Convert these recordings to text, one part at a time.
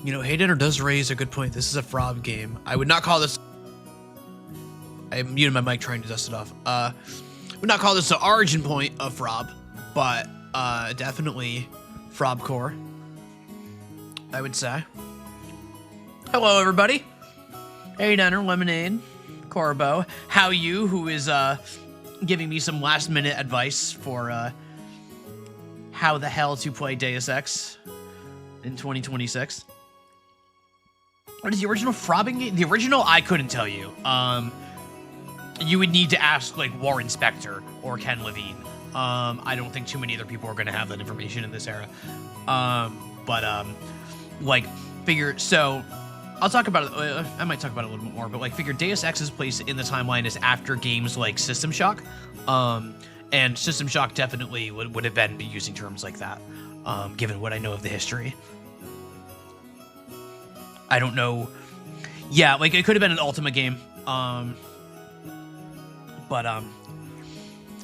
You know, Hayden does raise a good point. This is a Frob game. I would not call this... I muted my mic trying to dust it off. Would not call this the origin point of Frob, but definitely Frob core, I would say. Hello, everybody. Hey, Dunner, Lemonade, Corbo. How you, who is giving me some last-minute advice for how the hell to play Deus Ex in 2026. What is the original Frobbing game? The original, I couldn't tell you. You would need to ask, like, Warren Spector or Ken Levine. I don't think too many other people are going to have that information in this era. So, I'll talk about it, I might talk about it a little bit more, but, like, figure Deus Ex's place in the timeline is after games like System Shock. And System Shock definitely would have been using terms like that, given what I know of the history. I don't know. Yeah, like, it could have been an Ultima game.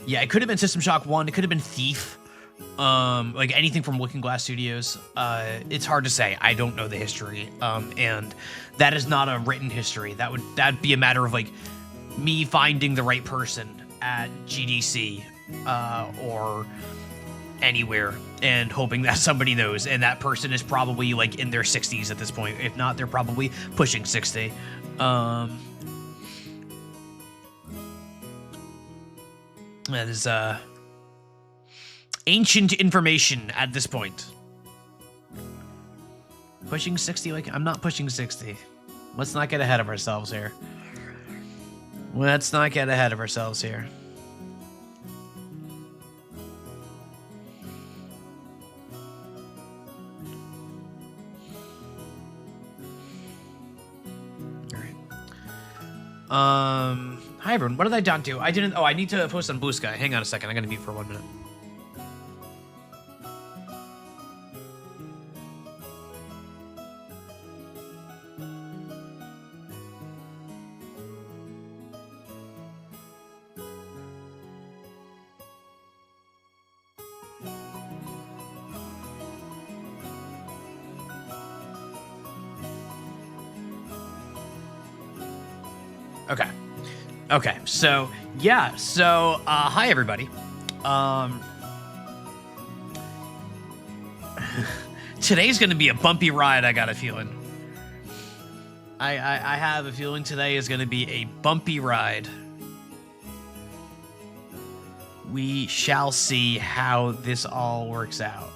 Yeah, it could have been System Shock 1. It could have been Thief. Like anything from Looking Glass Studios. It's hard to say. I don't know the history. And that is not a written history. That'd be a matter of like me finding the right person at GDC or anywhere and hoping that somebody knows. And that person is probably like in their 60s at this point. If not, they're probably pushing 60. That is ancient information at this point. Pushing 60? Like, I'm not pushing 60. Let's not get ahead of ourselves here. Let's not get ahead of ourselves here. All right. Hi everyone, what did I not do? I didn't, I need to post on Blue Sky. Hang on a second, I'm gonna mute for 1 minute. Okay, so, yeah, hi everybody. Today's gonna be a bumpy ride, I got a feeling. I have a feeling today is gonna be a bumpy ride. We shall see how this all works out.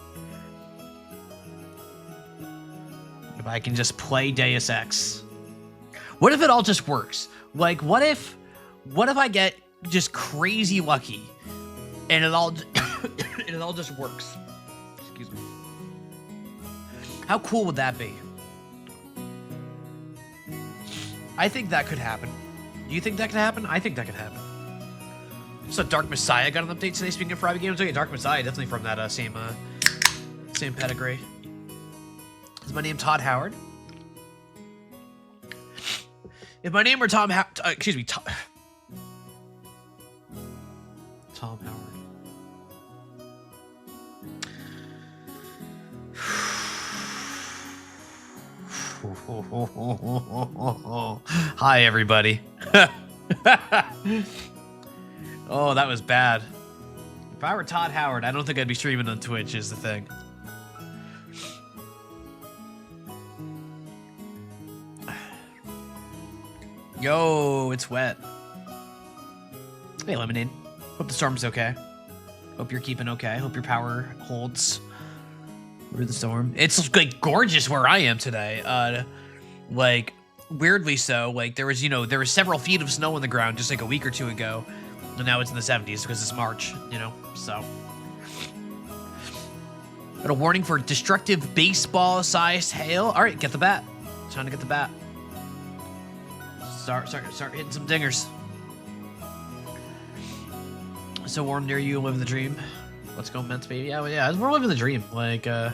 If I can just play Deus Ex. What if it all just works? Like, what if I get just crazy lucky and it all it all just works? Excuse me. How cool would that be? I think that could happen. Do you think that could happen? I think that could happen. So Dark Messiah got an update today, speaking of Friday games. Okay, Dark Messiah, definitely from that same pedigree. Is my name Todd Howard? If my name were Tom Howard... Tom Howard. Hi, everybody. Oh, that was bad. If I were Todd Howard, I don't think I'd be streaming on Twitch, is the thing. Yo, it's wet. Hey, Lemonade. Hope the storm's okay. Hope you're keeping okay. Hope your power holds through the storm. It's like gorgeous where I am today. Like weirdly so. Like there was several feet of snow on the ground just like a week or two ago, and now it's in the 70s because it's March. So. Got a warning for destructive baseball-sized hail. All right, get the bat. Trying to get the bat. Start hitting some dingers. So warm near you, live the dream. Let's go, Mets, baby. Yeah, we're living the dream. Like, yeah,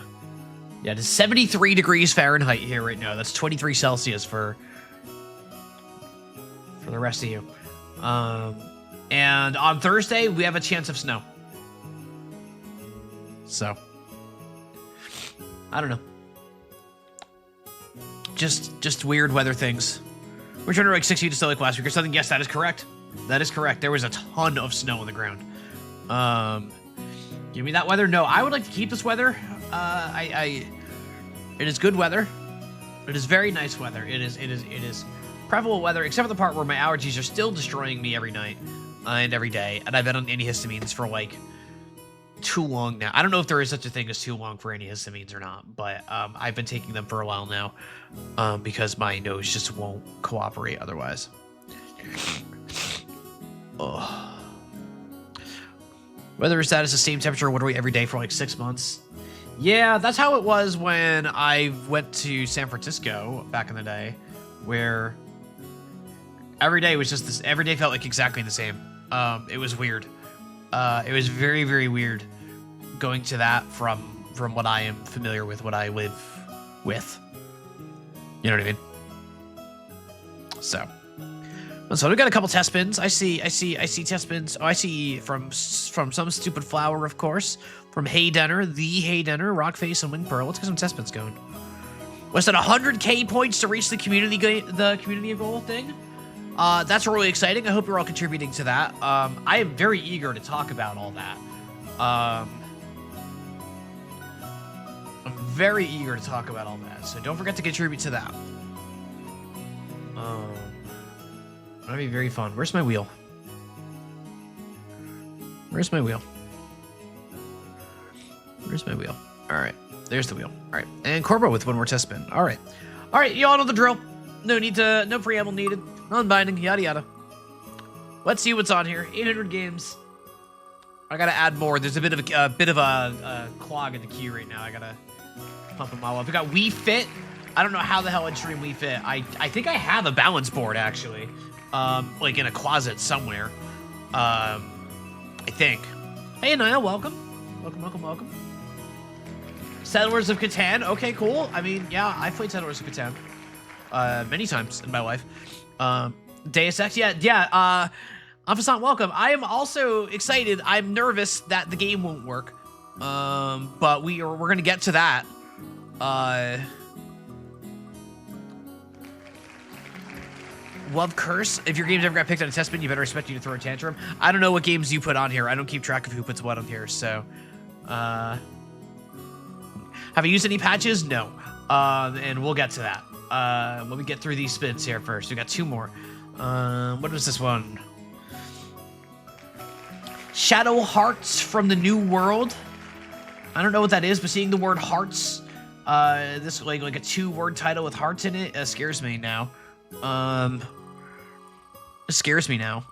it's 73 degrees Fahrenheit here right now. That's 23 Celsius for the rest of you. And on Thursday, we have a chance of snow. So, I don't know. just weird weather things. We're trying to like 6 feet of snow like last week or something. Yes, that is correct. That is correct. There was a ton of snow on the ground. Give me that weather. No, I would like to keep this weather. It is good weather. It is very nice weather. It is prevalent weather, except for the part where my allergies are still destroying me every night and every day, and I've been on antihistamines for like too long now. I don't know if there is such a thing as too long for antihistamines or not, but I've been taking them for a while now because my nose just won't cooperate otherwise. Oh. Weather status the same temperature literally every day for like 6 months. Yeah, that's how it was when I went to San Francisco back in the day, where every day was just this. Every day felt like exactly the same. It was weird. It was very, very weird going to that from what I am familiar with, what I live with. You know what I mean? So we got a couple test spins. I see test spins. Oh, I see from some stupid flower, of course. From Haydenner, the Haydenner, Rockface, and Wing Pearl. Let's get some test spins going. Was it 100K points to reach the community goal thing? That's really exciting. I hope you're all contributing to that. I am very eager to talk about all that. I'm very eager to talk about all that. So don't forget to contribute to that. That'd be very fun. Where's my wheel? Where's my wheel? Where's my wheel? All right, there's the wheel. All right, and Corbo with one more test spin. All right, you all know the drill. No preamble needed. Non-binding, yada yada. Let's see what's on here. 800 games. I gotta add more. There's a bit of a clog in the queue right now. I gotta pump them all up. We got Wii Fit. I don't know how the hell I'd stream Wii Fit. I think I have a balance board actually, like in a closet somewhere. I think. Hey Niall, welcome. Welcome. Settlers of Catan. Okay, cool. I mean, yeah, I've played Settlers of Catan many times in my life. Deus Ex, yeah. Amphasant, welcome. I am also excited. I'm nervous that the game won't work, but we're gonna get to that. Love Curse. If your games ever got picked on a test bin, you better expect you to throw a tantrum. I don't know what games you put on here. I don't keep track of who puts what on here, so. Have I used any patches? No. And we'll get to that. Let me get through these spins here first. We got two more. What was this one? Shadow Hearts from the New World. I don't know what that is, but seeing the word hearts, this like a 2-word title with hearts in it, scares me now. It scares me now.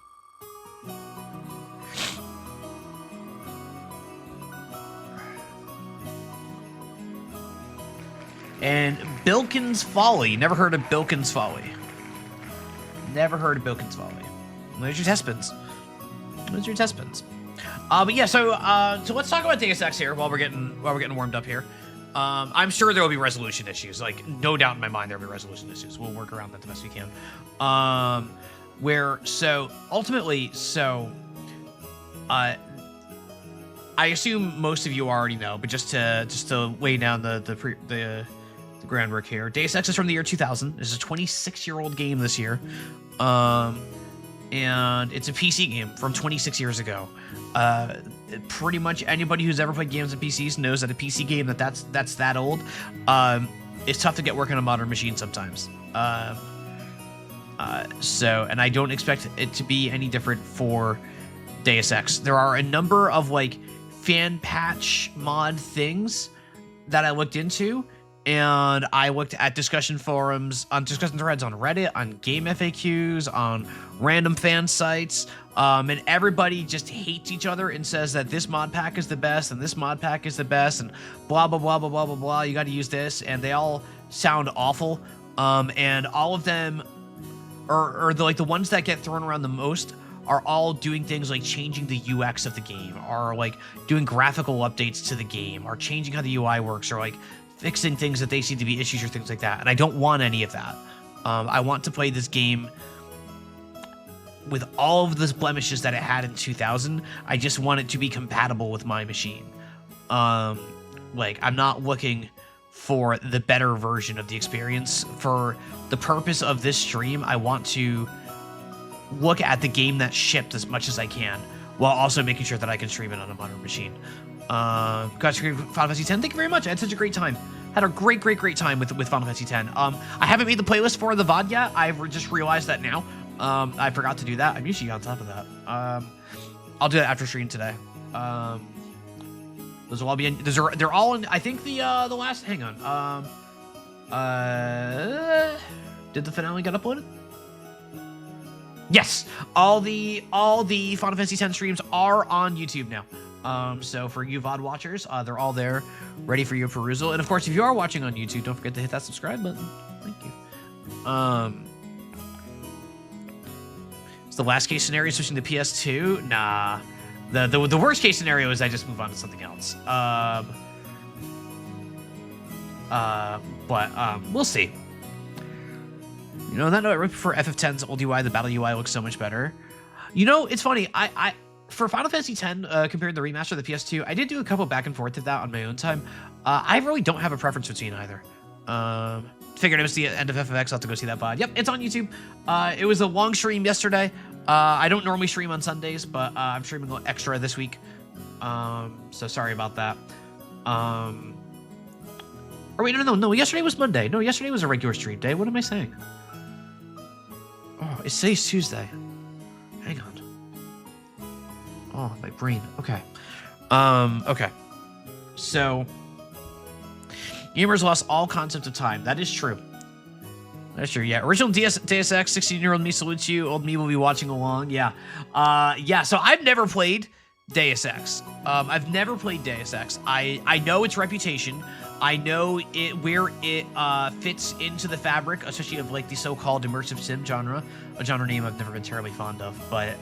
And Bilkin's Folly. Never heard of Bilkin's Folly. Never heard of Bilkin's Folly. There's your test spins. But yeah, so let's talk about Deus Ex here while we're getting warmed up here. I'm sure there will be resolution issues. Like, no doubt in my mind there will be resolution issues. We'll work around that the best we can. Ultimately, I assume most of you already know, but just to lay down the groundwork here. Deus Ex is from the year 2000. This is a 26-year-old game this year. And it's a PC game from 26 years ago. Pretty much anybody who's ever played games on PCs knows that a PC game that's that old, it's tough to get working on a modern machine sometimes. And I don't expect it to be any different for Deus Ex. There are a number of like fan patch mod things that I looked into, and I looked at discussion forums, on discussion threads on Reddit, on game FAQs, on random fan sites, and everybody just hates each other and says that this mod pack is the best and this mod pack is the best and blah blah blah blah blah blah blah. You got to use this, and they all sound awful. And all of them, or the ones that get thrown around the most, are all doing things like changing the UX of the game, or like doing graphical updates to the game, or changing how the UI works, or like fixing things that they see to be issues or things like that. And I don't want any of that. I want to play this game with all of the blemishes that it had in 2000. I just want it to be compatible with my machine. Like, I'm not looking for the better version of the experience. For the purpose of this stream, I want to look at the game that shipped as much as I can, while also making sure that I can stream it on a modern machine. Got to Final Fantasy X. Thank you very much. I had such a great time. Had a great time with Final Fantasy X. I haven't made the playlist for the VOD yet. I've just realized that now. I forgot to do that. I'm usually on top of that. I'll do that after stream today. Those will all be in. They're all in. I think the last. Hang on. Did the finale get uploaded? Yes. All the Final Fantasy X streams are on YouTube now. So for you VOD watchers, they're all there, ready for your perusal. And of course, if you are watching on YouTube, don't forget to hit that subscribe button. Thank you. Is the last case scenario switching to PS2? Nah. The worst case scenario is I just move on to something else. But we'll see. You know, that note, right before FF10's old UI, the battle UI looks so much better. You know, it's funny. I for Final Fantasy X, compared to the remaster of the PS2, I did do a couple back and forth of that on my own time. I really don't have a preference between either. Figured it was the end of FFX. I'll have to go see that VOD. Yep, it's on YouTube. It was a long stream yesterday. I don't normally stream on Sundays, but I'm streaming a little extra this week. So sorry about that. Or wait, no. Yesterday was Monday. No, yesterday was a regular stream day. What am I saying? Oh, it says Tuesday. Hang on. Oh, my brain. Okay. Okay. So, gamers lost all concept of time. That is true. That's true, yeah. Original Deus Ex, 16-year-old me salutes you. Old me will be watching along. Yeah. Yeah, so I've never played Deus Ex. I've never played Deus Ex. I know its reputation. I know where it fits into the fabric, especially of like the so-called immersive sim genre, a genre name I've never been terribly fond of. But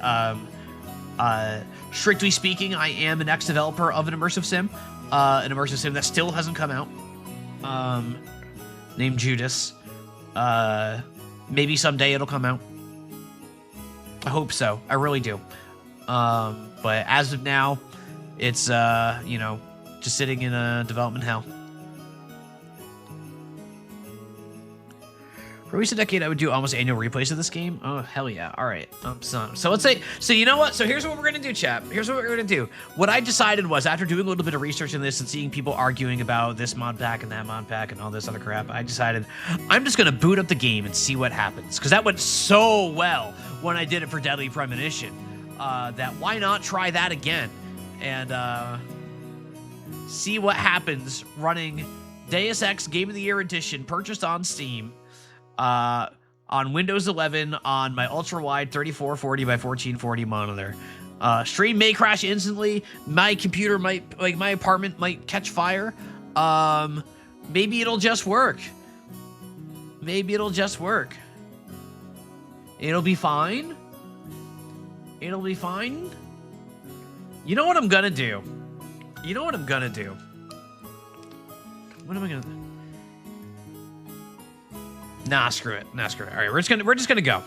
strictly speaking, I am an ex-developer of an immersive sim that still hasn't come out, named Judas. Maybe someday it'll come out. I hope so. I really do. But as of now, it's you know, just sitting in a development hell. For at least a decade, I would do almost annual replays of this game. Oh, hell yeah. All right. So let's say, so you know what? So here's what we're going to do, chap. Here's what we're going to do. What I decided was, after doing a little bit of research in this and seeing people arguing about this mod pack and that mod pack and all this other crap, I decided I'm just going to boot up the game and see what happens. Because that went so well when I did it for Deadly Premonition. That why not try that again? And see what happens running Deus Ex Game of the Year Edition, purchased on Steam, on Windows 11 on my ultra-wide 3440 by 1440 monitor. Stream may crash instantly. My computer might, like my apartment might catch fire. Maybe it'll just work. Maybe it'll just work. It'll be fine. It'll be fine. You know what I'm gonna do? You know what I'm gonna do? What am I gonna do? Nah, screw it. Nah, screw it. All right, we're just gonna go.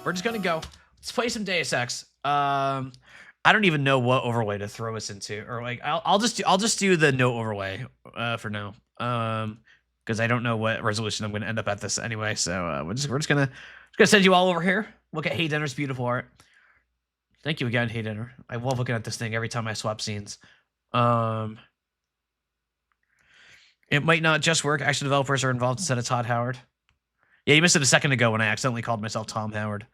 We're just gonna go. Let's play some Deus Ex. I don't even know what overlay to throw us into, or like I'll just do the no overlay for now. Because I don't know what resolution I'm gonna end up at this anyway. So we're just gonna send you all over here. Look at Hey Dinner's beautiful art. Thank you again, Hey Dinner. I love looking at this thing every time I swap scenes. It might not just work. Action developers are involved instead of Todd Howard. Yeah, you missed it a second ago when I accidentally called myself Tom Howard.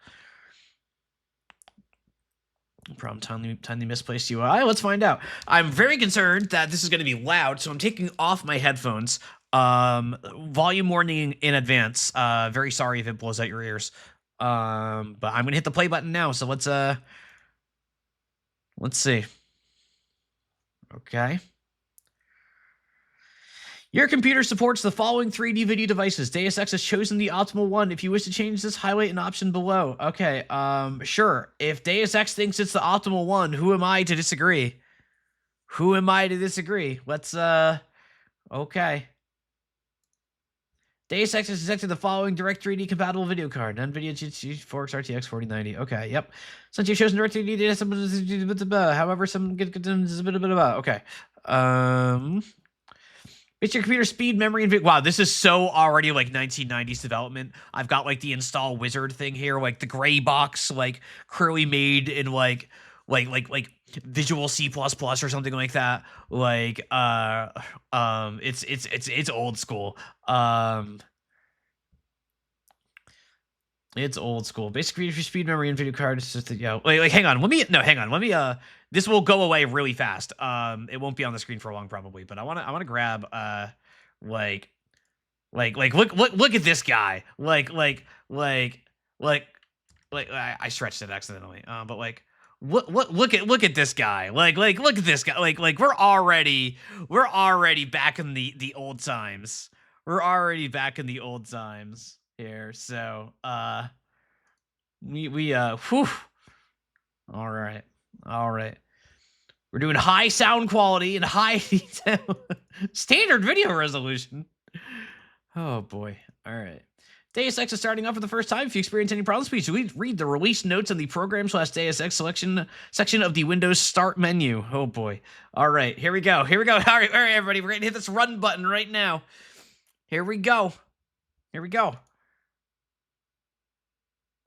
No problem. Timely misplaced UI. Let's find out. I'm very concerned that this is going to be loud, so I'm taking off my headphones. Volume warning in advance. Very sorry if it blows out your ears. But I'm going to hit the play button now, so let's see. Okay. Your computer supports the following 3D video devices. Deus Ex has chosen the optimal one. If you wish to change this, highlight an option below. Okay, sure. If Deus Ex thinks it's the optimal one, who am I to disagree? Who am I to disagree? Let's, okay. Deus Ex has detected the following direct 3D compatible video card. NVIDIA GeForce RTX 4090. Okay, yep. Since you've chosen direct 3D data, however, some get a bit about. Okay. It's your computer speed, memory, and wow, this is so already like 1990s development. I've got like the install wizard thing here, like the gray box, like clearly made in like Visual C++ or something like that. Like it's old school. It's old school. Basically, for speed, memory, and video card. It's just wait, hang on. Let me. This will go away really fast. It won't be on the screen for long, probably. But I wanna grab like, look at this guy. I stretched it accidentally. But like, look at this guy. Look at this guy. Like we're already back in the old times. We're already back in the old times here. So whew. All right. We're doing high sound quality and high standard video resolution. Oh boy. All right. Deus Ex is starting off for the first time. If you experience any problems, please read the release notes on the program/Deus Ex section of the Windows Start menu. Oh boy. All right, here we go. All right, everybody, we're gonna hit this run button right now. Here we go.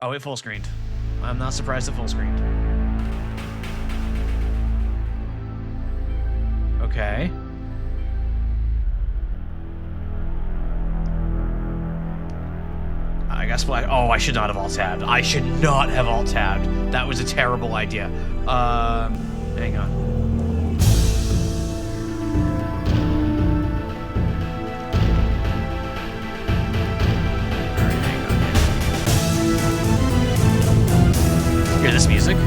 Oh, it full screened. I'm not surprised it full screened. Okay. I guess what? Oh, I should not have alt-tabbed. That was a terrible idea. Hang on. Alright, hang on. Hear this music?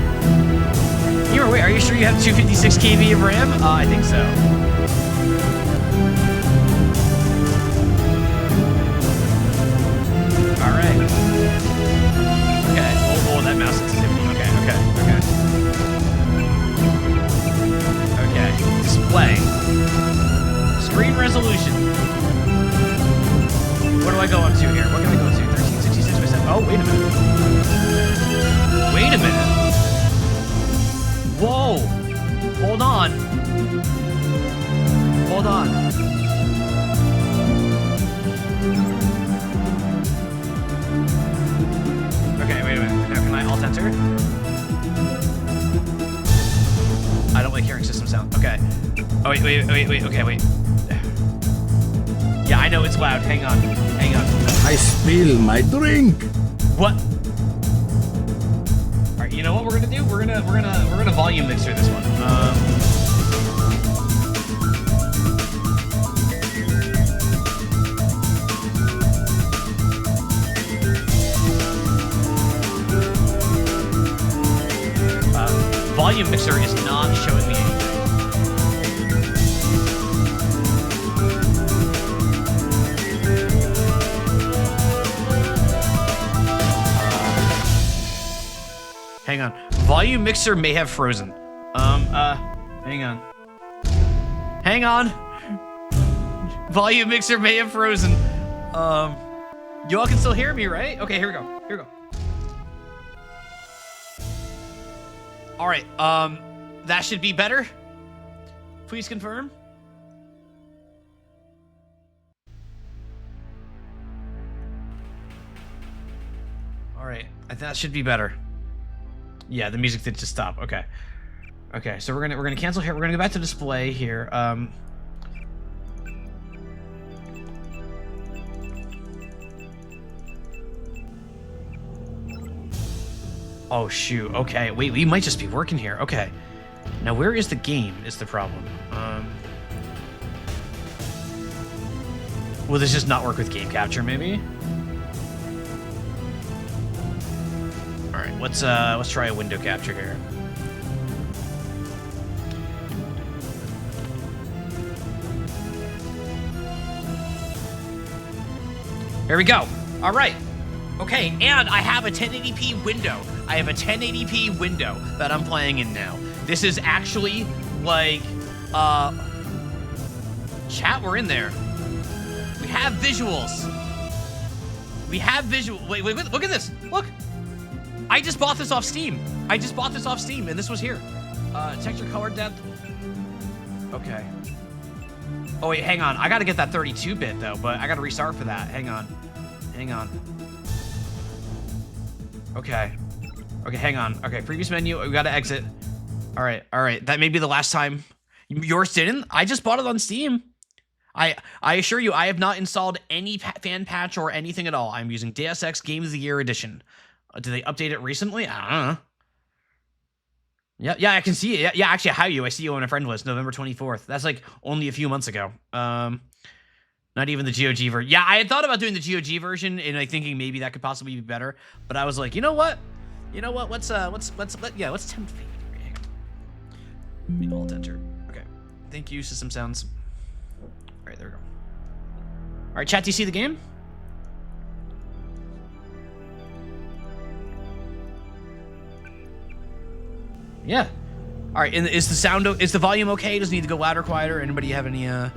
Wait, are you sure you have 256 KB of RAM? I think so. Alright. Okay. Oh, that mouse sensitivity. Okay. Display. Screen resolution. What do I go up to here? What can I go to? 1366 by 7. Oh, wait a minute. Whoa. Hold on. Okay, wait a minute. Now, can I alt-enter? I don't like hearing system sound. Okay. Oh, wait. Okay, wait. Yeah, I know it's loud. Hang on. I spill my drink. What? All right, you know what we're gonna do? We're gonna volume mixer this one. Volume mixer is not showing me anything. Hang on. Volume mixer may have frozen. Hang on. Volume mixer may have frozen. You all can still hear me, right? Okay, here we go. All right, that should be better. Please confirm. All right, that should be better. Yeah, the music did just stop. Okay, so we're gonna cancel here. We're gonna go back to display here. Oh shoot. Okay, wait, we might just be working here. Okay. Now where is the game is the problem. Will this just not work with game capture maybe? Alright, let's try a window capture here. Here we go. Alright. Okay, and I have a 1080p window. I have a 1080p window that I'm playing in now. This is actually like, chat, we're in there. We have visuals. Wait, look at this. Look. I just bought this off Steam. And this was here. Texture color depth. Okay. Oh wait, hang on. I gotta get that 32-bit though, but I gotta restart for that. Hang on. Hang on. Okay. Okay, hang on. Okay, previous menu. We gotta exit. All right. That may be the last time. Yours didn't? I just bought it on Steam. I assure you, I have not installed any fan patch or anything at all. I'm using Deus Ex Game of the Year Edition. Did they update it recently? I don't know. Yeah, I can see it. Yeah, actually, how you? I see you on a friend list, November 24th. That's like only a few months ago. Not even the GOG version. Yeah, I had thought about doing the GOG version and like thinking maybe that could possibly be better, but I was like, you know what? Let's tempt fate. Alt enter. Okay. Thank you, system sounds. All right, there we go. All right, chat. Do you see the game? Yeah. All right. And is the volume okay? Does it need to go louder, quieter? Anybody have any like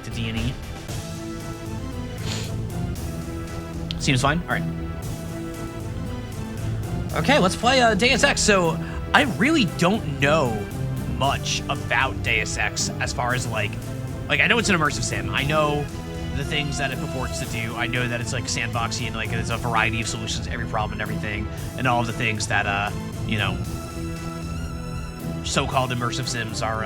the D&E? Seems fine. All right. Okay, let's play Deus Ex. So I really don't know much about Deus Ex as far as like I know it's an immersive sim. I know the things that it purports to do. I know that it's like sandboxy and like there's a variety of solutions to every problem and everything, and all of the things that you know, so-called immersive sims are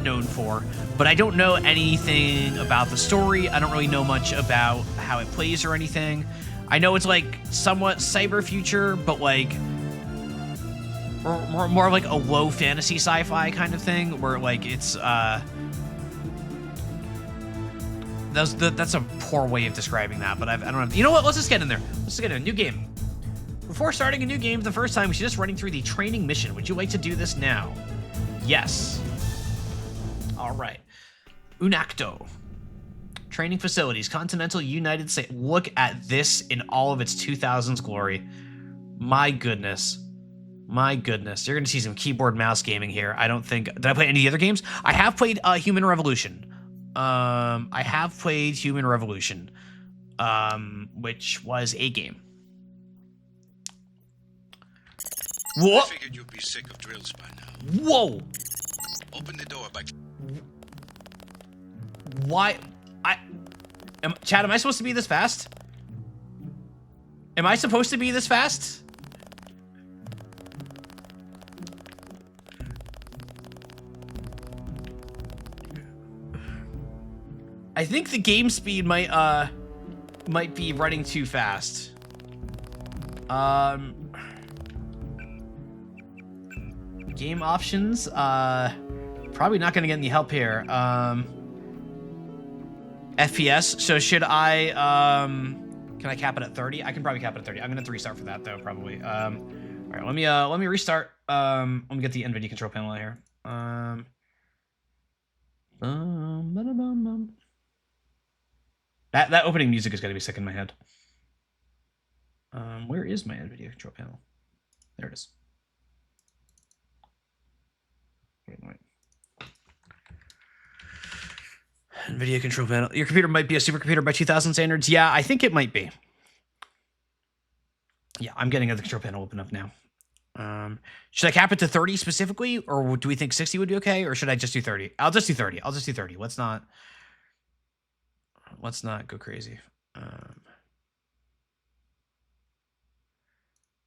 known for. But I don't know anything about the story. I don't really know much about how it plays or anything. I know it's like somewhat cyber future, but like more like a low fantasy sci-fi kind of thing, where like it's that's a poor way of describing that, but I don't know. You know what? Let's just get in there. Let's just get in a new game. Before starting a new game for the first time, we should just running through the training mission. Would you like to do this now? Yes. All right. Unacto. Training facilities, Continental United States. Look at this in all of its 2000s glory. My goodness. My goodness. You're going to see some keyboard mouse gaming here. I don't think... Did I play any of the other games? I have played Human Revolution. I have played Human Revolution, which was a game. Whoa! I figured you'd be sick of drills by now. Whoa! Open the door by... Why? Chad, am I supposed to be this fast? Am I supposed to be this fast? I think the game speed might be running too fast. Game options, probably not gonna get any help here. FPS, so should I, can I cap it at 30? I can probably cap it at 30. I'm gonna have to restart for that though, probably. All right, let me restart. Let me get the NVIDIA control panel here. That opening music is gonna be sick in my head. Where is my NVIDIA control panel? There it is. Wait. NVIDIA control panel. Your computer might be a supercomputer by 2000 standards. Yeah, I think it might be. Yeah, I'm getting the control panel open up now. Should I cap it to 30 specifically, or do we think 60 would be okay, or should I just do 30? I'll just do 30. I'll just do 30. Let's not go crazy.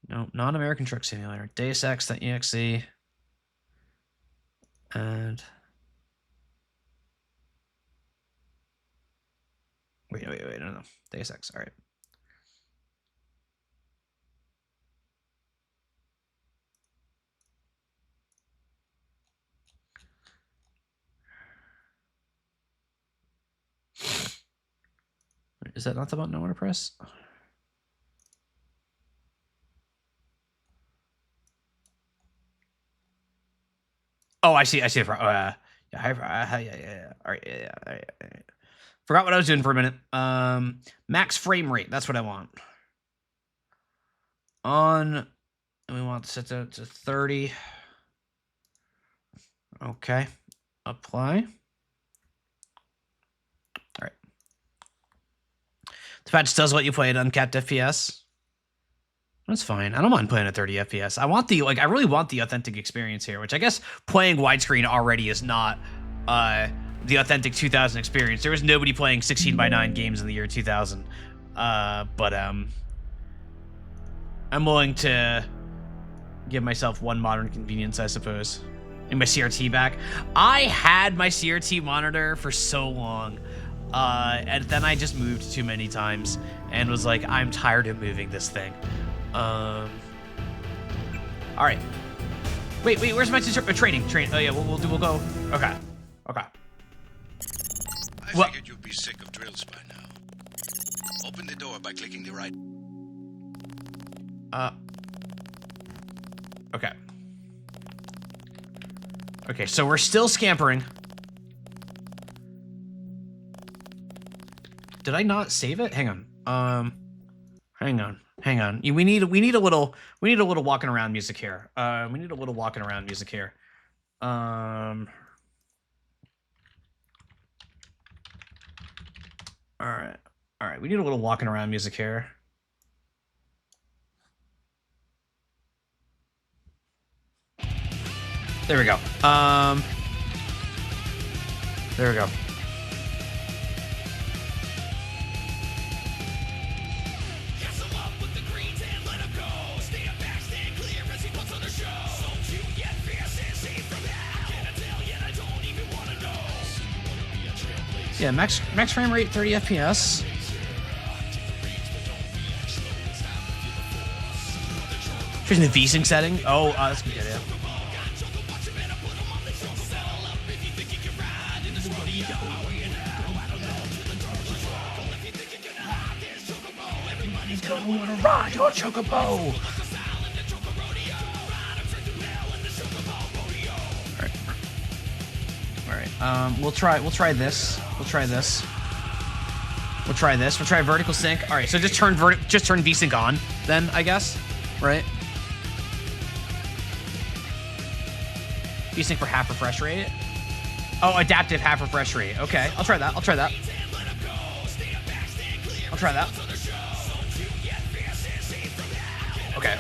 No, non-American Truck Simulator. Deus Ex.exe. And wait, no. Deus Ex, all right. Is that not the button I want to press? Oh, I see. Yeah. All right. Yeah. Forgot what I was doing for a minute. Max frame rate. That's what I want. And we want to set that to 30. Okay. Apply. All right. The patch does let you play at uncapped FPS. That's fine. I don't mind playing at 30 FPS. I want the I really want the authentic experience here, which I guess playing widescreen already is not the authentic 2000 experience. There was nobody playing 16:9 games in the year 2000. But I'm willing to give myself one modern convenience, I suppose. And my CRT back. I had my CRT monitor for so long. And then I just moved too many times and was like, I'm tired of moving this thing. All right. Wait, where's my training? Oh yeah, we'll go. Okay. I figured you'd be sick of drills by now. Open the door by clicking the right. Okay. Okay, so we're still scampering. Did I not save it? Hang on. Hang on. We need a little walking around music here. All right. We need a little walking around music here. There we go. There we go. Yeah, max frame rate 30 FPS. Choosing the V-Sync setting. Oh, that's a good idea. Everybody's gonna wanna ride your chocobo. All right. We'll try this. We'll try vertical sync. All right, so just turn V-Sync on then, I guess, right? V-Sync for half refresh rate. Oh, adaptive half refresh rate. Okay, I'll try that.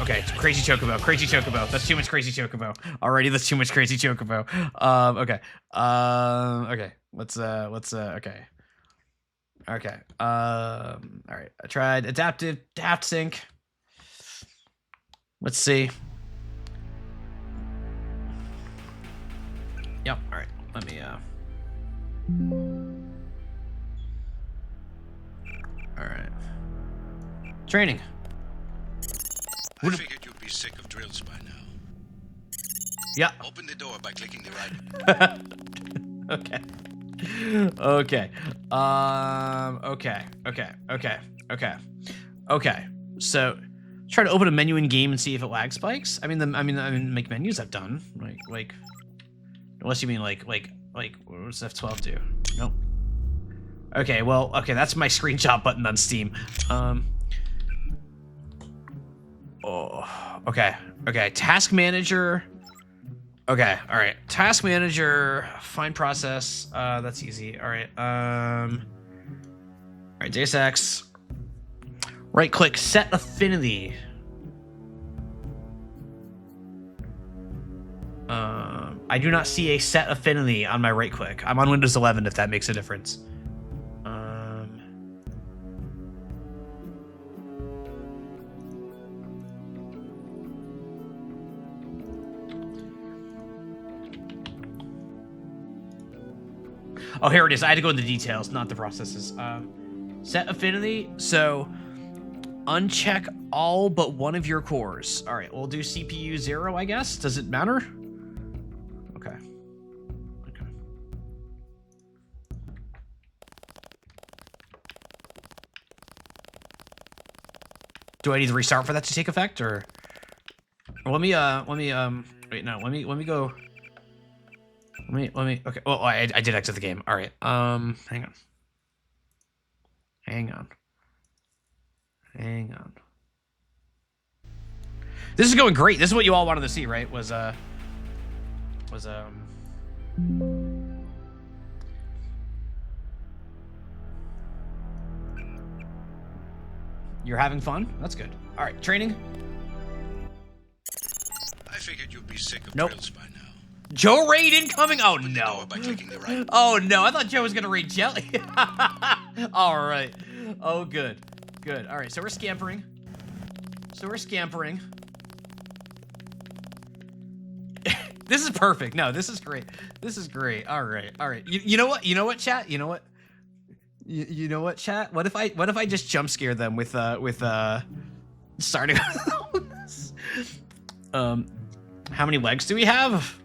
Okay. Crazy chocobo. That's too much crazy chocobo. Already, that's too much crazy chocobo. Okay. Okay. Okay. All right. I tried adaptive daft sync. Let's see. Yep. All right. Let me. All right. Training. I figured you'd be sick of drills by now. Yeah. Open the door by clicking the right. Okay. Okay. So, try to open a menu in game and see if it lag spikes. I mean, make menus I've done. Like, unless you mean like, what does F12 do? Nope. Okay. Well, that's my screenshot button on Steam. Oh, okay. Task manager. Okay, all right. Task manager, find process. That's easy. All right. All right. Deus Ex. Right click, set affinity. I do not see a set affinity on my right click. I'm on Windows 11. If that makes a difference. Oh, here it is. I had to go into details, not the processes. Set affinity. So uncheck all but one of your cores. All right, we'll do CPU 0, I guess. Does it matter? Okay. Do I need to restart for that to take effect, or let me wait, no, let me go. Let me, okay. Well, I did exit the game. All right. Hang on. This is going great. This is what you all wanted to see, right? You're having fun? That's good. All right, training. be sick of Nope. drills by now. Joe raid incoming. Oh Open the no. door by clicking the right. Oh no, I thought Joe was gonna raid Jelly. All right. Oh, good. Good. All right, so we're scampering. This is perfect. No, this is great. This is great. All right. All right. You know what? You know what, chat? You know what? You know what, chat? What if I just jump scare them with starting how many legs do we have?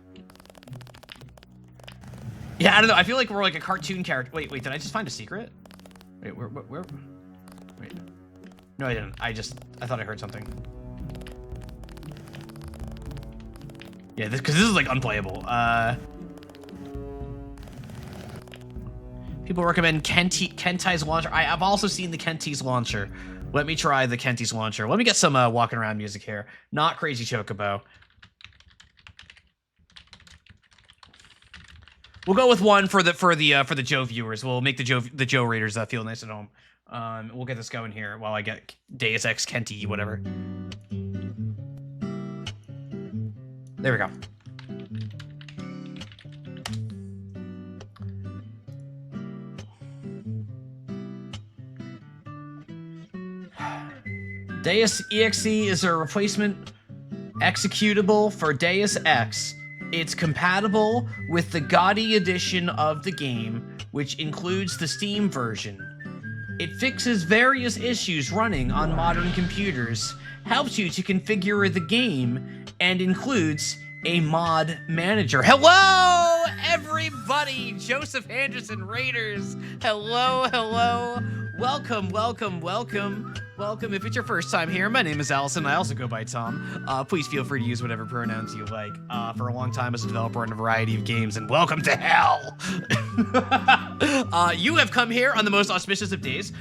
Yeah, I don't know. I feel like we're like a cartoon character. Wait, did I just find a secret? Wait, where? Wait. No, I didn't. I thought I heard something. Yeah, because this is like unplayable. People recommend Kentai's launcher. I've also seen the Kentai's launcher. Let me try the Kentai's launcher. Let me get some walking around music here. Not Crazy Chocobo. We'll go with one for the Joe viewers. We'll make the Joe Raiders feel nice at home. We'll get this going here while I get Deus Ex Kenty, whatever. There we go. Deus Ex is a replacement executable for Deus Ex. It's compatible with the GOTY edition of the game, which includes the Steam version. It fixes various issues running on modern computers, helps you to configure the game, and includes a mod manager. Hello, everybody! Joseph Anderson Raiders. Hello, hello. Welcome. If it's your first time here, my name is Allison. I also go by Tom. Please feel free to use whatever pronouns you like. For a long time as a developer in a variety of games, and welcome to hell. You have come here on the most auspicious of days.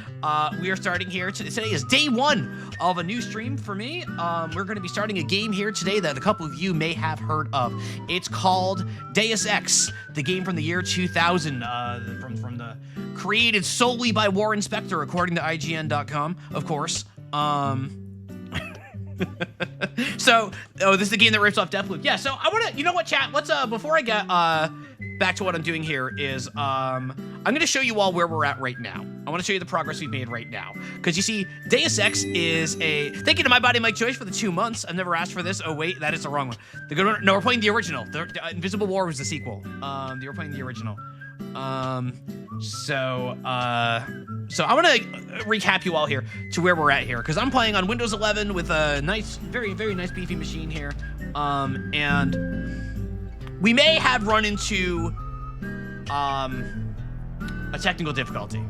We are starting here. Today is day one of a new stream for me. We're going to be starting a game here today that a couple of you may have heard of. It's called Deus Ex, the game from the year 2000, from the created solely by Warren Spector, according to IGN.com, of course. So, this is the game that rips off Deathloop. Yeah, so I want to, you know what, chat? Let's, before I get back to what I'm doing here is, I'm going to show you all where we're at right now. I want to show you the progress we've made right now. Because you see, Deus Ex is a, thank you to My Body, My Choice for the 2 months. I've never asked for this. Oh, wait, that is the wrong one. The good one, no, we're playing the original. The Invisible War was the sequel. We're playing the original. So I want to recap you all here to where we're at here, because I'm playing on Windows 11 with a nice, very, very nice beefy machine here. And we may have run into a technical difficulty.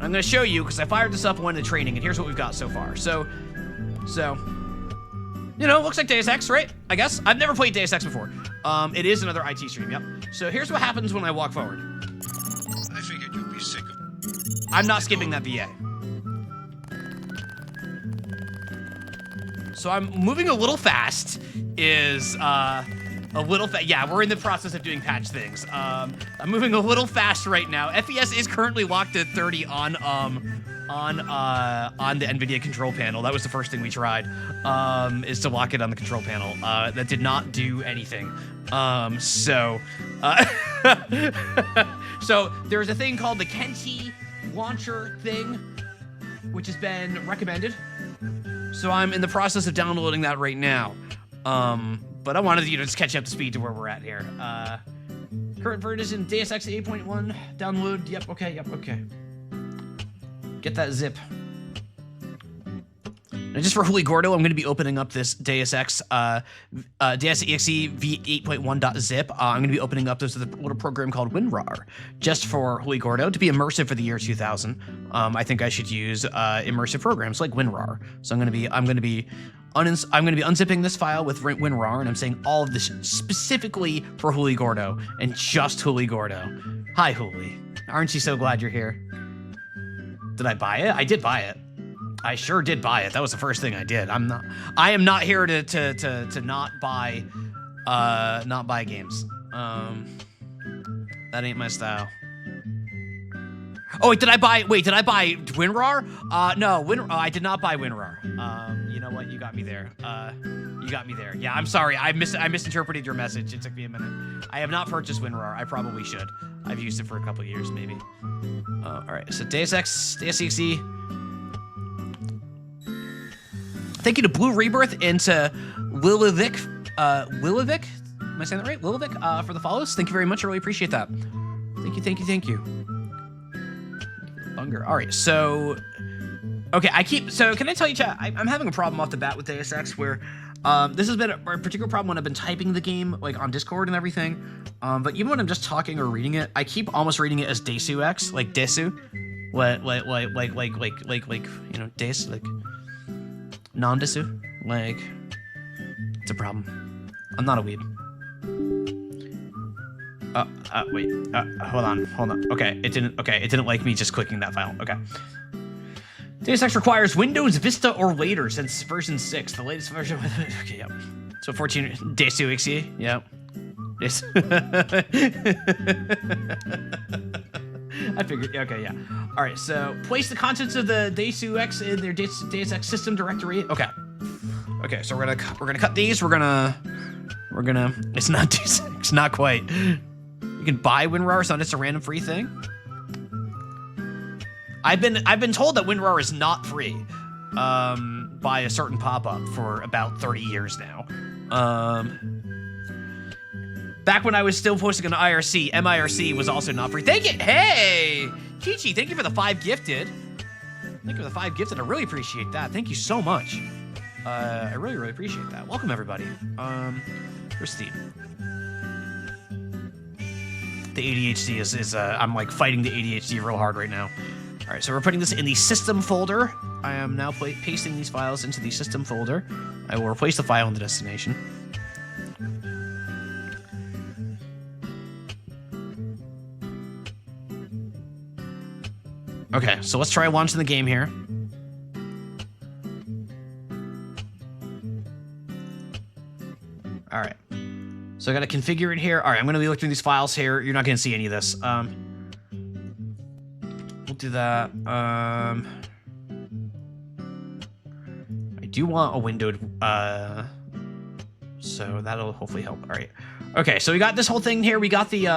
I'm going to show you, because I fired this up when in the training, and here's what we've got so far. So, you know, looks like Deus Ex, right? I guess. I've never played Deus Ex before. It is another IT stream, yep. So here's what happens when I walk forward. I figured you'd be sick of. I'm not skipping that VA. So I'm moving a little fast. Yeah, we're in the process of doing patch things. I'm moving a little fast right now. FES is currently locked at 30 on the NVIDIA control panel. That was the first thing we tried, is to lock it on the control panel. That did not do anything. So there's a thing called the Kentai launcher thing, which has been recommended. So I'm in the process of downloading that right now. But I wanted to, just catch up to speed to where we're at here. Current version Deus Ex 8.1 download. Yep, okay. Get that zip. And just for Holy Gordo, I'm going to be opening up this Deus Ex, Deus Exe v8.1.zip. I'm going to be opening up this with a little program called WinRAR, just for Holy Gordo, to be immersive for the year 2000. I think I should use immersive programs like WinRAR. So I'm going to be unzipping this file with WinRAR, and I'm saying all of this specifically for Holy Gordo and just Holy Gordo. Hi, Holy. Aren't you so glad you're here? Did I buy it? I did buy it. I sure did buy it. That was the first thing I did. I am not here to not buy games. That ain't my style. Oh, wait, did I buy WinRAR? No, I did not buy WinRAR. You know what? You got me there. You got me there. Yeah, I'm sorry. I misinterpreted your message. It took me a minute. I have not purchased WinRAR. I probably should. I've used it for a couple of years, maybe. All right. So Deus Ex, Deus Exe. Thank you to Blue Rebirth and to Lilivic. Lilivic? Am I saying that right? Lilivic for the follows. Thank you very much. I really appreciate that. Thank you. Bunger. All right. So, okay. So can I tell you, chat? I'm having a problem off the bat with Deus Ex where this has been a particular problem when I've been typing the game like on Discord and everything. But even when I'm just talking or reading it, I keep almost reading it as Deus Ex, like Desu, like Deus, like non-Desu, like it's a problem. I'm not a weeb. Wait. Hold on. Okay, it didn't like me just clicking that file. Okay. Deus Ex requires Windows Vista or later since version 6. The latest version. Okay, yep. So 14. Deus Ex, yep. Yes. I figured. Okay, yeah. All right. So place the contents of the Deus Ex in their Deus Ex system directory. Okay. Okay. So we're gonna cut these. We're gonna. It's not Deus Ex. Not quite. You can buy WinRAR. It's not just a random free thing. I've been told that WinRAR is not free by a certain pop-up for about 30 years now. Back when I was still posting on IRC, MIRC was also not free. Thank you. Hey, Kichi, thank you for the 5 gifted. Thank you for the 5 gifted. I really appreciate that. Thank you so much. I really appreciate that. Welcome everybody. Where's Steve? The ADHD is I'm like fighting the ADHD real hard right now. All right, so we're putting this in the system folder. I am now pasting these files into the system folder. I will replace the file in the destination. Okay, so let's try launching the game here. All right. So I got to configure it here. All right, I'm going to be looking through these files here. You're not going to see any of this. We'll do that. I do want a windowed, so that'll hopefully help. All right. Okay, so we got this whole thing here. We got the,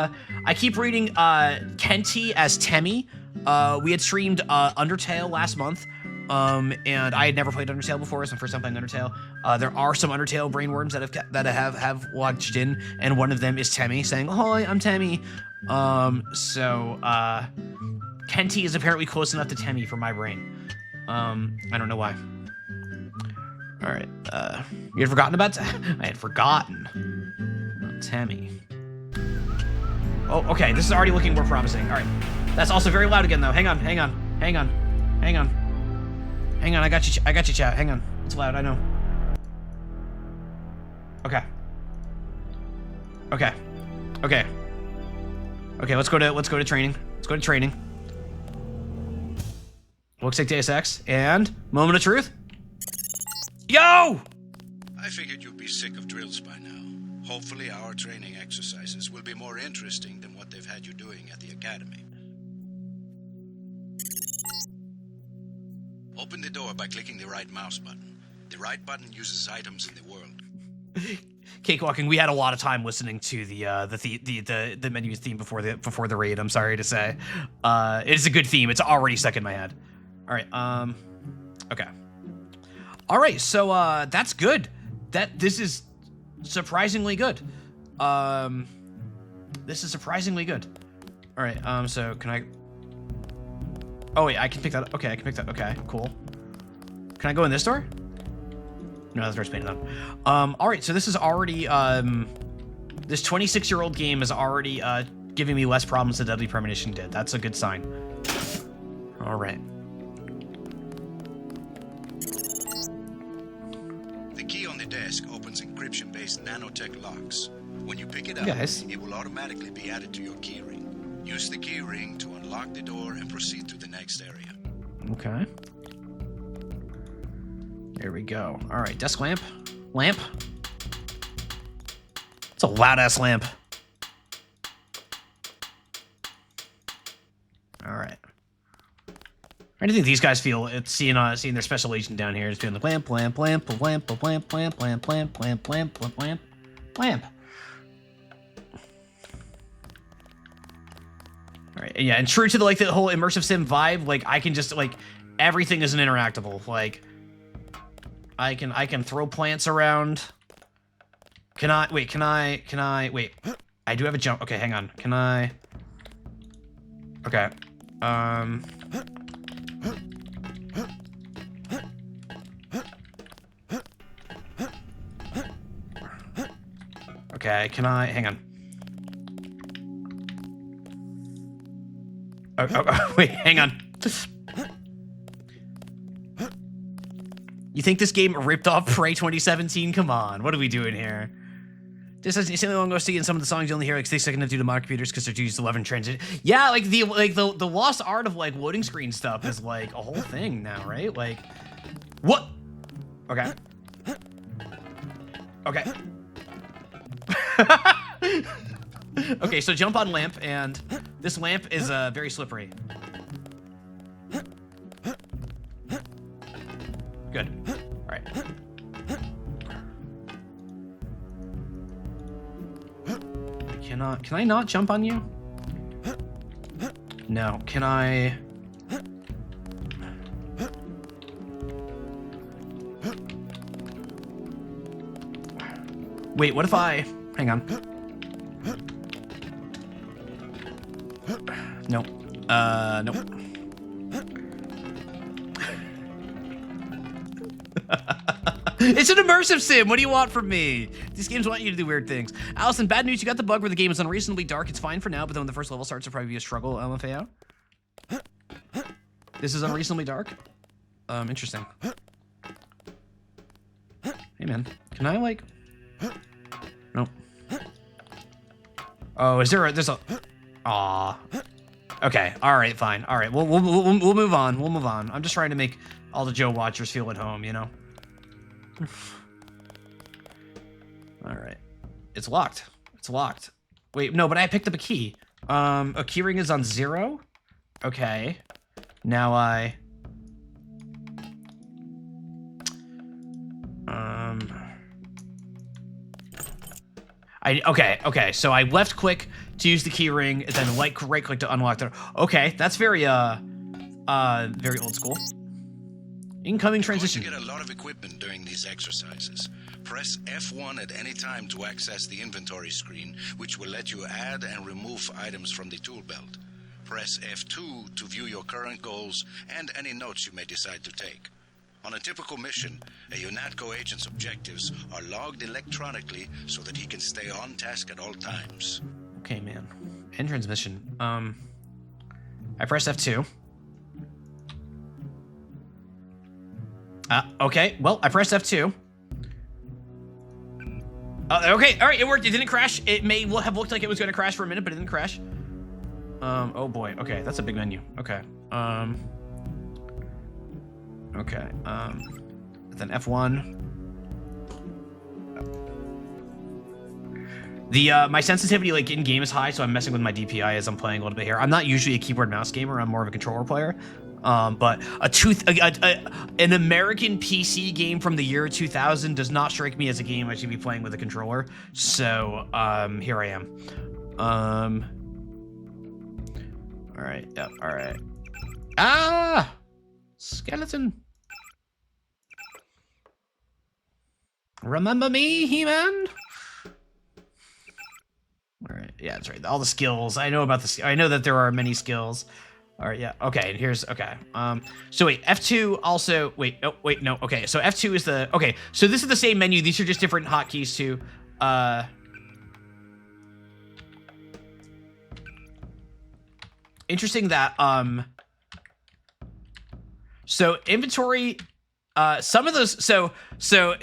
I keep reading Kenti as Temmie. We had streamed Undertale last month. And I had never played Undertale before. It's my first time playing Undertale. There are some Undertale brainworms that have lodged in, and one of them is Temmie saying, "Hi, I'm Temmie." So Kenti is apparently close enough to Temmie for my brain. I don't know why. All right. You had forgotten about I had forgotten about Temmie. Oh, okay. This is already looking more promising. All right. That's also very loud again, though. Hang on. Hang on, I got you, chat. Hang on. It's loud, I know. Okay, let's go to training. Looks like Deus Ex, and moment of truth. Yo! I figured you'd be sick of drills by now. Hopefully our training exercises will be more interesting than what they've had you doing at the academy. Open the door by clicking the right mouse button. The right button uses items in the world. Cakewalking. We had a lot of time listening to the menu theme before the raid. I'm sorry to say, it's a good theme. It's already stuck in my head. All right. Okay. All right. So that's good. This is surprisingly good. This is surprisingly good. All right. So can I? Oh wait, I can pick that up. Okay, I can pick that. Okay, cool. Can I go in this door? No, that door's painted on. All right, so this is already, this 26-year-old game is already giving me less problems than Deadly Premonition did. That's a good sign. All right. The key on the desk opens encryption-based nanotech locks. When you pick it up, Yes. it will automatically be added to your keyring. Use the keyring to unlock the door and proceed to the next area. Okay. There we go. All right, desk lamp. Lamp. It's a loud-ass lamp. All right. I think these guys feel it's seeing their special agent down here, just doing the lamp, lamp, lamp, lamp, lamp, lamp, lamp, lamp, lamp, lamp, lamp, lamp, lamp. All right, yeah, and true to the the whole immersive sim vibe, like I can just everything is an interactable. Like I can throw plants around. Can I wait? I do have a jump. Okay, hang on. Can I? Okay. Okay, can I? Hang on. Wait, hang on. You think this game ripped off Prey 2017? Come on, what are we doing here? This doesn't seem long ago. See, in some of the songs you only hear like 6 seconds due to modern computers because they're used 11 transit. Yeah, the lost art of loading screen stuff is a whole thing now, right? Like, what? Okay. Okay. Okay, so jump on lamp, and this lamp is very slippery. Good. All right. Can I not jump on you? No. Can I? Wait, what if I? Hang on. Nope. Nope. It's an immersive sim. What do you want from me? These games want you to do weird things. Allison, bad news. You got the bug where the game is unreasonably dark. It's fine for now, but then when the first level starts, it'll probably be a struggle. LMFAO. This is unreasonably dark. Interesting. Hey, man. Can I, Nope. Oh, there's a... Aw. Okay. All right, fine. All right. We'll move on. We'll move on. I'm just trying to make all the Joe watchers feel at home, you know? All right. It's locked. It's locked. Wait, no, but I picked up a key. A key ring is on 0. Okay. Now okay, so I left click to use the key ring, and then right click to unlock the... Okay, that's very very old school. Incoming transition. You get a lot of equipment during these exercises. Press F1 at any time to access the inventory screen, which will let you add and remove items from the tool belt. Press F2 to view your current goals and any notes you may decide to take. On a typical mission, a UNATCO agent's objectives are logged electronically so that he can stay on task at all times. Okay, man. End transmission. I press F2. Okay, well, I pressed F2. Okay, all right, it worked. It didn't crash. It may have looked like it was going to crash for a minute, but it didn't crash. Oh boy. Okay, that's a big menu. Okay. Okay. Then F1. My sensitivity in game is high, so I'm messing with my DPI as I'm playing a little bit here. I'm not usually a keyboard mouse gamer. I'm more of a controller player. But an American PC game from the year 2000 does not strike me as a game I should be playing with a controller. So here I am. All right. Yep. All right. Ah, skeleton. Remember me, He-Man? All right. Yeah, that's right. All the skills. I know about the. I know that there are many skills. All right. Yeah. Okay. And here's okay. So wait. F2 also. Wait. Oh. Wait. No. Okay. So F2 is the. Okay. So this is the same menu. These are just different hotkeys too. Interesting that. So inventory. Some of those, so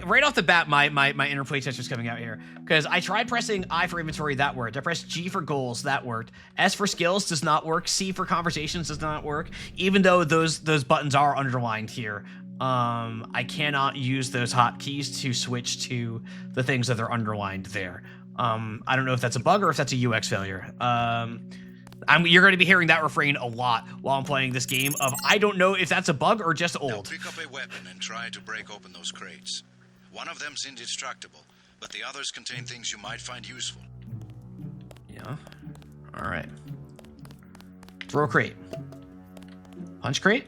right off the bat, my inner playtest was coming out here because I tried pressing I for inventory, that worked. I pressed G for goals, that worked. S for skills does not work. C for conversations does not work. Even though those buttons are underlined here, I cannot use those hotkeys to switch to the things that are underlined there. I don't know if that's a bug or if that's a UX failure. You're going to be hearing that refrain a lot while I'm playing this game of I don't know if that's a bug or just Now old. pick up a weapon and try to break open those crates. One of them's indestructible, but the others contain things you might find useful. Yeah. All right. Throw a crate. Punch crate.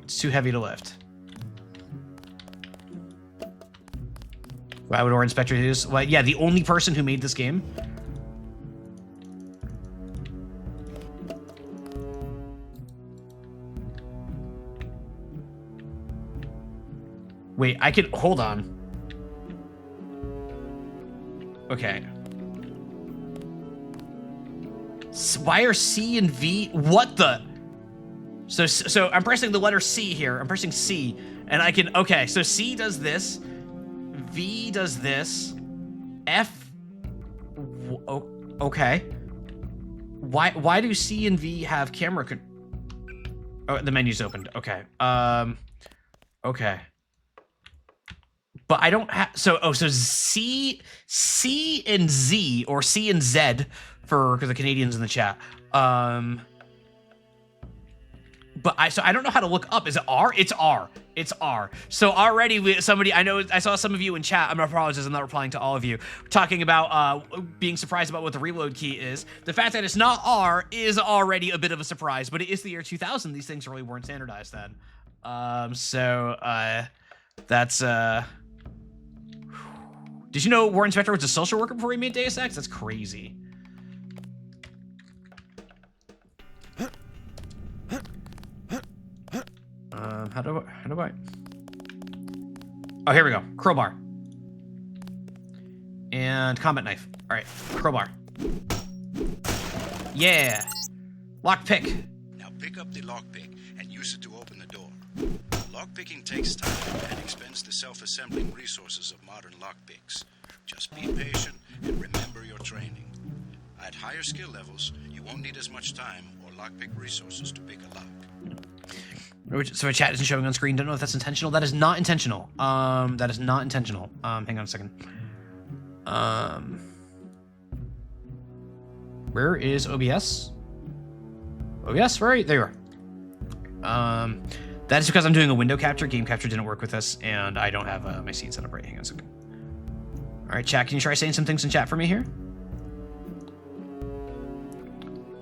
It's too heavy to lift. Why would Orange Spectre do this? Well, yeah, the only person who made this game. Wait, I can hold on. Okay. Why are C and V? What the? So I'm pressing the letter C here. I'm pressing C, and I can. Okay, so C does this. V does this. F. Okay. Why do C and V have camera? Oh, the menu's opened. Okay. Okay. But I don't have. So C and Z, or C and Z for because the Canadians in the chat. But I don't know how to look up. Is it R? It's R. It's R. So already I saw some of you in chat. I'm not apologizing. I'm not replying to all of you. Talking about being surprised about what the reload key is. The fact that it's not R is already a bit of a surprise. But it is the year 2000. These things really weren't standardized then. That's Did you know Warren Spector was a social worker before he made Deus Ex? That's crazy. How do I? Oh, here we go. Crowbar. And combat knife. All right, crowbar. Yeah. Lockpick. Now pick up the lockpick and use it to open the door. Lockpicking takes time and expends the self-assembling resources of modern lockpicks. Just be patient and remember your training. At higher skill levels, you won't need as much time or lockpick resources to pick a lock. So a chat isn't showing on screen. Don't know if that's intentional. That is not intentional. That is not intentional. Hang on a second. Where is OBS? OBS, right there you are. That is because I'm doing a window capture. Game capture didn't work with this, and I don't have my scene set up right. Hang on a second. All right, chat. Can you try saying some things in chat for me here?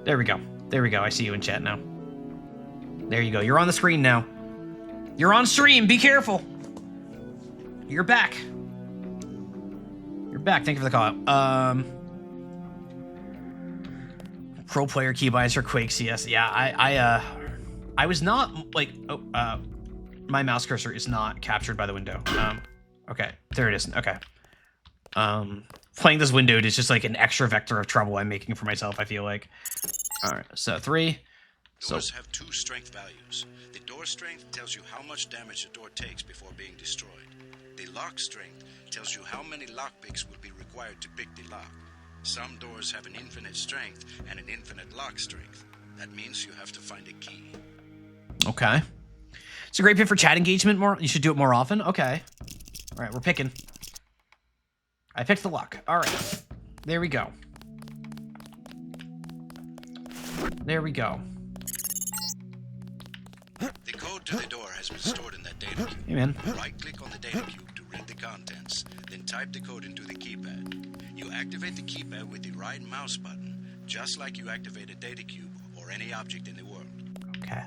There we go. There we go. I see you in chat now. There you go. You're on the screen now. You're on stream. Be careful. You're back. You're back. Thank you for the call out. Pro player keybinds for Quake CS. Yeah, I was not like my mouse cursor is not captured by the window. Okay, there it is. Okay. Playing this windowed is just like an extra vector of trouble I'm making for myself, I feel like. All right, so 3. Doors have 2 strength values. The door strength tells you how much damage the door takes before being destroyed. The lock strength tells you how many lockpicks will be required to pick the lock. Some doors have an infinite strength and an infinite lock strength. That means you have to find a key. Okay. It's a great pick for chat engagement. You should do it more often. Okay. All right, we're picking. I picked the lock. All right. There we go. There we go. The code to the door has been stored in that data cube. Hey, man. Right-click on the data cube to read the contents, then type the code into the keypad. You activate the keypad with the right mouse button, just like you activate a data cube or any object in the world. Okay.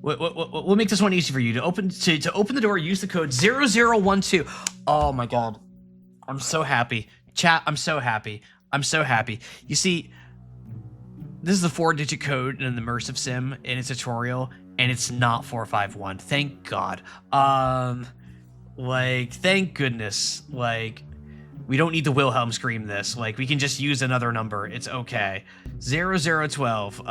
We'll make this one easy for you. To open the door, use the code 0012. Oh my god. I'm so happy. Chat, I'm so happy. I'm so happy. You see, this is a 4-digit code in an immersive sim in a tutorial, and it's not 451. Thank God. Like, thank goodness. Like, we don't need the Wilhelm scream this. Like, we can just use another number. It's okay. 0012.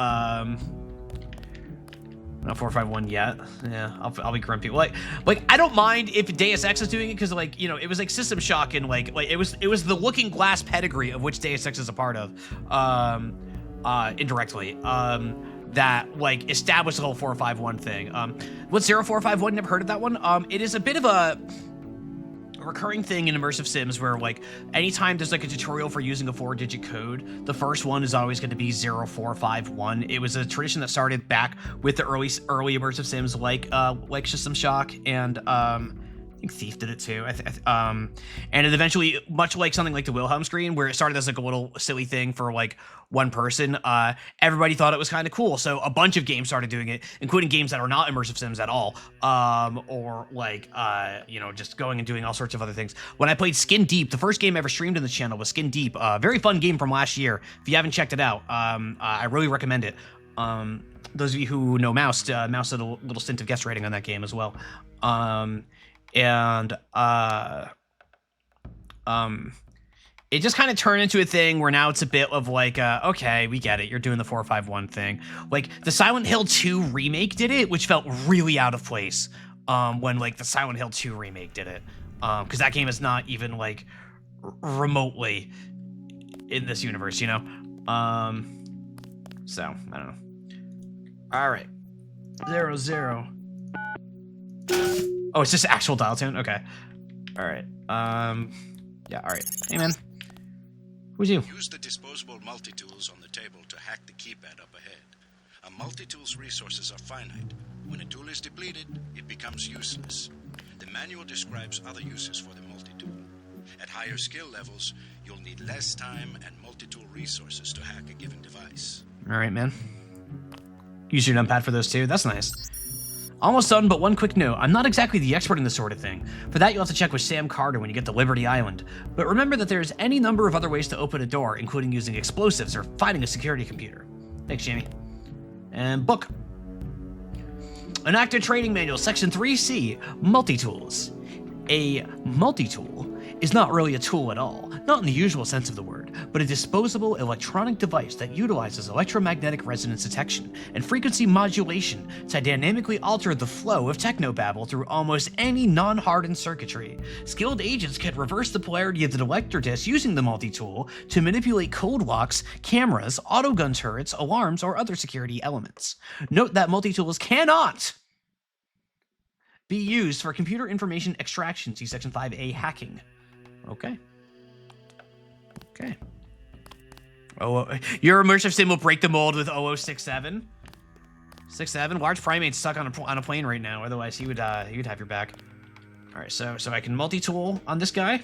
Not 451 yet. Yeah, I'll be grumpy. Like I don't mind if Deus Ex is doing it because like it was like System Shock and like it was the Looking Glass pedigree of which Deus Ex is a part of, indirectly. That like established the whole 451 thing. What's 0451? Never heard of that one. It is a bit of a recurring thing in immersive sims where like anytime there's like a tutorial for using a 4-digit code, the first one is always going to be 0451. It was a tradition that started back with the early immersive sims like System Shock and I think Thief did it too. And it eventually, much like something like the Wilhelm screen, where it started as like a little silly thing for like one person, everybody thought it was kind of cool. So a bunch of games started doing it, including games that are not immersive sims at all, or like, just going and doing all sorts of other things. When I played Skin Deep, the first game I ever streamed on the channel was Skin Deep. Very fun game from last year. If you haven't checked it out, I really recommend it. Those of you who know Mouse, Mouse did a little stint of guest rating on that game as well. It just kind of turned into a thing where now it's a bit of like, okay, we get it. You're doing the 451 thing. Like the Silent Hill 2 remake did it, which felt really out of place when like the Silent Hill 2 remake did it. Because that game is not even like remotely in this universe, you know? So, I don't know. All right. 00. Oh, it's just actual dial tone? Okay. All right. Yeah, all right. Hey, man. Who's you? Use the disposable multi-tools on the table to hack the keypad up ahead. A multi-tool's resources are finite. When a tool is depleted, it becomes useless. The manual describes other uses for the multi-tool. At higher skill levels, you'll need less time and multi-tool resources to hack a given device. All right, man. Use your numpad for those too. That's nice. Almost done, but one quick note. I'm not exactly the expert in this sort of thing. For that, you'll have to check with Sam Carter when you get to Liberty Island. But remember that there's any number of other ways to open a door, including using explosives or finding a security computer. Thanks, Jamie. And book. An active training manual, section 3C, multi-tools. A multi-tool is not really a tool at all, not in the usual sense of the word, but a disposable electronic device that utilizes electromagnetic resonance detection and frequency modulation to dynamically alter the flow of technobabble through almost any non-hardened circuitry. Skilled agents can reverse the polarity of the detector disc using the multi-tool to manipulate code locks, cameras, autogun turrets, alarms, or other security elements. Note that multi-tools cannot be used for computer information extraction. See Section 5A, hacking. Okay. Okay. Oh, your immersive sim will break the mold with 0067. 67. Large primate's stuck on a plane right now. Otherwise, he would have your back. All right, so I can multi-tool on this guy.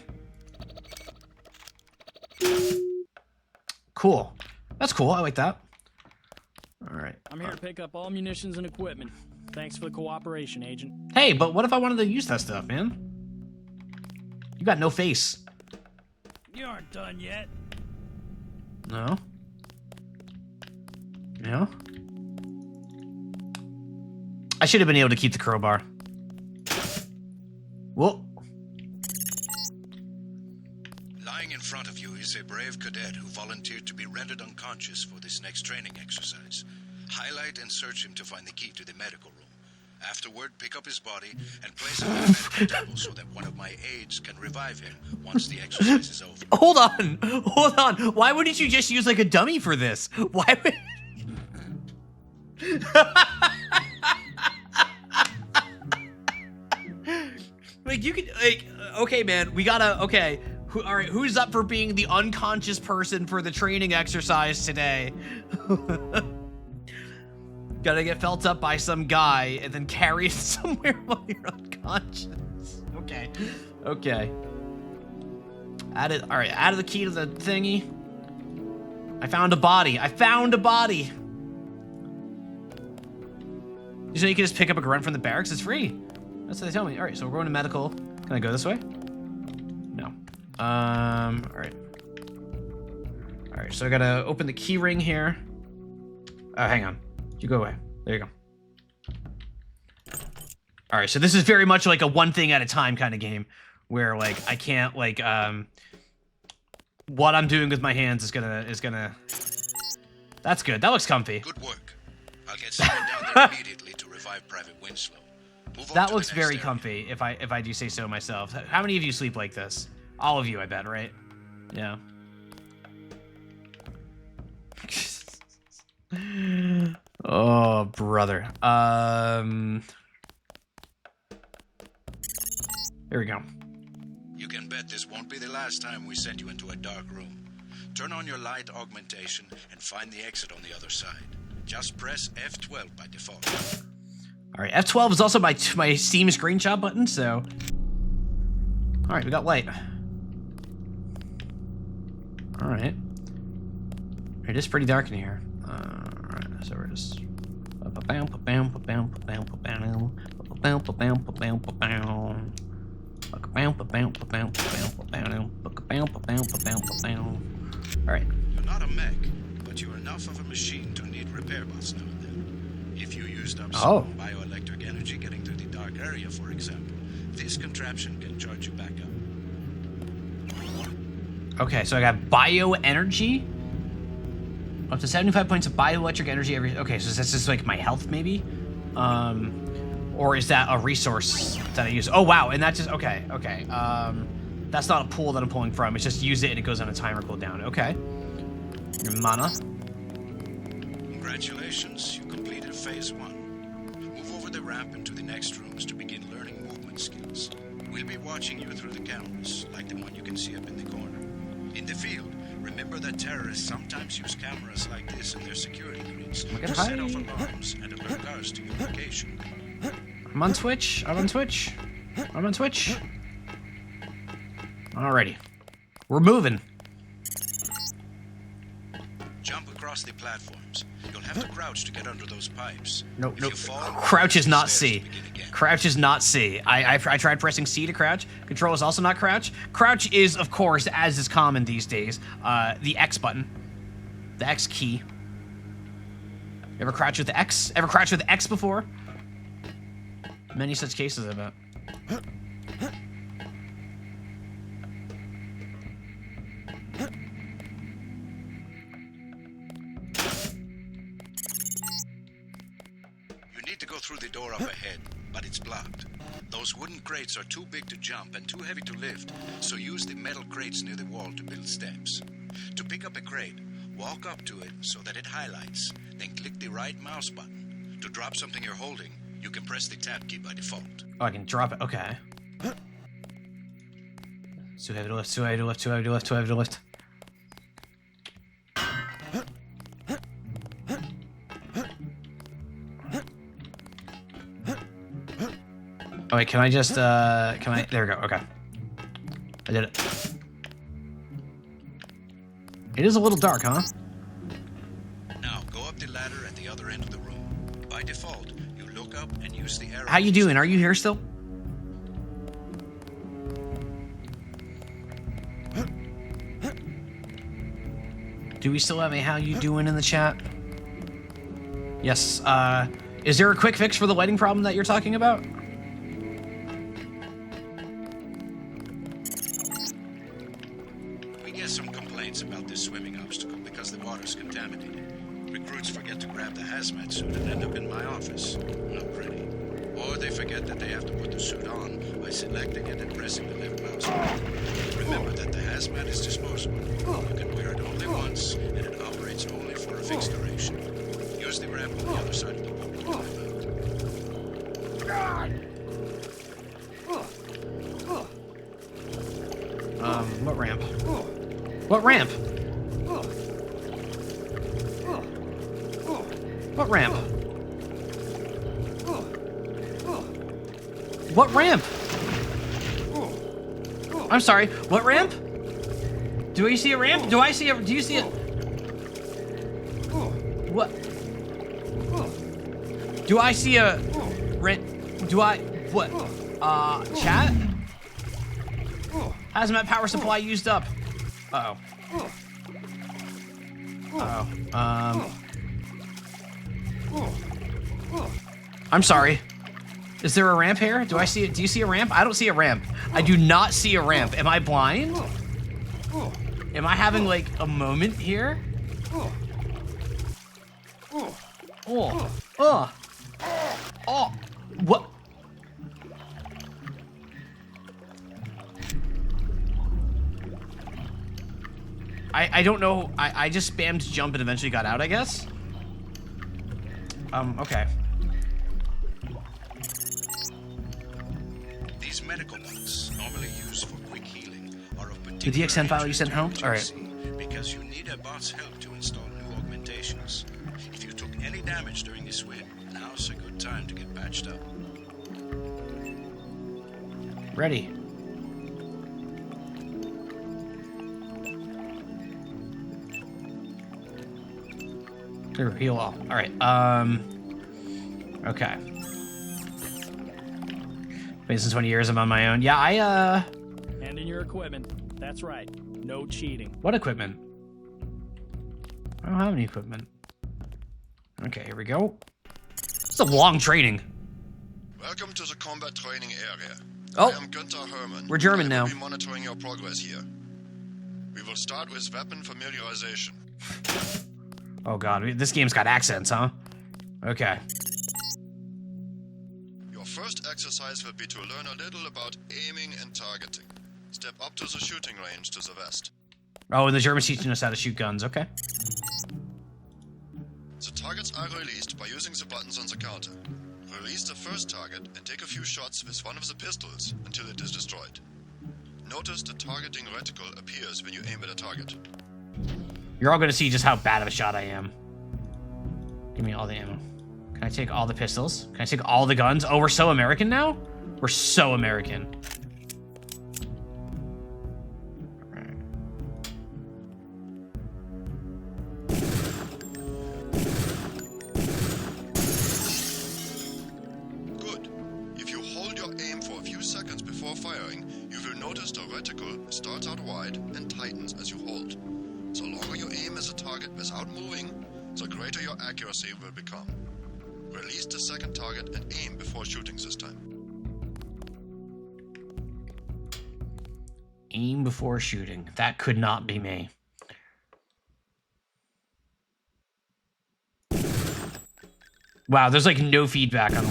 Cool. That's cool. I like that. All right. I'm here to pick up all munitions and equipment. Thanks for the cooperation, Agent. Hey, but what if I wanted to use that stuff, man? You got no face. You aren't done yet. No. No. I should have been able to keep the crowbar. Whoa. Lying in front of you is a brave cadet who volunteered to be rendered unconscious for this next training exercise. Highlight and search him to find the key to the medical room. Afterward, pick up his body and place him on the medical table so that one of my aides can revive him once the exercise is over. Hold on. Why wouldn't you just use like a dummy for this? Why would... Like, you could, like, okay, man, we gotta, okay. All right, who's up for being the unconscious person for the training exercise today? Gotta get felt up by some guy and then carried somewhere while you're unconscious. Okay. Okay. Added, all right, added the key to the thingy. I found a body. So you can just pick up a grunt from the barracks. It's free. That's what they tell me. All right, so we're going to medical. Can I go this way? No. All right. All right, so I gotta open the key ring here. Oh, hang on. You go away. There you go. All right, so this is very much like a one thing at a time kind of game where like I can't like what I'm doing with my hands is gonna That's good. That looks comfy. Good work. I'll get someone down there immediately to revive Private Winslow. Move on That to looks the next very area. comfy if I do say so myself. How many of you sleep like this? All of you, I bet, right? Yeah. Oh, brother. Here we go. can bet this won't be the last time we send you into a dark room. Turn on your light augmentation and find the exit on the other side. Just press F12 by default. All right, F12 is also my Steam screenshot button, so... All right, we got light. All right. It is pretty dark in here. All right, so we're just... All right. You're not a mech, but you're enough of a machine to need repair bots now and then. If you used up some bioelectric energy getting to the dark area, for example, this contraption can charge you back up. Okay, so I got bioenergy. Up to 75 points of bioelectric energy every... Okay, so that's just like my health, maybe? Or is that a resource that I use? Oh, wow, and that just... Okay. That's not a pool that I'm pulling from. It's just use it and it goes on a timer cooldown. Okay. Your mana. Congratulations, you completed phase 1. Move over the ramp into the next rooms to begin learning movement skills. We'll be watching you through the cameras, like the one you can see up in the corner. In the field, remember that terrorists sometimes use cameras like this in their security grids to set off alarms and alert guards to your location. I'm on Twitch. Alrighty. We're moving. Jump across the platforms. You'll have to crouch to get under those pipes. Nope. If you fall, Crouch is not stairs C. to begin again. Crouch is not C. I tried pressing C to crouch. Control is also not crouch. Crouch is, of course, as is common these days, the X button. The X key. Ever crouch with the X? Ever crouch with X before? Many such cases, I bet. You need to go through the door up ahead, but it's blocked. Those wooden crates are too big to jump and too heavy to lift, so use the metal crates near the wall to build steps. To pick up a crate, walk up to it so that it highlights, then click the right mouse button. To drop something you're holding, you can press the tab key by default. Oh, I can drop it. Okay. Too heavy to lift. Oh, wait, can I just, there we go, okay. I did it. It is a little dark, huh? Now, go up the ladder at the other end of the room. By default, you look up and use the arrow. How you doing? Are you here still? Do we still have a how you doing in the chat? Yes, is there a quick fix for the lighting problem that you're talking about? We get some complaints about this swimming obstacle because the water's contaminated. Recruits forget to grab the hazmat suit and end up in my office. Not pretty. Or they forget that they have to put the suit on by selecting it and pressing the left mouse button. Remember that the hazmat is disposable. You can wear it only once, and it operates only for a fixed duration. Use the ramp on the other side of the wall to climb out. What ramp? What ramp? What ramp? What ramp? I'm sorry, what ramp? Do you see a ramp? Do you see a... What? Do I see a... What? Chat? Hazmat power supply used up. Uh-oh. I'm sorry. Is there a ramp here? Do I see it? Do you see a ramp? I don't see a ramp. I do not see a ramp. Am I blind? Am I having like a moment here? What? I don't know. I just spammed jump and eventually got out, I guess. Okay. These medical bots, normally used for quick healing particular DXN file you sent home? accuracy because you need a bot's help to install new augmentations. If you took any damage during this win, now's a good time to get patched up. Ready. Clear, heal all. All right. Okay. Been since 20 years. I'm on my own. Yeah, Hand in your equipment. That's right. No cheating. What equipment? I don't have any equipment. Okay, here we go. It's a long training. Welcome to the combat training area. Oh, I am Günther Hermann. we're German I now. will be monitoring your progress here. We will start with weapon familiarization. Oh god, this game's got accents, huh? Okay. Your first exercise will be to learn a little about aiming and targeting. Step up to the shooting range to the west. Oh, and the German's teaching us how to shoot guns. Okay. The targets are released by using the buttons on the counter. Release the first target and take a few shots with one of the pistols until it is destroyed. Notice the targeting reticle appears when you aim at a target. You're all gonna see just how bad of a shot I am. Give me all the ammo. Can I take all the pistols? Can I take all the guns? Oh, we're so American now? We're so American. Good. If you hold your aim for a few seconds before firing, you will notice the reticle starts out wide and tightens as you hold. The longer you aim as a target without moving, the greater your accuracy will become. Release the second target and aim before shooting this time. Aim before shooting. That could not be me. Wow, there's like no feedback on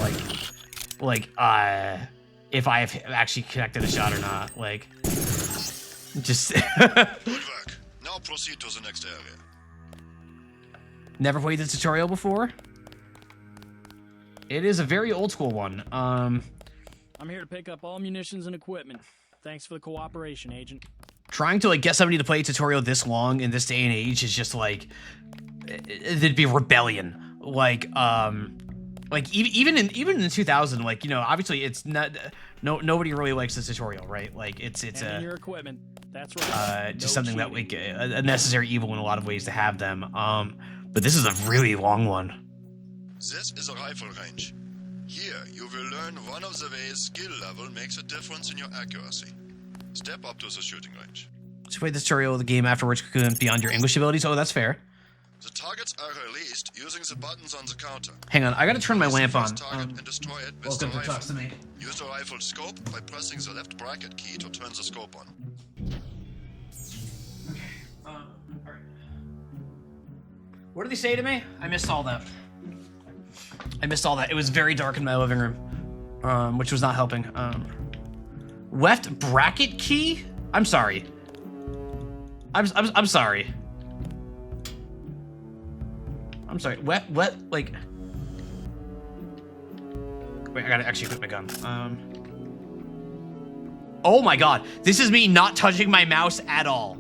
if I have actually connected a shot or not. Like, just Good work. Now proceed to the next area. never played the tutorial before. It is a very old school one. I'm here to pick up all munitions and equipment. Thanks for the cooperation, Agent. Trying to like get somebody to play a tutorial this long in this day and age is just like it'd be rebellion. Like even in 2000, like, you know, obviously it's not nobody really likes this tutorial, right? Like it's Hand in your equipment. That's right. just No something that cheating. like a necessary evil in a lot of ways to have them. But this is a really long one. This is a rifle range. Here, you will learn one of the ways skill level makes a difference in your accuracy. Step up to the shooting range. So play the tutorial of the game afterwards beyond your English abilities. Oh, that's fair. The targets are released using the buttons on the counter. Hang on, I gotta turn my Release lamp the on. first target and destroy it with Welcome the to Talks to rifle. Me. Use the rifle scope by pressing the left bracket key to turn the scope on. Alright. What did they say to me? I missed all that. It was very dark in my living room, which was not helping. Left bracket key? I'm sorry. I'm sorry. I'm sorry. What? Like. Wait, I gotta actually equip my gun. Oh my god, this is me not touching my mouse at all.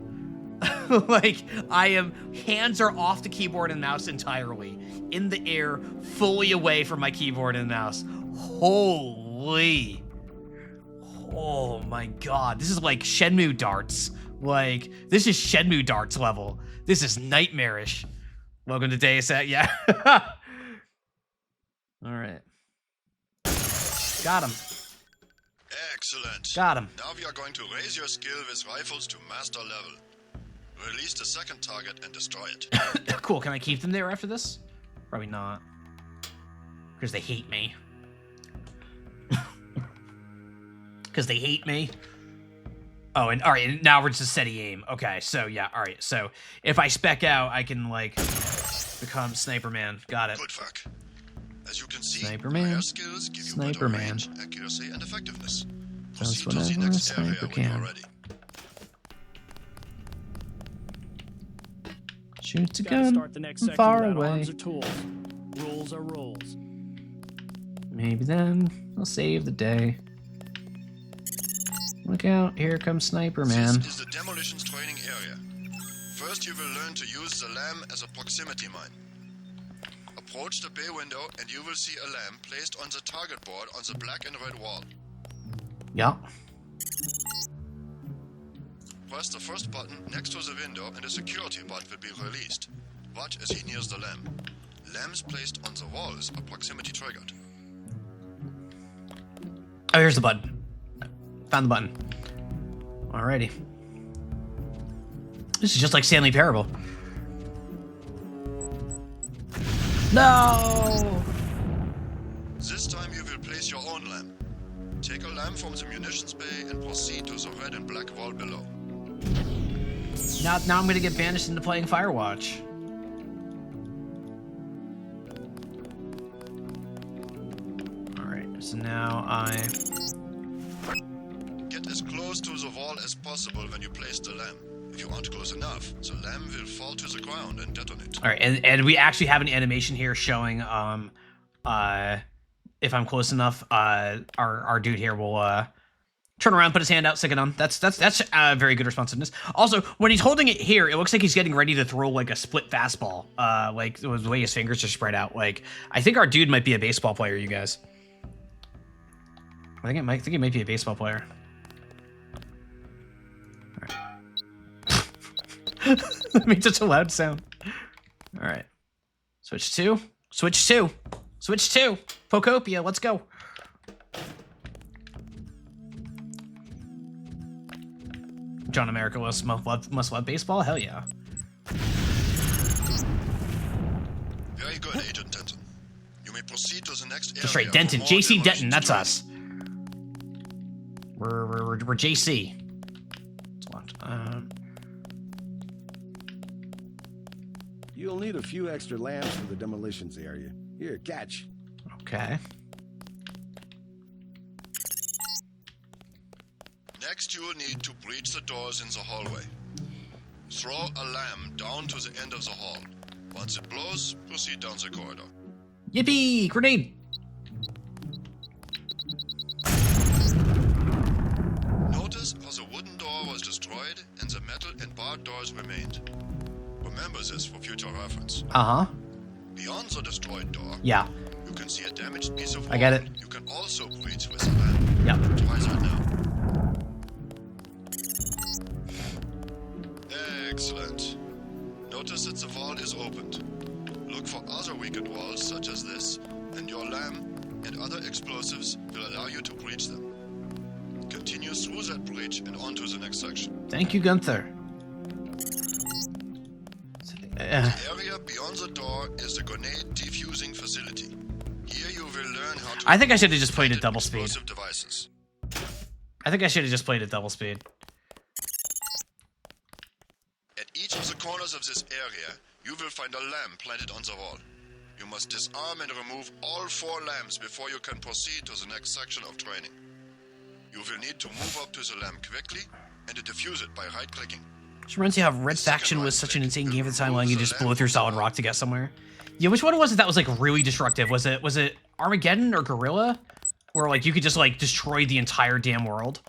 Like, hands are off the keyboard and mouse entirely. In the air, fully away from my keyboard and mouse. Holy. Oh my god, this is like Shenmue darts. Like, this is Shenmue darts level. This is nightmarish. Welcome to Deus Ex, yeah. All right. Got him. Excellent. Got him. Now we are going to raise your skill with rifles to master level. Release the second target and destroy it. Cool, can I keep them there after this? Probably not. Because they hate me. Because they hate me. Oh, and all right, now we're just steady aim. Okay, so yeah, all right. So if I spec out, I can like become Sniper Man. Got it. Good work. As you can see, Sniper Man. higher skills give you Sniper better Man. range, accuracy, and effectiveness. Does Proceed to the whatever a next area sniper when you are can. ready. Shoots a Gotta gun start the next from section far without away. arms or tools. Rules are rules. Maybe then I'll save the day. Look out, here comes Sniper Man. This is the demolitions training area. First, you will learn to use the lamp as a proximity mine. Approach the bay window and you will see a lamp placed on the target board on the black and red wall. Yeah. Press the first button next to the window and a security bot will be released. Watch as he nears the lamp. Lamps placed on the walls are proximity triggered. Oh, here's the button. Found the button. Alrighty. This is just like Stanley Parable. No! This time you will place your own lamp. Take a lamp from the munitions bay and proceed to the red and black wall below. Now I'm gonna get banished into playing Firewatch. Alright, so now I... Get as close to the wall as possible when you place the lamp. If you aren't close enough, the lamp will fall to the ground and detonate. Alright, and we actually have an animation here showing, if I'm close enough, our dude here will, turn around, put his hand out, stick it on. That's very good responsiveness. Also, when he's holding it here, it looks like he's getting ready to throw like a split fastball. Like the way his fingers are spread out. Like I think our dude might be a baseball player, you guys. I think he might be a baseball player. All right. That made such a loud sound. All right. Switch two. Switch two. Switch two. Pocopia, let's go. John America must love baseball? Hell yeah. Very good, Agent Denton. You may proceed to the next area. That's right, Denton. JC Denton, that's us. We're JC. You'll need a few extra lamps for the demolitions area. Here, catch. Okay. Next, you will need to breach the doors in the hallway. Throw a lamp down to the end of the hall. Once it blows, proceed down the corridor. Yippee! Grenade! Notice how the wooden door was destroyed and the metal and barred doors remained. Remember this for future reference. Uh-huh. Beyond the destroyed door, Yeah. you can see a damaged piece of wall. I get it. You can also breach with a lamp. Yep. Try that now. Excellent. Notice that the wall is opened. Look for other weakened walls such as this, and your lamp and other explosives will allow you to breach them. Continue through that breach and on to the next section. Thank you, Gunther. The area beyond the door is the grenade defusing facility. Here you will learn how to... I think I should have just played at double speed. explosive devices. I think I should have just played at double speed. At each of the corners of this area, you will find a lamp planted on the wall. You must disarm and remove all 4 lamps before you can proceed to the next section of training. You will need to move up to the lamp quickly and to defuse it by right-clicking. Just reminds you how Red Faction was such an insane game at the time, letting you just blow through solid rock to get somewhere. Yeah, which one was it that was like really destructive? Was it Armageddon or Gorilla? Where like you could just like destroy the entire damn world?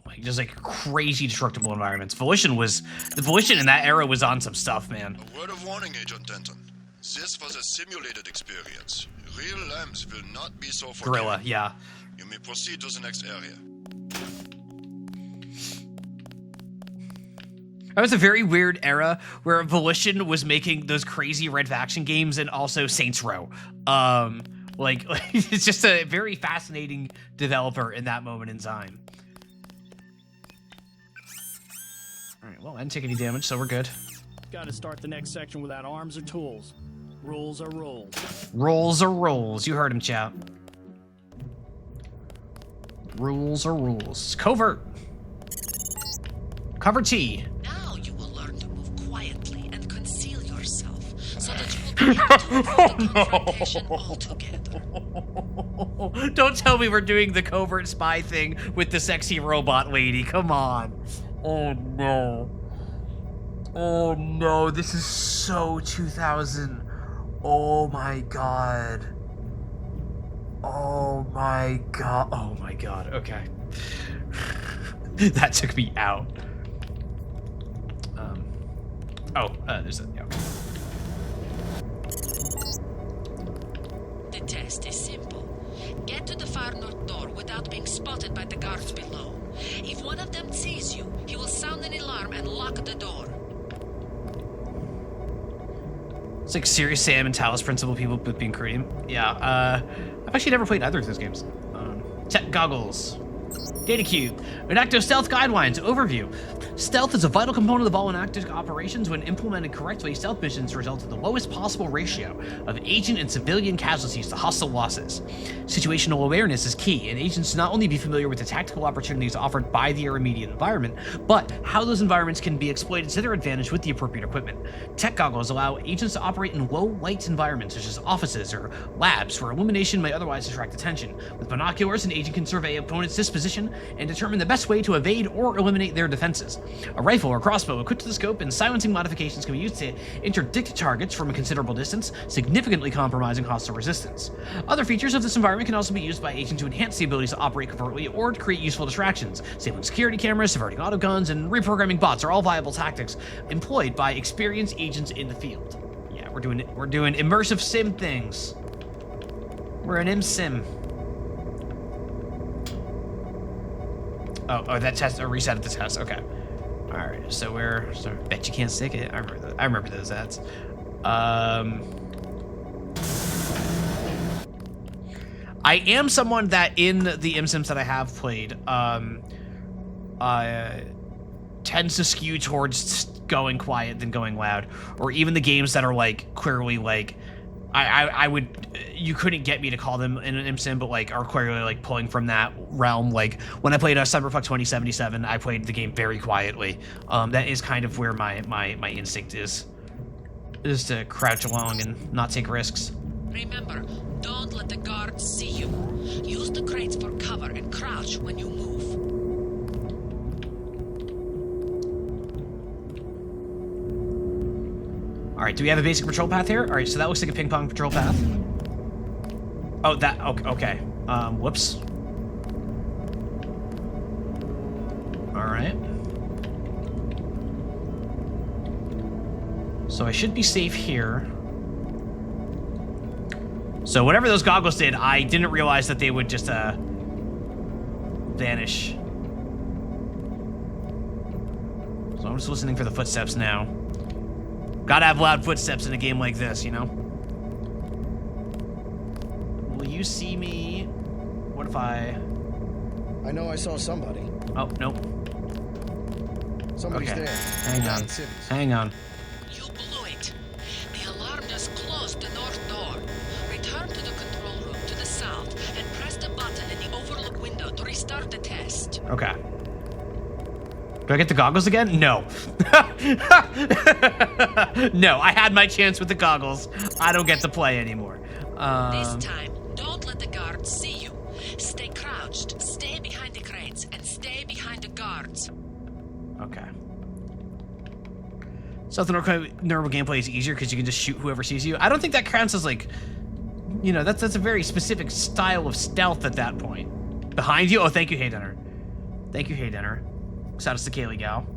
Like just like crazy destructible environments. The Volition in that era was on some stuff, man. A word of warning, Agent Denton. This was a simulated experience. Real lamps will not be so forgiving. Gorilla, yeah. You may proceed to the next area. That was a very weird era where Volition was making those crazy Red Faction games and also Saints Row. Like it's just a very fascinating developer in that moment in time. All right, well, I didn't take any damage, so we're good. Gotta start the next section without arms or tools. Rules are rules. Rolls are rolls. You heard him, chat. Rules are rules. Covert. Cover T. Now you will learn to move quietly and conceal yourself so that you will be able to avoid the confrontation altogether. Don't tell me we're doing the covert spy thing with the sexy robot lady. Come on. Oh no. Oh no, this is so 2000. Oh my god. Oh my god. Oh my god. Okay. That took me out. There's a... Yeah, okay. The test is simple. Get to the far north door without being spotted by the guards below. If one of them sees you, he will sound an alarm and lock the door. It's like Serious Sam and Talos Principle people with being cream. Yeah, I've actually never played either of those games. Tech goggles. Data cube. Enacto stealth guidelines. Overview. Stealth is a vital component of all enacted operations. When implemented correctly, stealth missions result in the lowest possible ratio of agent and civilian casualties to hostile losses. Situational awareness is key, and agents should not only be familiar with the tactical opportunities offered by their immediate environment, but how those environments can be exploited to their advantage with the appropriate equipment. Tech goggles allow agents to operate in low-light environments such as offices or labs where illumination might otherwise attract attention. With binoculars, an agent can survey opponents' disposition and determine the best way to evade or eliminate their defenses. A rifle or crossbow equipped with the scope and silencing modifications can be used to interdict targets from a considerable distance, significantly compromising hostile resistance. Other features of this environment can also be used by agents to enhance the abilities to operate covertly or to create useful distractions. Disabling security cameras, diverting autoguns, and reprogramming bots are all viable tactics employed by experienced agents in the field. Yeah, we're doing immersive sim things. We're an sim. Oh, that test, reset of the test, okay. All right, so bet you can't stick it. I remember those ads. I am someone that in the MSims that I have played, tends to skew towards going quiet than going loud, or even the games that are like clearly like, I would, you couldn't get me to call them in an MSim, but like are clearly like pulling from that realm. Like when I played Cyberpunk 2077, I played the game very quietly. That is kind of where my instinct is to crouch along and not take risks. Remember, don't let the guards see you. Use the crates for cover and crouch when you move. All right, do we have a basic patrol path here? All right, so that looks like a ping pong patrol path. Oh, that, okay. Whoops. All right. So I should be safe here. So whatever those goggles did, I didn't realize that they would just, vanish. So I'm just listening for the footsteps now. Gotta have loud footsteps in a game like this, you know? Will you see me? What if I know I saw somebody. Oh, nope. Somebody's Okay. there. Hang on. Hang on. You blew it. The alarm just closed the north door. Return to the control room to the south and press the button in the overlook window to restart the test. Okay. Do I get the goggles again? No. No, I had my chance with the goggles. I don't get to play anymore. This time, don't let the guards see you. Stay crouched, stay behind the crates, and stay behind the guards. Okay. Stealth and normal gameplay is easier because you can just shoot whoever sees you. I don't think that counts as like, you know, that's a very specific style of stealth at that point. Behind you? Oh, thank you, Hey Dinner. Thank you, Hey Dinner. Shout out to Kaylee Gal.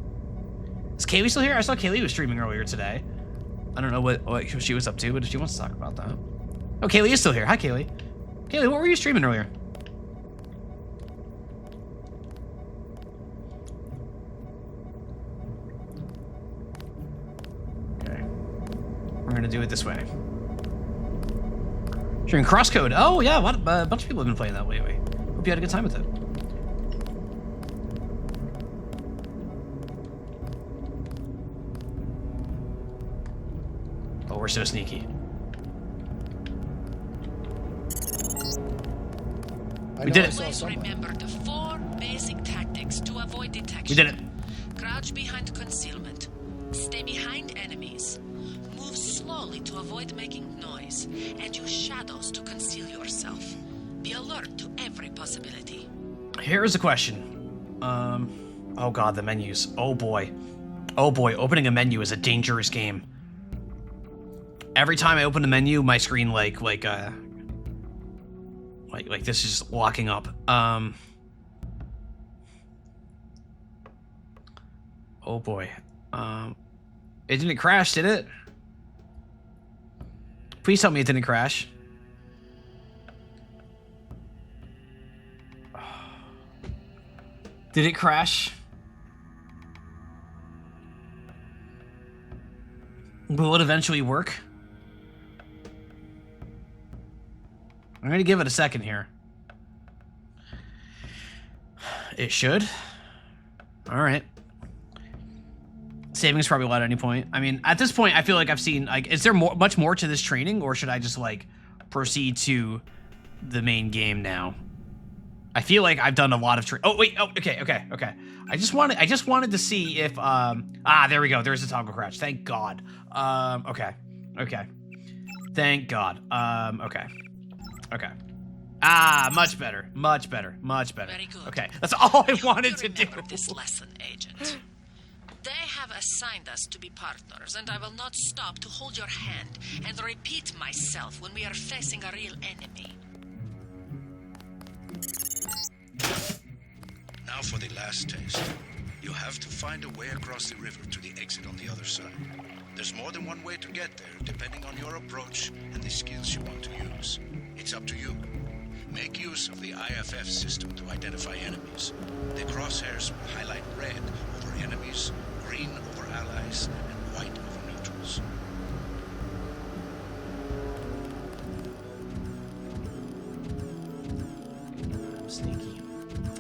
Is Kaylee still here? I saw Kaylee was streaming earlier today. I don't know what she was up to, but if she wants to talk about that. Oh, Kaylee is still here. Hi, Kaylee. Kaylee, what were you streaming earlier? Okay. We're gonna do it this way. Streaming Crosscode. Oh, yeah, a bunch of people have been playing that lately. Hope you had a good time with it. Oh, we're so sneaky. We did it. Always remember the 4 basic tactics to avoid detection. We did it. Crouch behind concealment. Stay behind enemies. Move slowly to avoid making noise. And use shadows to conceal yourself. Be alert to every possibility. Here's a question. Oh god, the menus. Oh boy. Oh boy, opening a menu is a dangerous game. Every time I open the menu, my screen like this is just locking up. Oh boy. It didn't crash, did it? Please tell me it didn't crash. Did it crash? Will it eventually work? I'm gonna give it a second here. It should. All right. Savings probably allowed at any point. I mean, at this point, I feel like I've seen, like, is there much more to this training, or should I just, like, proceed to the main game now? I feel like I've done a lot of oh, wait. Oh, okay. I just wanted to see if, there we go. There's the toggle crash. Thank God. Okay. Thank God. Okay. Much better. Very good. Okay, that's all I wanted to do. Remember this lesson, Agent. They have assigned us to be partners, and I will not stop to hold your hand and repeat myself when we are facing a real enemy. Now for the last test. You have to find a way across the river to the exit on the other side. There's more than one way to get there, depending on your approach and the skills you want to use. It's up to you. Make use of the IFF system to identify enemies. The crosshairs will highlight red over enemies, green over allies, and white over neutrals. I'm sneaky.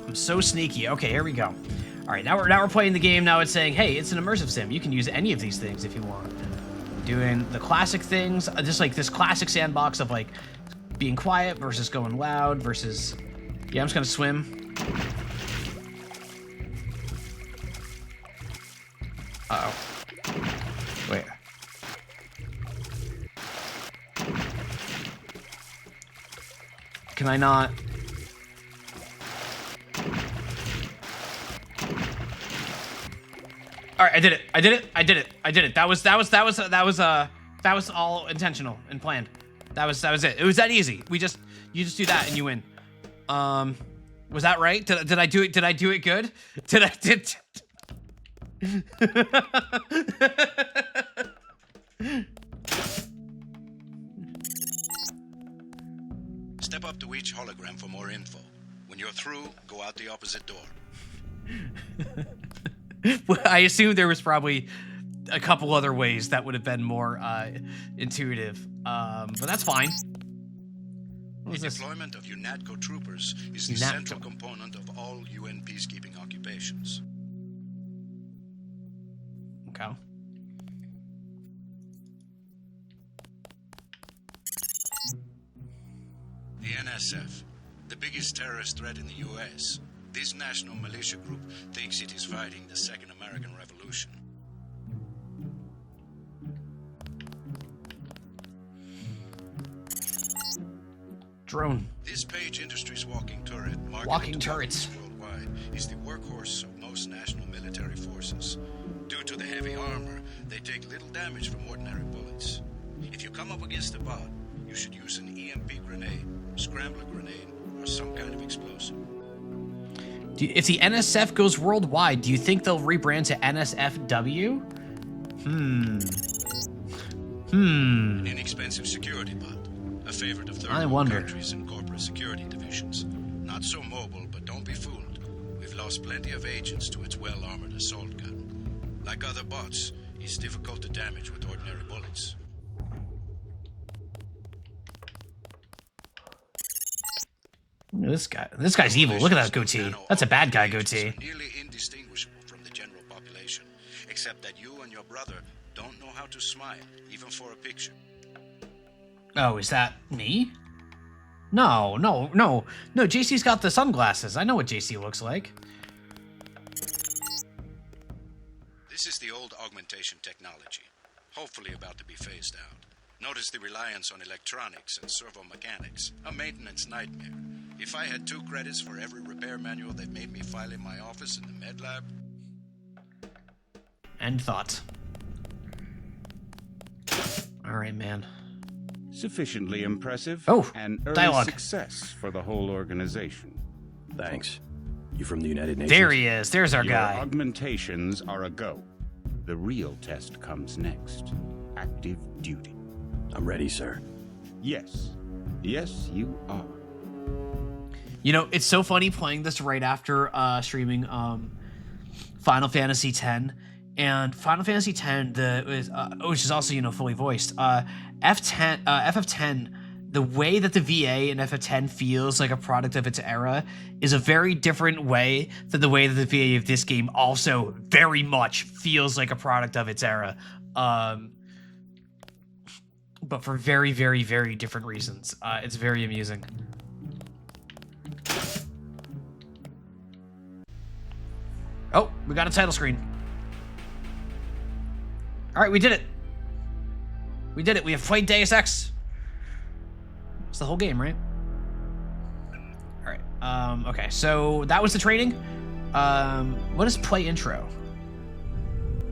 I'm so sneaky. Okay, here we go. All right, now we're playing the game. Now it's saying, hey, it's an immersive sim. You can use any of these things if you want. Doing the classic things, just like this classic sandbox of like being quiet versus going loud versus, yeah, I'm just gonna swim. Uh-oh. Wait. Can I not? All right, I did it. That was all intentional and planned. That was it. It was that easy. You just do that and you win. Was that right? Did I do it? Did I do it good? Step up to each hologram for more info. When you're through, go out the opposite door. Well, I assume there was probably a couple other ways that would have been more intuitive, but that's fine. The deployment of UNATCO troopers is the central component of all UN peacekeeping occupations. Okay. The NSF, the biggest terrorist threat in the US. This national militia group thinks it is fighting the Second American Revolution. Drone. This Page Industries walking turret, Walking turrets worldwide, is the workhorse of most national military forces. Due to the heavy armor, they take little damage from ordinary bullets. If you come up against a bot, you should use an EMP grenade, scrambler grenade, or some kind of explosive. If the NSF goes worldwide, do you think they'll rebrand to NSFW? An inexpensive security bot, a favorite of third world countries and corporate security divisions. Not so mobile, but don't be fooled. We've lost plenty of agents to its well-armored assault gun. Like other bots, it's difficult to damage with ordinary bullets. This guy's evil. Look at that goatee. That's a bad guy goatee. Nearly indistinguishable from the general population, except that you and your brother don't know how to smile, even for a picture. Oh, is that me? No. JC's got the sunglasses. I know what JC looks like. This is the old augmentation technology, hopefully about to be phased out. Notice the reliance on electronics and servo mechanics, a maintenance nightmare. If I had 2 credits for every repair manual that made me file in my office in the med lab. End thought. All right, man. Sufficiently impressive. Oh, and early dialogue. success for the whole organization. Thanks. You from the United Nations? There he is. There's our Your guy. augmentations are a go. The real test comes next. Active duty. I'm ready, sir. Yes. Yes, you are. You know, it's so funny playing this right after streaming Final Fantasy X. And Final Fantasy X, which is also, you know, fully voiced. FF10, the way that the VA in FF10 feels like a product of its era is a very different way than the way that the VA of this game also very much feels like a product of its era. But for very, very, very different reasons. It's very amusing. Oh, we got a title screen. All right, we did it. We did it. We have played Deus Ex. It's the whole game, right? All right. Okay, so that was the training. What is play intro?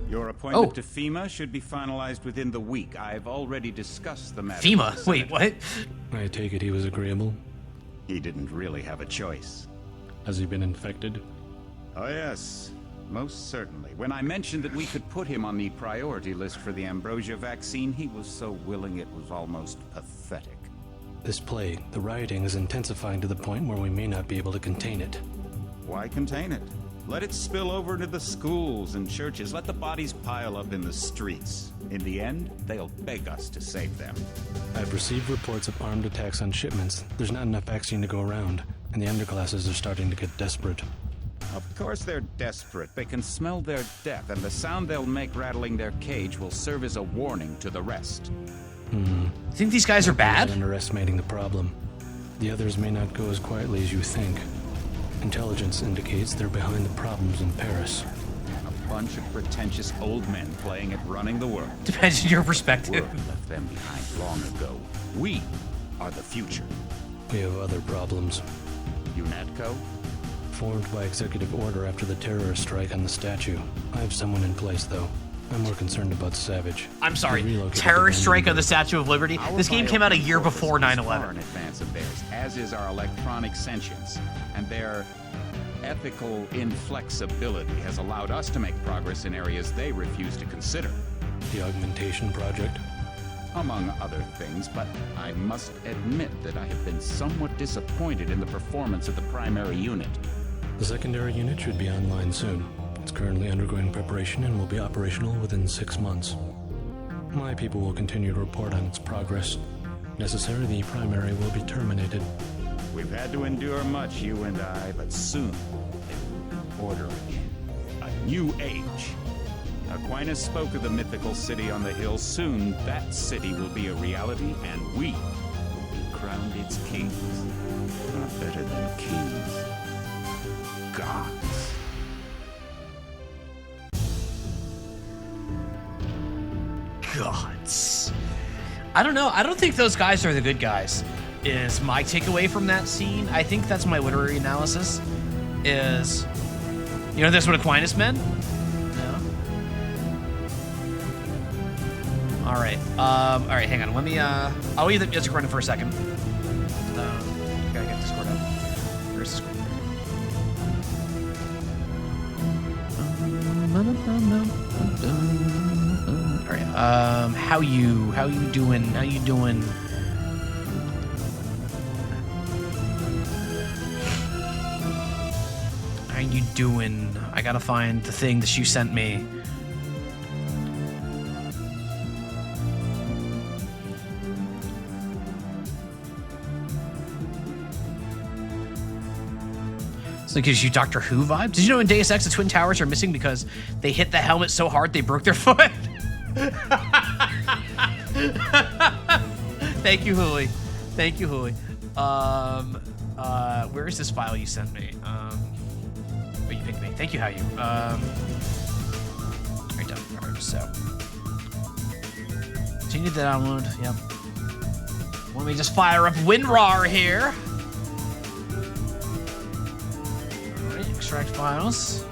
Your appointment to FEMA should be finalized within the week. I've already discussed the matter. FEMA? Wait, what? I take it he was agreeable. He didn't really have a choice. Has he been infected? Oh, yes. Most certainly. When I mentioned that we could put him on the priority list for the ambrosia vaccine, he was so willing it was almost pathetic. This plague, the rioting is intensifying to the point where we may not be able to contain it. Why contain it? Let it spill over into the schools and churches. Let the bodies pile up in the streets. In the end, they'll beg us to save them. I've received reports of armed attacks on shipments. There's not enough vaccine to go around, and the underclasses are starting to get desperate. Of course they're desperate. They can smell their death, and the sound they'll make rattling their cage will serve as a warning to the rest. Think these guys are bad? You're underestimating the problem. The others may not go as quietly as you think. Intelligence indicates they're behind the problems in Paris. A bunch of pretentious old men playing at running the world. Depends on your perspective. Europe left them behind long ago. We are the future. We have other problems. UNATCO? Formed by executive order after the terrorist strike on the statue. I have someone in place, though. I'm more concerned about Savage. I'm sorry, He relocated terrorist the strike on London- the Statue of Liberty? This game came out a year before Far 9/11. in advance of theirs, as is our electronic sentience, and their ethical inflexibility has allowed us to make progress in areas they refuse to consider. The augmentation project. Among other things, but I must admit that I have been somewhat disappointed in the performance of the primary unit. The secondary unit should be online soon. It's currently undergoing preparation and will be operational within 6 months. My people will continue to report on its progress. Necessary, the primary will be terminated. We've had to endure much, you and I, but soon it will be order again. A new age. Aquinas spoke of the mythical city on the hill. Soon that city will be a reality, and we will be crowned its kings. Not better than kings. Gods. Gods. I don't know. I don't think those guys are the good guys, is my takeaway from that scene. I think that's my literary analysis, is, you know, that's what Aquinas meant? Yeah. All right, hang on. Let me, I'll leave the music running for a second. Gotta get Discord up. Where's Discord? All right. How you doing? How you doing? How you doing? I gotta find the thing that you sent me. So it gives you Doctor Who vibes. Did you know in Deus Ex the Twin Towers are missing because they hit the helmet so hard they broke their foot? Thank you, Huli. Thank you, Huli. Where is this file you sent me? Oh, you picked me. Thank you, how you. Alright, done. Alright, so. Continue the download. Yep. Let me just fire up WinRAR here. Alright, extract files.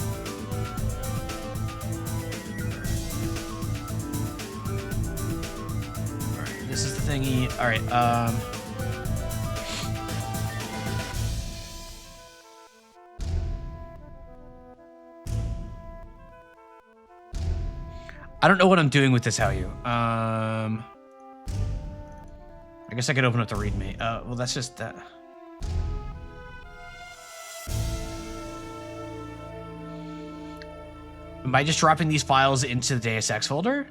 Alright, this is the thingy. Alright, I don't know what I'm doing with this, how you. I guess I could open up the README. Well, that's just that. Am I just dropping these files into the Deus Ex folder?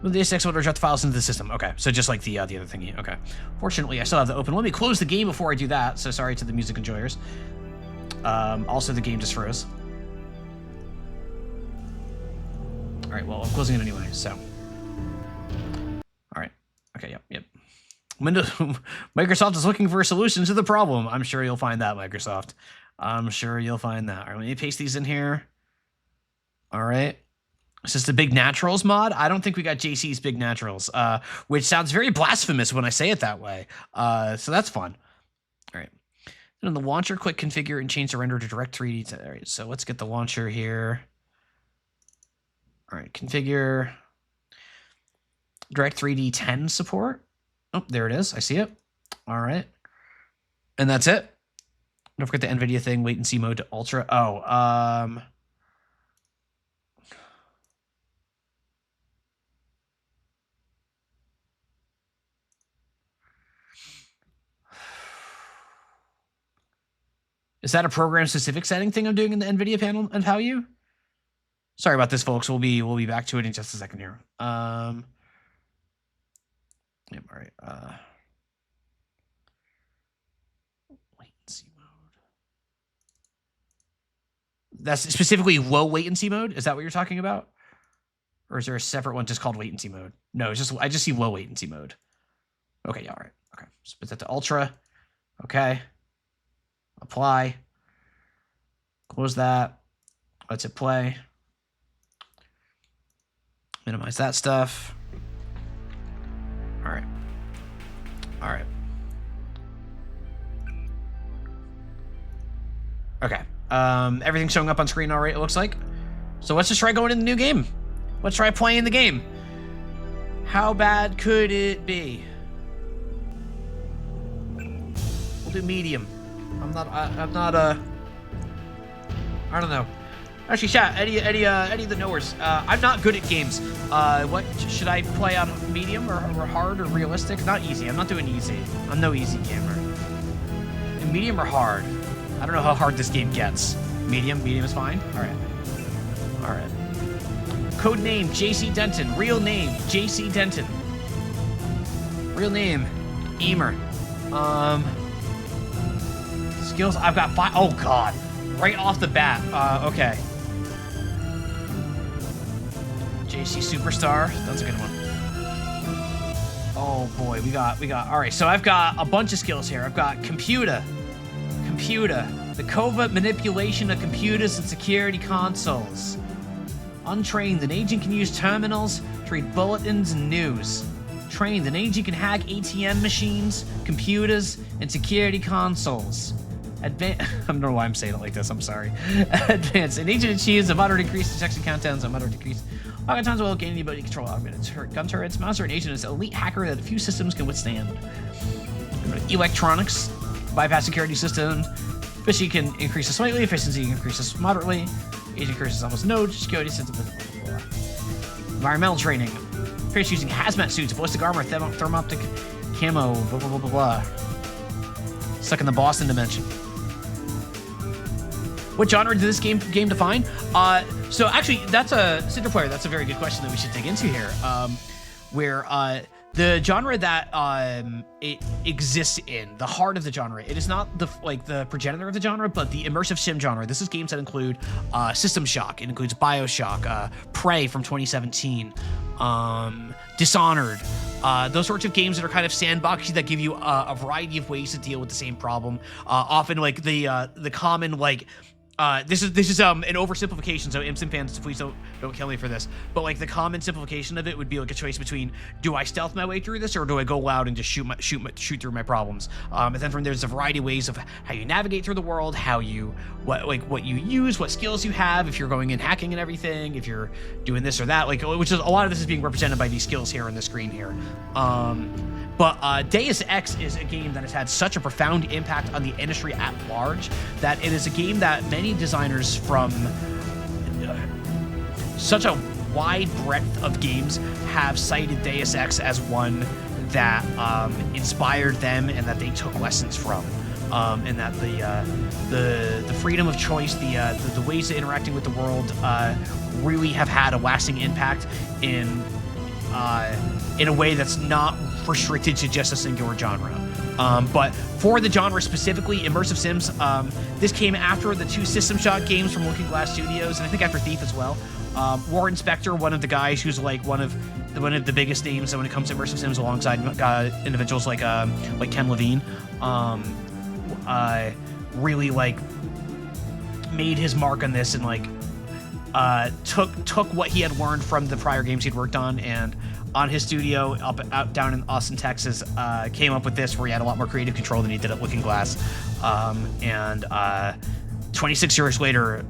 Well, the Deus Ex folder drop the files into the system. Okay, so just like the other thingy. Okay. Fortunately, I still have it open. Let me close the game before I do that. So sorry to the music enjoyers. Also, the game just froze. All right. Well, I'm closing it anyway. So. All right. Okay. Yep. Windows. Microsoft is looking for a solution to the problem. I'm sure you'll find that, Microsoft. I'm sure you'll find that. All right. Let me paste these in here. All right. Is this the Big Naturals mod? I don't think we got JC's Big Naturals, which sounds very blasphemous when I say it that way. So that's fun. All right. Then on the launcher, click configure and change the render to direct 3D. All right. So let's get the launcher here. All right. Configure direct 3D 10 support. Oh, there it is. I see it. All right. And that's it. Don't forget the NVIDIA thing, wait and see mode to ultra. Oh, is that a program-specific setting thing I'm doing in the NVIDIA panel and how you? Sorry about this, folks. We'll be back to it in just a second here. Yep, all right. Latency mode. That's specifically low latency mode? Is that what you're talking about? Or is there a separate one just called latency mode? No, it's just I just see low latency mode. Okay, yeah, all right. Okay. So put that to ultra. Okay. Apply. Close that. Let's hit play. Minimize that stuff. All right. All right. Okay. Everything's showing up on screen all right, it looks like. So let's just try going in the new game. Let's try playing the game. How bad could it be? We'll do medium. I'm not I don't know. Actually, chat, Eddie the knowers. I'm not good at games. What should I play on medium or hard or realistic? Not easy. I'm not doing easy. I'm no easy gamer. And medium or hard? I don't know how hard this game gets. Medium is fine. All right. Code name JC Denton. Real name JC Denton. Real name Emer. Skills. I've got 5. Oh God. Right off the bat. Okay. JC Superstar. That's a good one. Oh boy, we got. All right, so I've got a bunch of skills here. I've got computer, the covert manipulation of computers and security consoles. Untrained, an agent can use terminals to read bulletins and news. Trained, an agent can hack ATM machines, computers, and security consoles. I don't know why I'm saying it like this, I'm sorry. Advanced, an agent achieves a moderate increase in detection countdowns, a moderate decrease. Lock times will gain the ability to control augmented gun turrets. Monster, an agent is an elite hacker that a few systems can withstand. Electronics, bypass security system. Efficiency can increase slightly, efficiency increases moderately. Agent increases almost no security system. Environmental training. Fish using hazmat suits, ballistic armor, thermoptic camo, blah blah blah blah blah. Stuck in the Boston dimension. What genre did this game define? So actually, that's a Cinder Player. That's a very good question that we should dig into here. Where the genre that it exists in, the heart of the genre, it is not the progenitor of the genre, but the immersive sim genre. This is games that include System Shock. It includes BioShock, Prey from 2017, Dishonored. Those sorts of games that are kind of sandboxy that give you a variety of ways to deal with the same problem. Often like the common like. This is an oversimplification, so ImSim fans, please don't kill me for this. But like the common simplification of it would be like a choice between, do I stealth my way through this, or do I go loud and just shoot through my problems? And then from there's a variety of ways of how you navigate through the world, what you use, what skills you have, if you're going in hacking and everything, if you're doing this or that, which is a lot of this is being represented by these skills here on the screen here. But Deus Ex is a game that has had such a profound impact on the industry at large that it is a game that many designers from such a wide breadth of games have cited Deus Ex as one that inspired them and that they took lessons from. And that the freedom of choice, the ways of interacting with the world really have had a lasting impact in a way that's not restricted to just a singular genre. But for the genre specifically, immersive sims, this came after the 2 System Shock games from Looking Glass Studios, and I think after Thief as well. Warren Spector, one of the guys who's like one of the biggest names when it comes to immersive sims, alongside individuals like Ken Levine, really like made his mark on this and like took what he had learned from the prior games he'd worked on, and on his studio down in Austin, Texas, came up with this where he had a lot more creative control than he did at Looking Glass. 26 years later,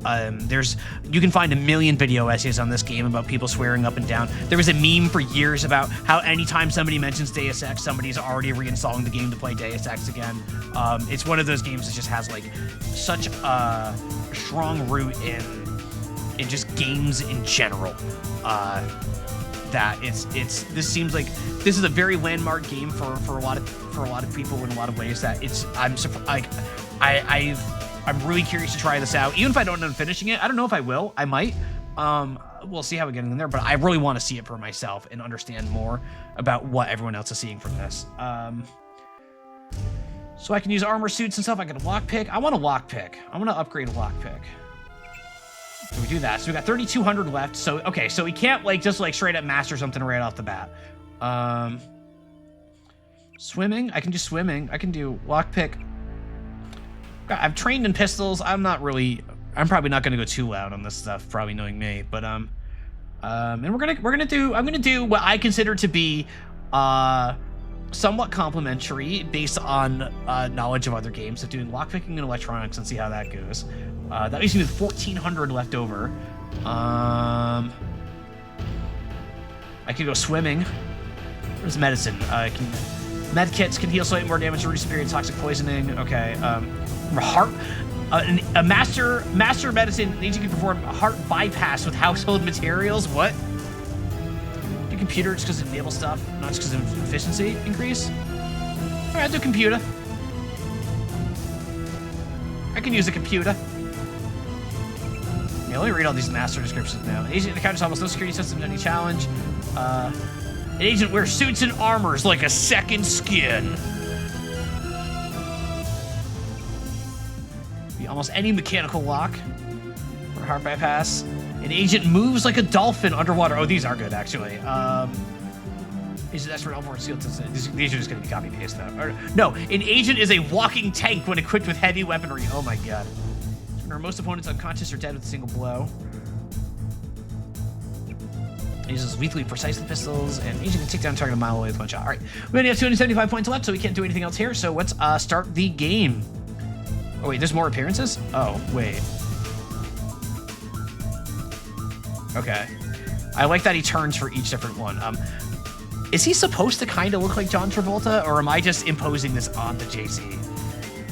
you can find a million video essays on this game about people swearing up and down. There was a meme for years about how anytime somebody mentions Deus Ex, somebody's already reinstalling the game to play Deus Ex again. It's one of those games that just has like such a strong root in just games in general. That this seems like this is a very landmark game for a lot of people in a lot of ways. That I'm really curious to try this out. Even if I don't end up finishing it, I don't know if I will. I might. We'll see how we get in there, but I really want to see it for myself and understand more about what everyone else is seeing from this. So I can use armor suits and stuff. I get a lockpick. I want a lockpick. I want to upgrade a lockpick. So we do that. So we got 3,200 left. So, okay, so we can't like just like straight up master something right off the bat. Swimming. I can do swimming. I can do lockpick. I've trained in pistols. I'm probably not gonna go too loud on this stuff, probably knowing me. But and I'm gonna do what I consider to be somewhat complimentary based on knowledge of other games of doing lockpicking and electronics and see how that goes. That leaves me with 1,400 left over. I could go swimming. Where's medicine? Med kits can heal slightly more damage to reduce severe toxic poisoning. Okay. A master medicine needs you can perform a heart bypass with household materials. What? Do computer just because it enables stuff, not just because of efficiency increase. All right, I'll do computer. I can use a computer. Yeah, let me read all these master descriptions now. An agent encounters almost no security systems any challenge. An agent wears suits and armors like a second skin. Almost any mechanical lock or heart bypass. An agent moves like a dolphin underwater. Oh, these are good, actually. Agent expert on board seal. These are just going to be copy paste though. No, an agent is a walking tank when equipped with heavy weaponry. Oh my god. Most opponents unconscious or dead with a single blow. He uses lethally precise pistols, and agent can take down a target a mile away with one shot. All right, we only have 275 points left, so we can't do anything else here. So let's start the game. Oh wait, there's more appearances? Oh, wait. Okay. I like that he turns for each different one. Is he supposed to kind of look like John Travolta, or am I just imposing this on the JC?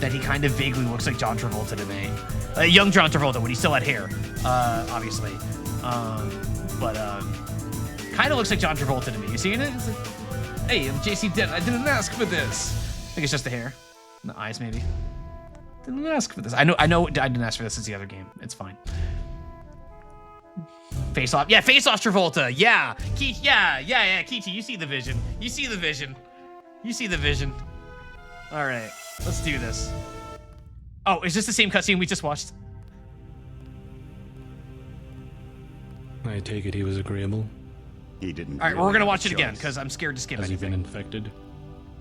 That he kind of vaguely looks like John Travolta to me. Young John Travolta, when he still had hair, obviously. But kind of looks like John Travolta to me. You seeing it? It's like, hey, I'm JC Dent. I didn't ask for this. I think it's just the hair. And the eyes, maybe. Didn't ask for this. I know I didn't ask for this. It's the other game. It's fine. Face off. Yeah, face off Travolta. Yeah. Yeah. Kichi, you see the vision. You see the vision. You see the vision. All right. Let's do this. Oh, is this the same cutscene we just watched? I take it he was agreeable. He didn't. All right, really we're gonna have a watch it again choice. because I'm scared to skip Has he anything. been infected?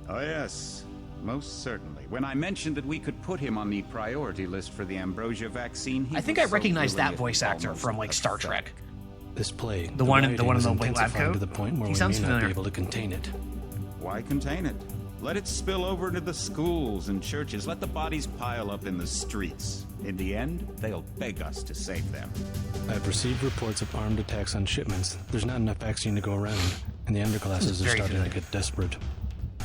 Oh yes, most certainly. When I mentioned that we could put him on the priority list for the ambrosia vaccine, he I think was I recognize so that willing voice it actor almost from like Star upset. Trek. This plague, The one in rioting is the white lab intensifying coat? to the point where He we sounds may not familiar. be able to contain it. Why contain it? Let it spill over into the schools and churches. Let the bodies pile up in the streets. In the end, they'll beg us to save them. I've received reports of armed attacks on shipments. There's not enough vaccine to go around, and the underclasses are very starting to familiar. get desperate.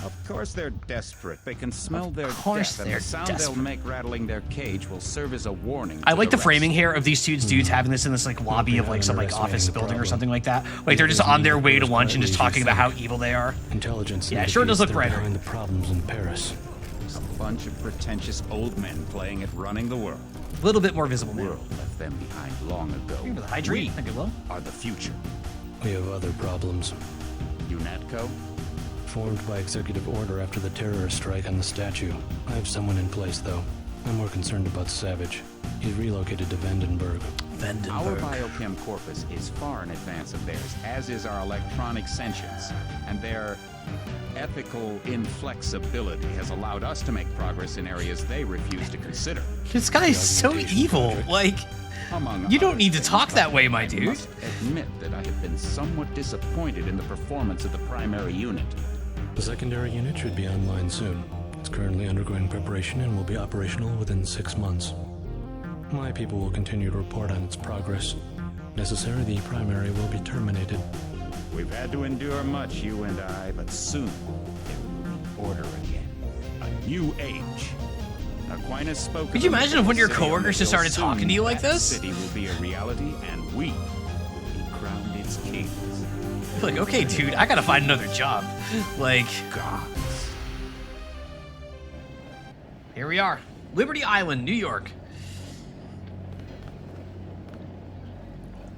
Of course they're desperate. They can smell their course death, and they're the sound desperate. they'll make rattling their cage will serve as a warning. I to like the rest. framing here of these two dudes having this in this like lobby of like some like office building or something like that. Like they're just on their way to lunch and just talking about how evil they are. Intelligence. Yeah, it sure does look indicates they're brighter. behind the problems in Paris. A bunch of pretentious old men playing at running the world. A little bit more visible The now. world left them behind long ago. Remember the hydrate? Thank you, Will. Are the future. We have other problems. UNATCO? Formed by executive order after the terrorist strike on the statue. I have someone in place, though. I'm more concerned about Savage. He's relocated to Vandenberg. Our biochem corpus is far in advance of theirs, as is our electronic sentience. And their ethical inflexibility has allowed us to make progress in areas they refuse to consider. This guy is so evil. Like, Among you don't other need to things, talk that way, my I dude. must admit that I have been somewhat disappointed in the performance of the primary unit. The secondary unit should be online soon. It's currently undergoing preparation and will be operational within 6 months. My people will continue to report on its progress. Necessary, the primary will be terminated. We've had to endure much, you and I, but soon there will be order again. A new age. Aquinas spoke. Could you of the imagine if one of your city on the coworkers just hill. started talking to you like Soon, this? that city will be a reality, and we will be crowned its kings. Like, okay, dude, I gotta find another job. Like, Gods. here we are. Liberty Island, New York.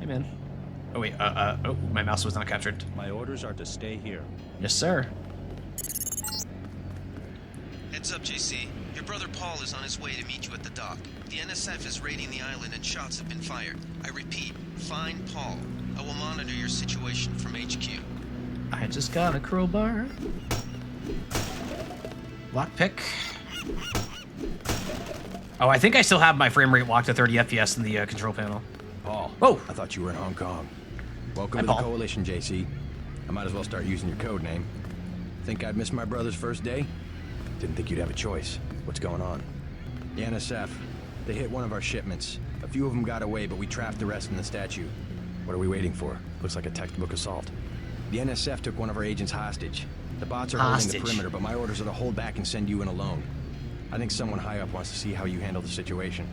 Hey, man. Oh, wait, oh, my mouse was not captured. My orders are to stay here. Yes, sir. Heads up, JC. Your brother Paul is on his way to meet you at the dock. The NSF is raiding the island and shots have been fired. I repeat, find Paul. I will monitor your situation from HQ. I just got a crowbar. Lockpick. Oh, I think I still have my frame rate locked to 30 FPS in the control panel. Paul. Whoa. I thought you were in Hong Kong. Welcome Hi, to the Paul. Coalition, JC. I might as well start using your code name. Think I'd miss my brother's first day? Didn't think you'd have a choice. What's going on? The NSF. They hit one of our shipments. A few of them got away, but we trapped the rest in the statue. What are we waiting for? Looks like a textbook assault. The NSF took one of our agents hostage. The bots are holding the perimeter, but my orders are to hold back and send you in alone. I think someone high up wants to see how you handle the situation.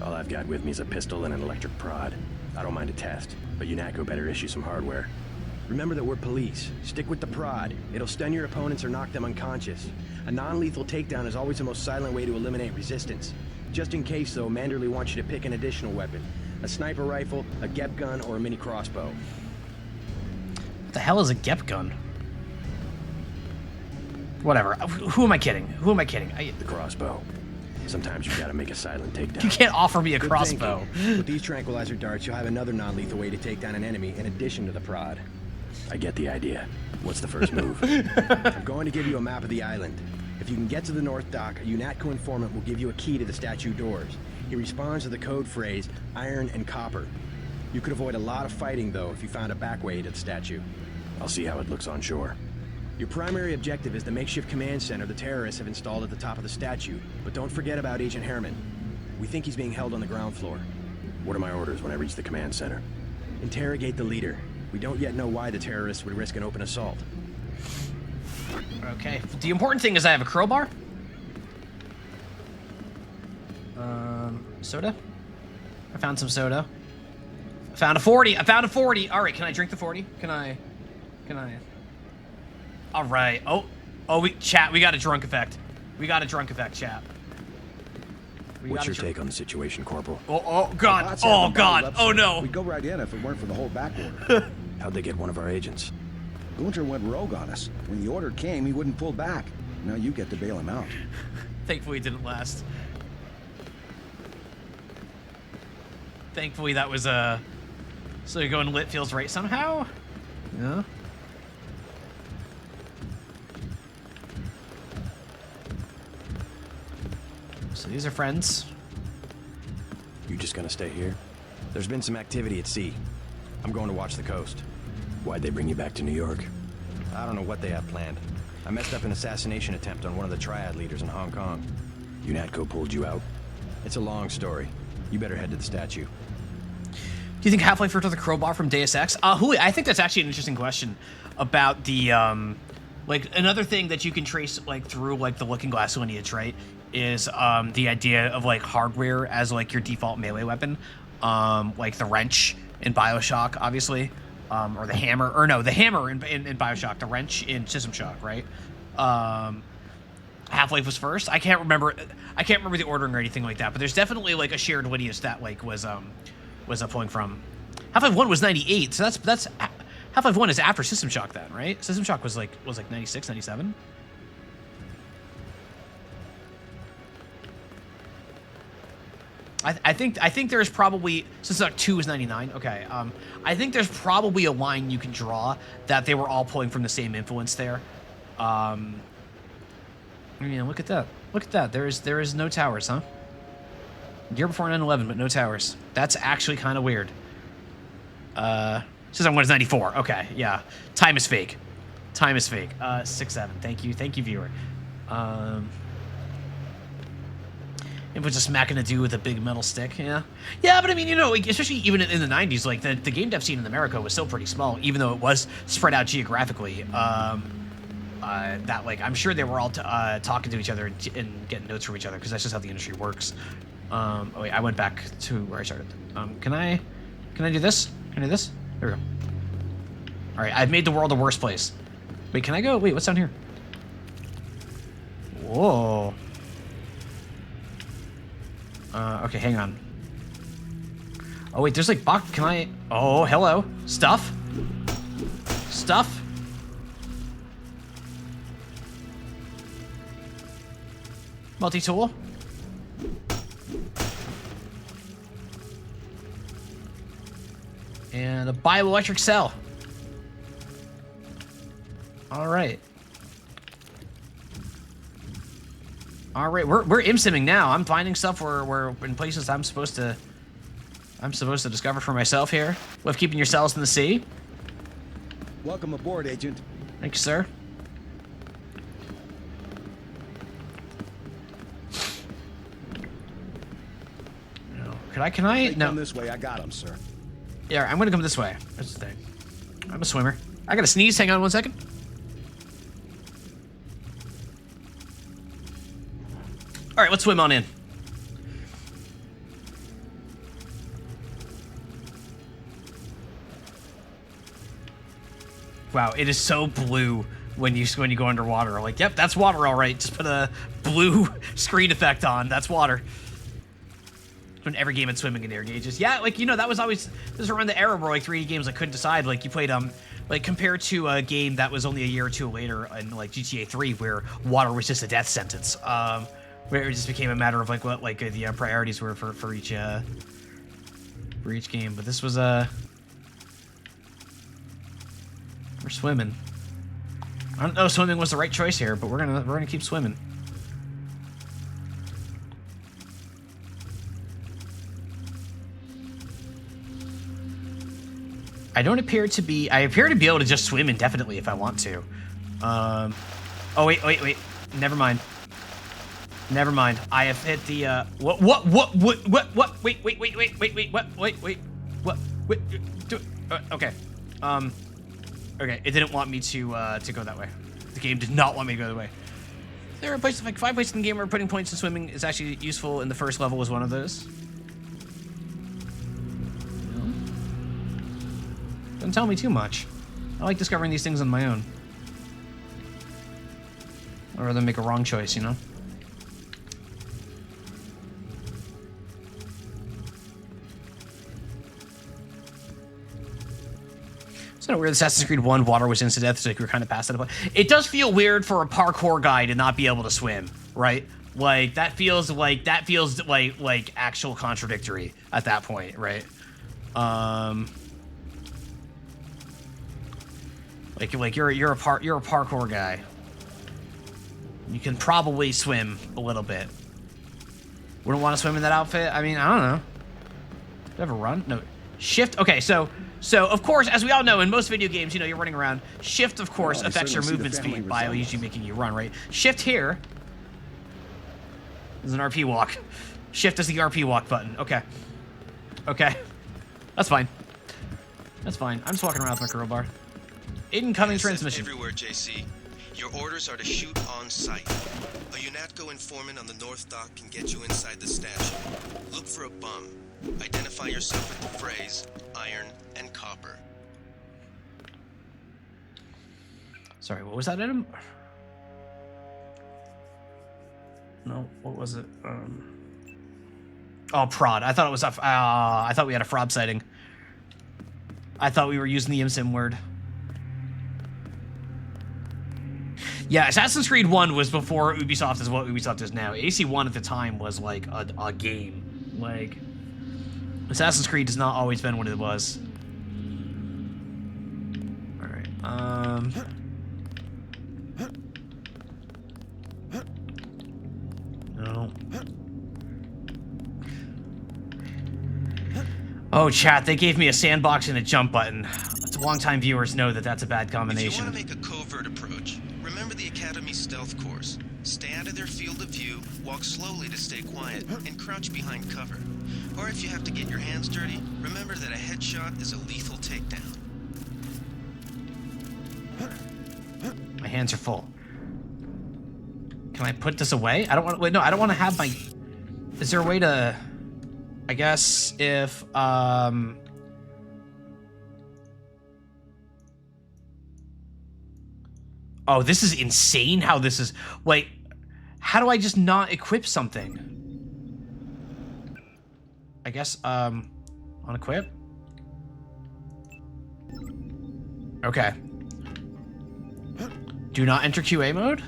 All I've got with me is a pistol and an electric prod. I don't mind a test, but UNATCO better issue some hardware. Remember that we're police. Stick with the prod. It'll stun your opponents or knock them unconscious. A non-lethal takedown is always the most silent way to eliminate resistance. Just in case, though, Manderley wants you to pick an additional weapon. A sniper rifle, a GEP gun, or a mini crossbow. What the hell is a GEP gun? Whatever. Who am I kidding? Who am I kidding? The crossbow. Sometimes you gotta make a silent takedown. You can't offer me a Good crossbow. thinking. With these tranquilizer darts, you'll have another non-lethal way to take down an enemy in addition to the prod. I get the idea. What's the first move? I'm going to give you a map of the island. If you can get to the North Dock, a UNATCO informant will give you a key to the statue doors. He responds to the code phrase, iron and copper. You could avoid a lot of fighting, though, if you found a back way to the statue. I'll see how it looks on shore. Your primary objective is the makeshift command center the terrorists have installed at the top of the statue. But don't forget about Agent Herman. We think he's being held on the ground floor. What are my orders when I reach the command center? Interrogate the leader. We don't yet know why the terrorists would risk an open assault. Okay. The important thing is I have a crowbar. Soda? I found some soda. I found a 40. I found a 40. All right, can I drink the 40? Can I? All right. Oh, chat, we got a drunk effect. We got a drunk effect, chat. What's your take on the situation, Corporal? Oh, God. Oh, God. Oh, no. We'd go right in if it weren't for the whole back order. How'd they get one of our agents? Gunter went rogue on us. When the order came, he wouldn't pull back. Now you get to bail him out. Thankfully, it didn't last. Thankfully, that was so you're going lit feels right somehow? Yeah. So these are friends. You just gonna stay here? There's been some activity at sea. I'm going to watch the coast. Why'd they bring you back to New York? I don't know what they have planned. I messed up an assassination attempt on one of the Triad leaders in Hong Kong. UNATCO pulled you out. It's a long story. You better head to the statue. Do you think Half-Life Earth with a crowbar from Deus Ex? I think that's actually an interesting question about the Like another thing that you can trace like through like the Looking Glass lineage, right, is the idea of like hardware as like your default melee weapon, like the wrench in BioShock, obviously, or the hammer, or no, the hammer in BioShock, the wrench in System Shock, right? Half-Life was first. I can't remember the ordering or anything like that, but there's definitely like a shared lineage that like was pulling from. Half-Life 1 was 98, so that's Half-Life 1 is after System Shock then, right? System Shock was like 96, 97. I think there's probably, System Shock 2 was 99. Okay. I think there's probably a line you can draw that they were all pulling from the same influence there. I mean, look at that. Look at that. There is no towers, huh? Year before 9/11, but no towers. That's actually kind of weird. System 1 is 94. Okay, yeah. Time is fake. Time is fake. 6-7. Thank you, viewer. It was just smacking a dude with a big metal stick. Yeah, yeah. But I mean, you know, like, especially even in the 90s, like the game dev scene in America was still pretty small, even though it was spread out geographically. That like I'm sure they were all talking to each other and getting notes from each other because that's just how the industry works. Oh wait, I went back to where I started. Can I do this? Can I do this? There we go. All right, I've made the world a worse place. Wait, can I go? Wait, what's down here? Whoa. Okay, hang on. Oh wait, there's like box. Can I? Oh, hello. Stuff. Stuff. Multi-tool. And a bioelectric cell. All right. All right, we're imsimming now. I'm finding stuff where in places I'm supposed to discover for myself here. With keeping your cells in the sea. Welcome aboard, Agent. Thank you, sir. Can I? No. Come this way. I got him, sir. Yeah, I'm gonna come this way. That's the thing. I'm a swimmer. I gotta sneeze. Hang on 1 second. All right, let's swim on in. Wow, it is so blue when you go underwater. Like, yep, that's water, all right. Just put a blue screen effect on. That's water. In every game in swimming in air gauges. Yeah, like, you know, that was always, this is around the era where like 3D games I couldn't decide. Like you played like compared to a game that was only a year or two later in like GTA 3 where water was just a death sentence. Where it just became a matter of like what like the priorities were for each game. But this was we're swimming. I don't know if swimming was the right choice here, but we're gonna keep swimming. I appear to be able to just swim indefinitely if I want to. Oh wait. Never mind. I have hit the what? Wait. Okay. Okay, it didn't want me to go that way. The game did not want me to go that way. There are places, like 5 places in the game where putting points in swimming is actually useful, and the first level was one of those. Don't tell me too much. I like discovering these things on my own. I'd rather make a wrong choice, you know? It's kind of weird. Assassin's Creed 1, water was instant death, so like, we were kind of past that. It does feel weird for a parkour guy to not be able to swim, right? Like that feels like actual contradictory at that point, right? Like you're a parkour guy. You can probably swim a little bit. Wouldn't want to swim in that outfit. I mean, I don't know. Do I have a run? No. Shift. Okay, so of course, as we all know, in most video games, you know, you're running around. Shift, of course, affects your movement speed by usually making you run, right? Shift here is an RP walk. Shift is the RP walk button. Okay. That's fine. I'm just walking around with my crowbar. Incoming transmission. Everywhere, JC. Your orders are to shoot on sight. A UNATCO informant on the North Dock can get you inside the statue. Look for a bum. Identify yourself with the phrase, iron and copper. Sorry, what was that item? No, what was it? Oh, prod. I thought it was a. I thought we had a frob sighting. I thought we were using the IMSIM word. Yeah, Assassin's Creed 1 was before Ubisoft is what Ubisoft is now. AC1 at the time was like a game. Like, Assassin's Creed has not always been what it was. Alright, no. Oh, chat, they gave me a sandbox and a jump button. Long-time viewers know that that's a bad combination. If you want to make a covert approach, remember the Academy's stealth course. Stay out of their field of view, walk slowly to stay quiet, and crouch behind cover. Or if you have to get your hands dirty, remember that a headshot is a lethal takedown. My hands are full. Can I put this away? I don't want to... Wait, no, I don't want to have my... Is there a way to... I guess if, Oh, this is insane how this is... Wait, how do I just not equip something? I guess, unequip? Okay. Do not enter QA mode?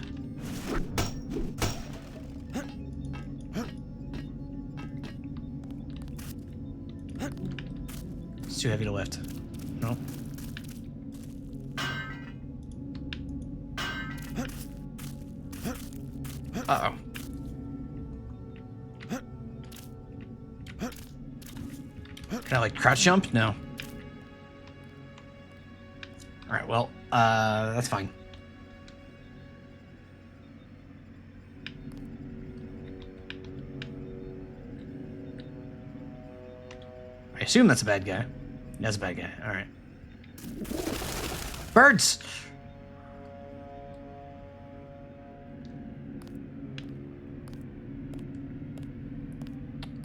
It's too heavy to lift. No. Uh-oh. Can I, like, crouch jump? No. Alright, well, that's fine. I assume that's a bad guy. That's a bad guy. Alright. Birds!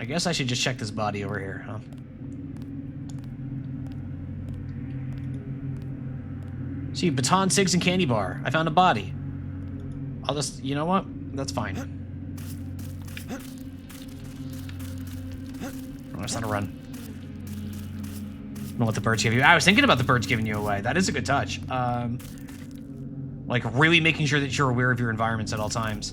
I guess I should just check this body over here, huh? See, baton, cigs, and candy bar. I found a body. I'll just... You know what? That's fine. Oh, it's not a run. I don't know what the birds give you. I was thinking about the birds giving you away. That is a good touch. Like, really making sure that you're aware of your environments at all times.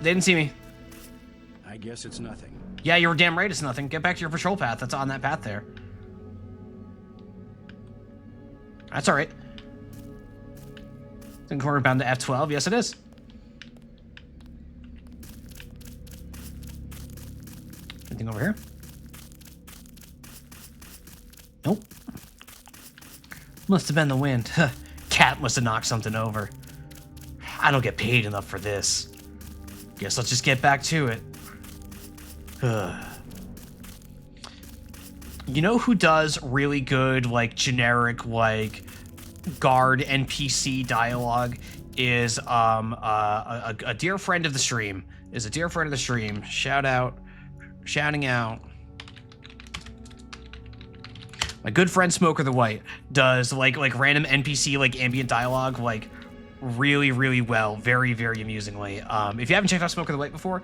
They didn't see me. I guess it's nothing. Yeah, you were damn right it's nothing. Get back to your patrol path. That's on that path there. That's alright. Then corner bound to F12. Yes, it is. Anything over here? Nope. Must have been the wind. Cat must have knocked something over. I don't get paid enough for this. Guess I'll just get back to it. You know who does really good, like, generic, like, guard NPC dialogue is, a dear friend of the stream. Is a dear friend of the stream. Shout out. Shouting out. My good friend Smoker the White does, like random NPC, like, ambient dialogue, like, really, really well. Very, very amusingly. If you haven't checked out Smoker the White before,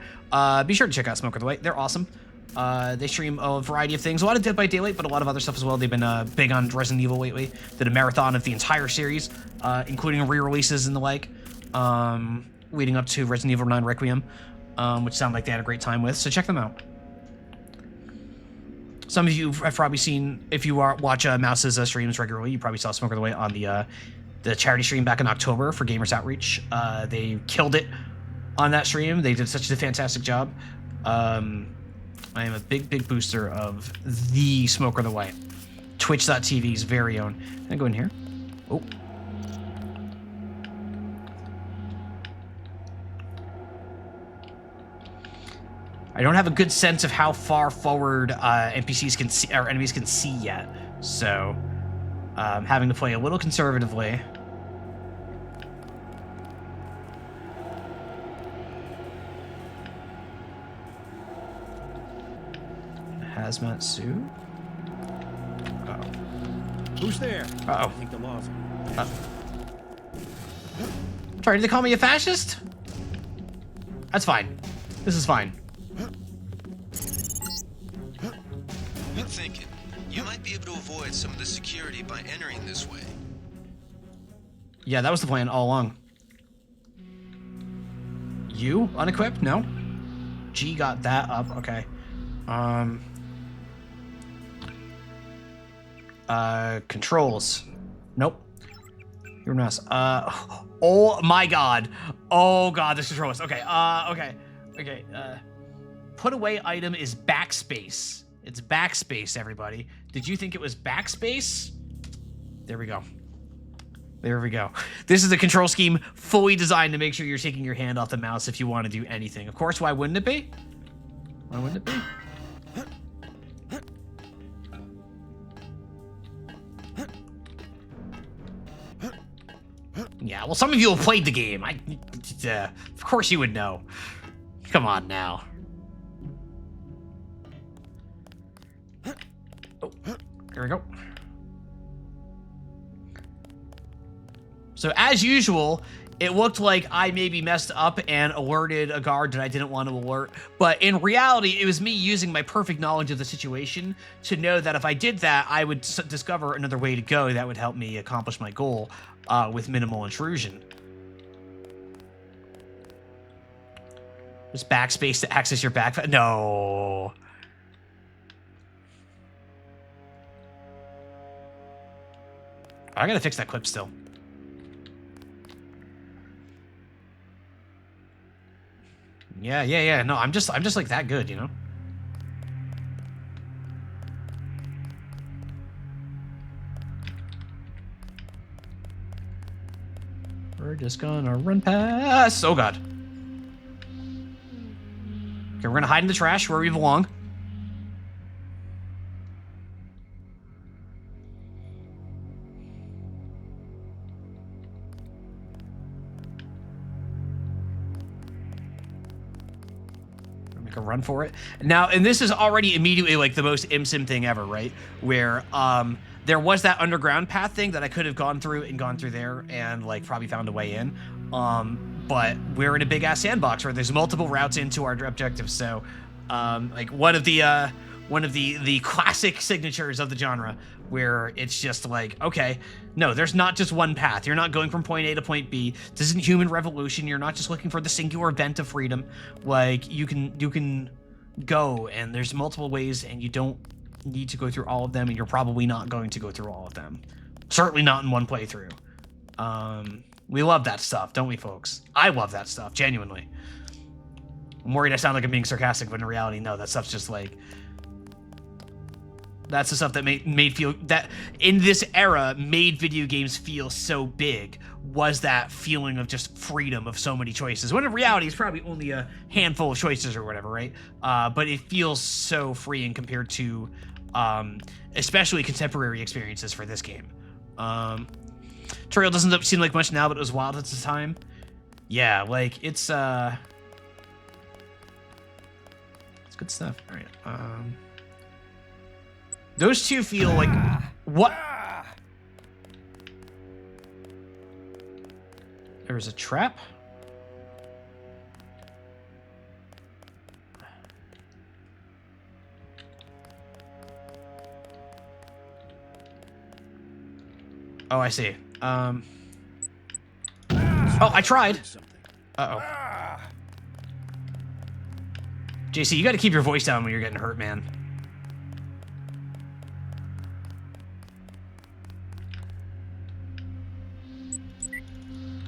be sure to check out Smoker the White. They're awesome. They stream a variety of things. A lot of Dead by Daylight, but a lot of other stuff as well. They've been big on Resident Evil lately. Did a marathon of the entire series, including re-releases and the like, leading up to Resident Evil 9 Requiem, which sound like they had a great time with, so check them out. Some of you have probably seen, if you watch Mouse's streams regularly, you probably saw Smoker the White on the charity stream back in October for Gamers Outreach. They killed it on that stream. They did such a fantastic job. I am a big booster of the Smoker the White. Twitch.tv's very own. Can I go in here? Oh. I don't have a good sense of how far forward NPCs can see, or enemies can see yet. So, having to play a little conservatively. Hazmat suit. Uh-oh. Who's there? Uh-oh. I think the law's. Sorry, did they call me a fascist? That's fine. This is fine. Been thinking, you might be able to avoid some of the security by entering this way. Yeah, that was the plan all along. You unequipped? No. G got that up. Okay. Controls. Nope. You're a mess. Oh my god. Oh god, this controls. Okay. Okay. Put away item is backspace. It's backspace, everybody. Did you think it was backspace? There we go. There we go. This is a control scheme fully designed to make sure you're taking your hand off the mouse if you want to do anything. Of course, why wouldn't it be? Why wouldn't it be? Yeah, well, some of you have played the game. Of course you would know. Come on now. Oh, there we go. So as usual, it looked like I maybe messed up and alerted a guard that I didn't want to alert. But in reality, it was me using my perfect knowledge of the situation to know that if I did that, I would discover another way to go that would help me accomplish my goal with minimal intrusion. Just backspace to access your backpack. No. I gotta fix that clip still. Yeah. No, I'm just like that good, you know? We're just gonna run past. Oh god. Okay, we're gonna hide in the trash where we belong. Make a run for it. Now, and this is already immediately like the most ImSim thing ever, right? Where there was that underground path thing that I could have gone through there and like probably found a way in. But we're in a big ass sandbox where there's multiple routes into our objectives. So like one of the classic signatures of the genre where it's just like, okay, no, there's not just one path. You're not going from point A to point B. This isn't Human Revolution. You're not just looking for the singular event of freedom. Like you can go and there's multiple ways and you don't need to go through all of them, and you're probably not going to go through all of them. Certainly not in one playthrough. We love that stuff, don't we, folks? I love that stuff, genuinely. I'm worried I sound like I'm being sarcastic, but in reality, no, that stuff's just like... That's the stuff that made feel... That, in this era, made video games feel so big, was that feeling of just freedom of so many choices. When in reality, it's probably only a handful of choices or whatever, right? But it feels so freeing compared to... especially contemporary experiences for this game. Trail doesn't seem like much now, but it was wild at the time. Yeah, like it's good stuff. All right. Those two feel like what? There's a trap. Oh, I see. Oh, I tried. Uh-oh. JC, you gotta keep your voice down when you're getting hurt, man.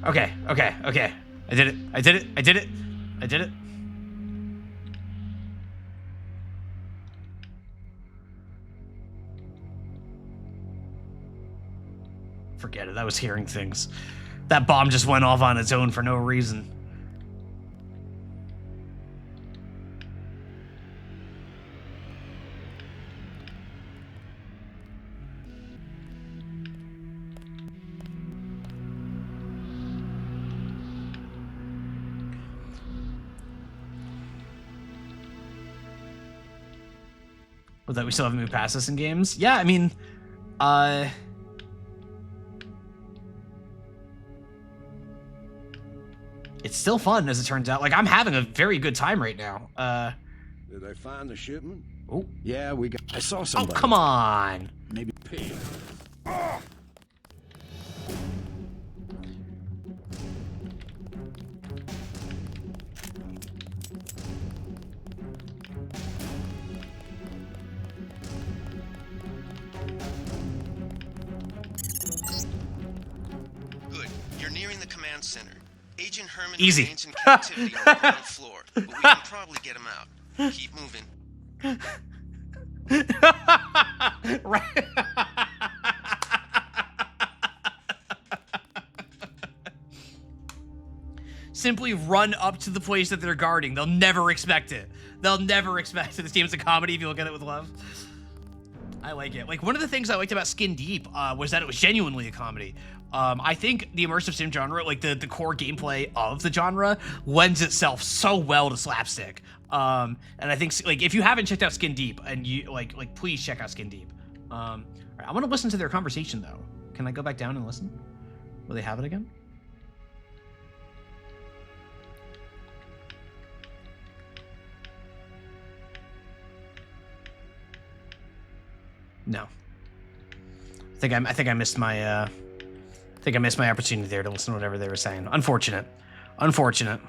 Okay. I did it. Forget it. I was hearing things. That bomb just went off on its own for no reason. Well, that we still haven't moved past this in games? Yeah, I mean, it's still fun, as it turns out. Like, I'm having a very good time right now. Did they find the shipment? Oh. Yeah, we got... I saw Oh, somebody. come on. Maybe pig. Good. You're nearing the command center. Agent Herman Easy. remains in captivity on the ground floor, but we can probably get him out. Keep moving. Right. Simply run up to the place that they're guarding. They'll never expect it. They'll never expect it. This game's a comedy if you look at it with love. I like it. Like, one of the things I liked about Skin Deep was that it was genuinely a comedy. I think the immersive sim genre, like the core gameplay of the genre, lends itself so well to slapstick. And I think, like, if you haven't checked out Skin Deep, and you like please check out Skin Deep. All right, I want to listen to their conversation though. Can I go back down and listen? Will they have it again? No. I think I missed my opportunity there to listen to whatever they were saying. Unfortunate. Unfortunate.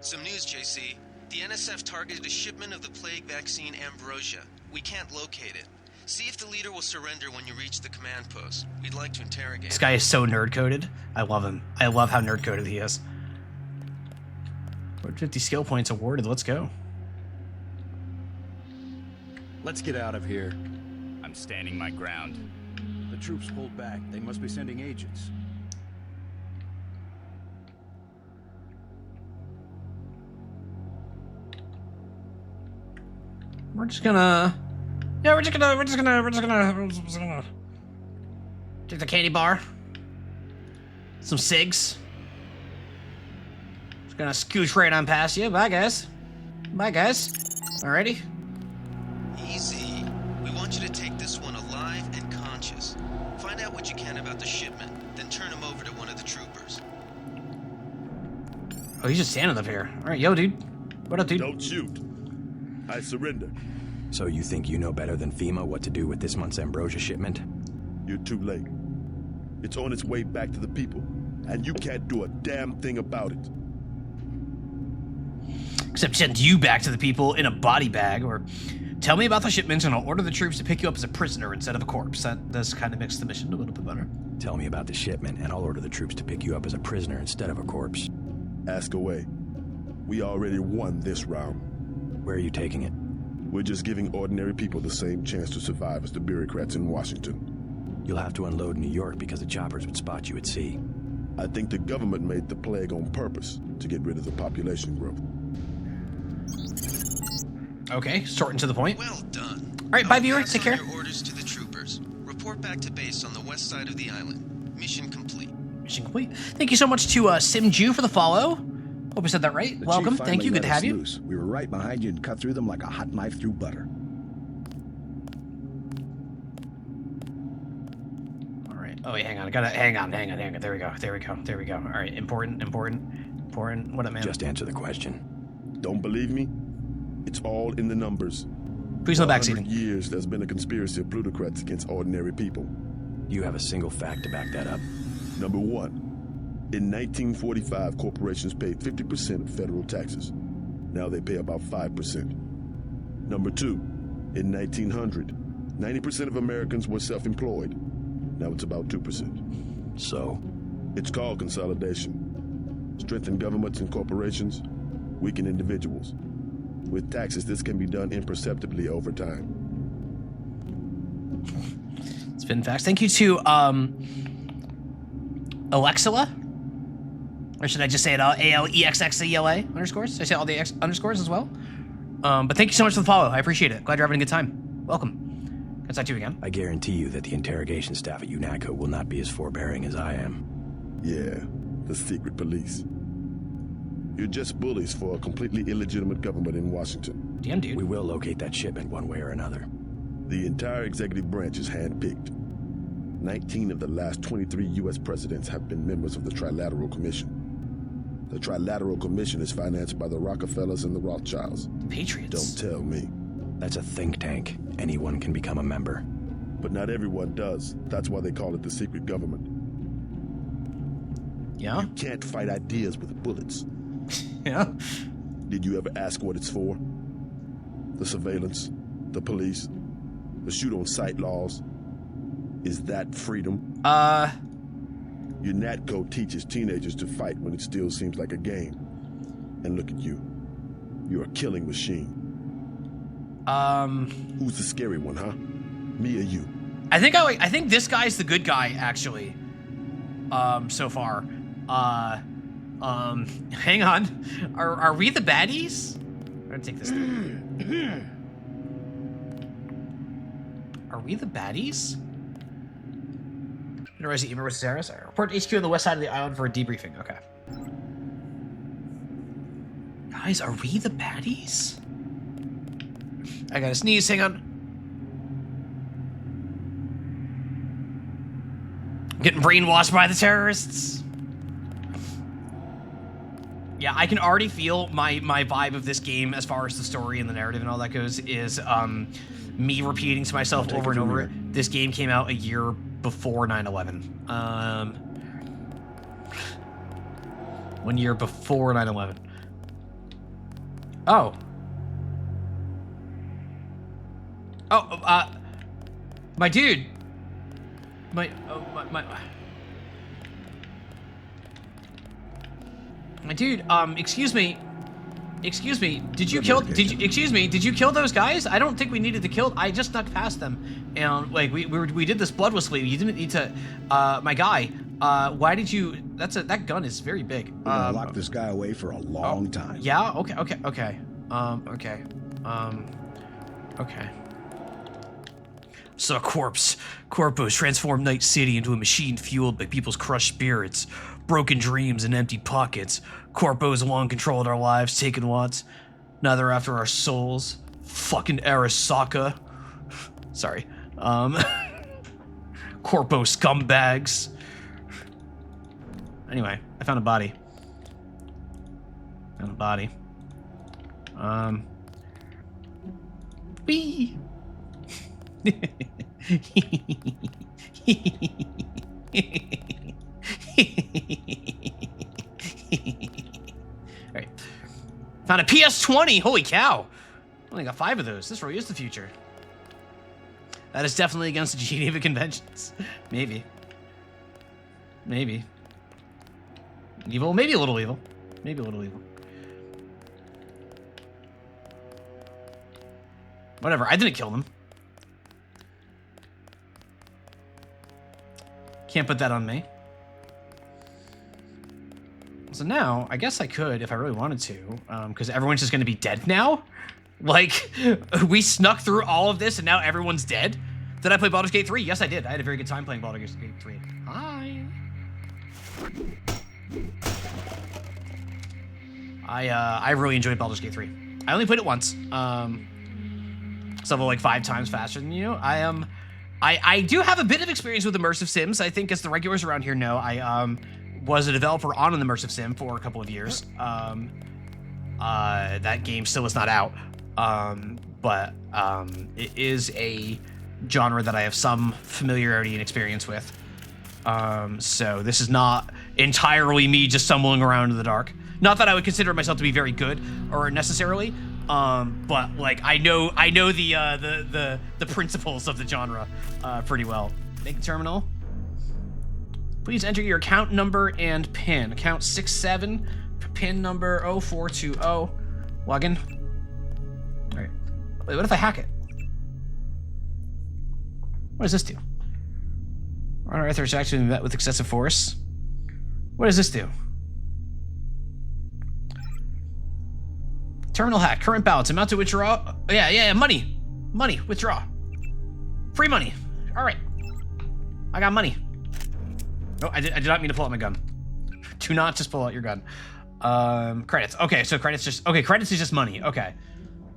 Some news, JC. The NSF targeted a shipment of the plague vaccine Ambrosia. We can't locate it. See if the leader will surrender when you reach the command post. We'd like to interrogate This guy is so nerd-coded. I love him. I love how nerd-coded he is. 450 skill points awarded. Let's go. Let's get out of here. I'm standing my ground. The troops pulled back. They must be sending agents. We're just gonna take the candy bar. Some cigs. Just gonna scooch right on past you. Bye, guys. Bye, guys. Alrighty. Easy. We want you to take this one alive and conscious. Find out what you can about the shipment, then turn him over to one of the troopers. Oh, he's just standing up here. Alright, yo, dude. What up, dude? Don't shoot. I surrender. So you think you know better than FEMA what to do with this month's Ambrosia shipment? You're too late. It's on its way back to the people, and you can't do a damn thing about it. Except send you back to the people in a body bag, or tell me about the shipments and I'll order the troops to pick you up as a prisoner instead of a corpse. That does kind of mix the mission a little bit better. Tell me about the shipment and I'll order the troops to pick you up as a prisoner instead of a corpse. Ask away. We already won this round. Where are you taking it? We're just giving ordinary people the same chance to survive as the bureaucrats in Washington. You'll have to unload in New York because the choppers would spot you at sea. I think the government made the plague on purpose to get rid of the population growth. Okay, short and to the point. Well done. All right, bye, viewer. Take care. Your orders to the troopers. Report back to base on the west side of the island. Mission complete. Mission complete. Thank you so much to Simju for the follow. Hope I said that right. The Welcome. chief Thank you. finally Good to let have us you. loose. We were right behind you and cut through them like a hot knife through butter. All right. Oh, wait, hang on. I gotta hang on. There we go. All right. Important. What up, man? Just answer the question. Don't believe me? It's all in the numbers. Please no For 100 backseating. years, there's been a conspiracy of plutocrats against ordinary people. You have a single fact to back that up. Number one, in 1945, corporations paid 50% of federal taxes. Now they pay about 5%. Number two, in 1900, 90% of Americans were self-employed. Now it's about 2%. So? It's called consolidation. Strengthen governments and corporations, weaken individuals. With taxes, this can be done imperceptibly over time. It's been facts. Thank you to Alexila. Or should I just say it all? ALEXXELA underscores? Should I say all the underscores as well? But thank you so much for the follow. I appreciate it. Glad you're having a good time. Welcome. Can I talk to you again? I guarantee you that the interrogation staff at UNACO will not be as forbearing as I am. Yeah, the secret police. You're just bullies for a completely illegitimate government in Washington. Damn, dude. We will locate that shipment one way or another. The entire executive branch is handpicked. 19 of the last 23 U.S. presidents have been members of the Trilateral Commission. The Trilateral Commission is financed by the Rockefellers and the Rothschilds. The Patriots. Don't tell me. That's a think tank. Anyone can become a member. But not everyone does. That's why they call it the secret government. Yeah? You can't fight ideas with bullets. Yeah? Did you ever ask what it's for? The surveillance? The police? The shoot-on-sight laws? Is that freedom? UNATCO teaches teenagers to fight when it still seems like a game. And look at you. You're a killing machine. Who's the scary one, huh? Me or you? I think this guy's the good guy, actually. So far. Hang on. Are we the baddies? I'm gonna take this thing. Are we the baddies? University email versus Harris. Report to HQ on the west side of the island for a debriefing. Okay. Guys, are we the baddies? I gotta sneeze. Hang on. I'm getting brainwashed by the terrorists. Yeah, I can already feel my vibe of this game as far as the story and the narrative and all that goes is me repeating to myself over and over. This game came out a year before 9/11. 1 year before 9/11. Oh. My dude. My dude, excuse me. Excuse me. Did you kill those guys? I don't think we needed to kill. I just snuck past them. And like we did this bloodlessly. You didn't need to my guy. Why did you that gun is very big. We're gonna lock this guy away for a long time. Yeah, okay. Okay. Saw Corpos transformed Night City into a machine fueled by people's crushed spirits, broken dreams, and empty pockets. Corpos long controlled our lives, taken Watts. Now they're after our souls. Fucking Arasaka. Sorry. Corpo scumbags. Anyway, I found a body. Wee. Alright. Found a PS20! Holy cow! Only got 5 of those. This really is the future. That is definitely against the Geneva Conventions. Maybe. Evil? Maybe a little evil. Whatever, I didn't kill them. Can't put that on me. So now, I guess I could if I really wanted to, because everyone's just going to be dead now? Like, we snuck through all of this and now everyone's dead? Did I play Baldur's Gate 3? Yes, I did. I had a very good time playing Baldur's Gate 3. Hi. I really enjoyed Baldur's Gate 3. I only played it once. Several like 5 times faster than you. I do have a bit of experience with immersive sims. I think as the regulars around here know, I was a developer on an immersive sim for a couple of years. That game still is not out. But it is a genre that I have some familiarity and experience with. So this is not entirely me just stumbling around in the dark. Not that I would consider myself to be very good or necessarily, but like I know the principles of the genre pretty well. Thank you, Terminal. Please enter your account number and PIN. Account 67, PIN number 0420. Login. Wait, what if I hack it? What does this do? Unearthed is actually met with excessive force. What does this do? Terminal hack. Current balance. Amount to withdraw. Yeah. Money. Money. Withdraw. Free money. All right. I got money. Oh, I did not mean to pull out my gun. Do not just pull out your gun. Credits. Okay, so credits just... Okay, credits is just money. Okay.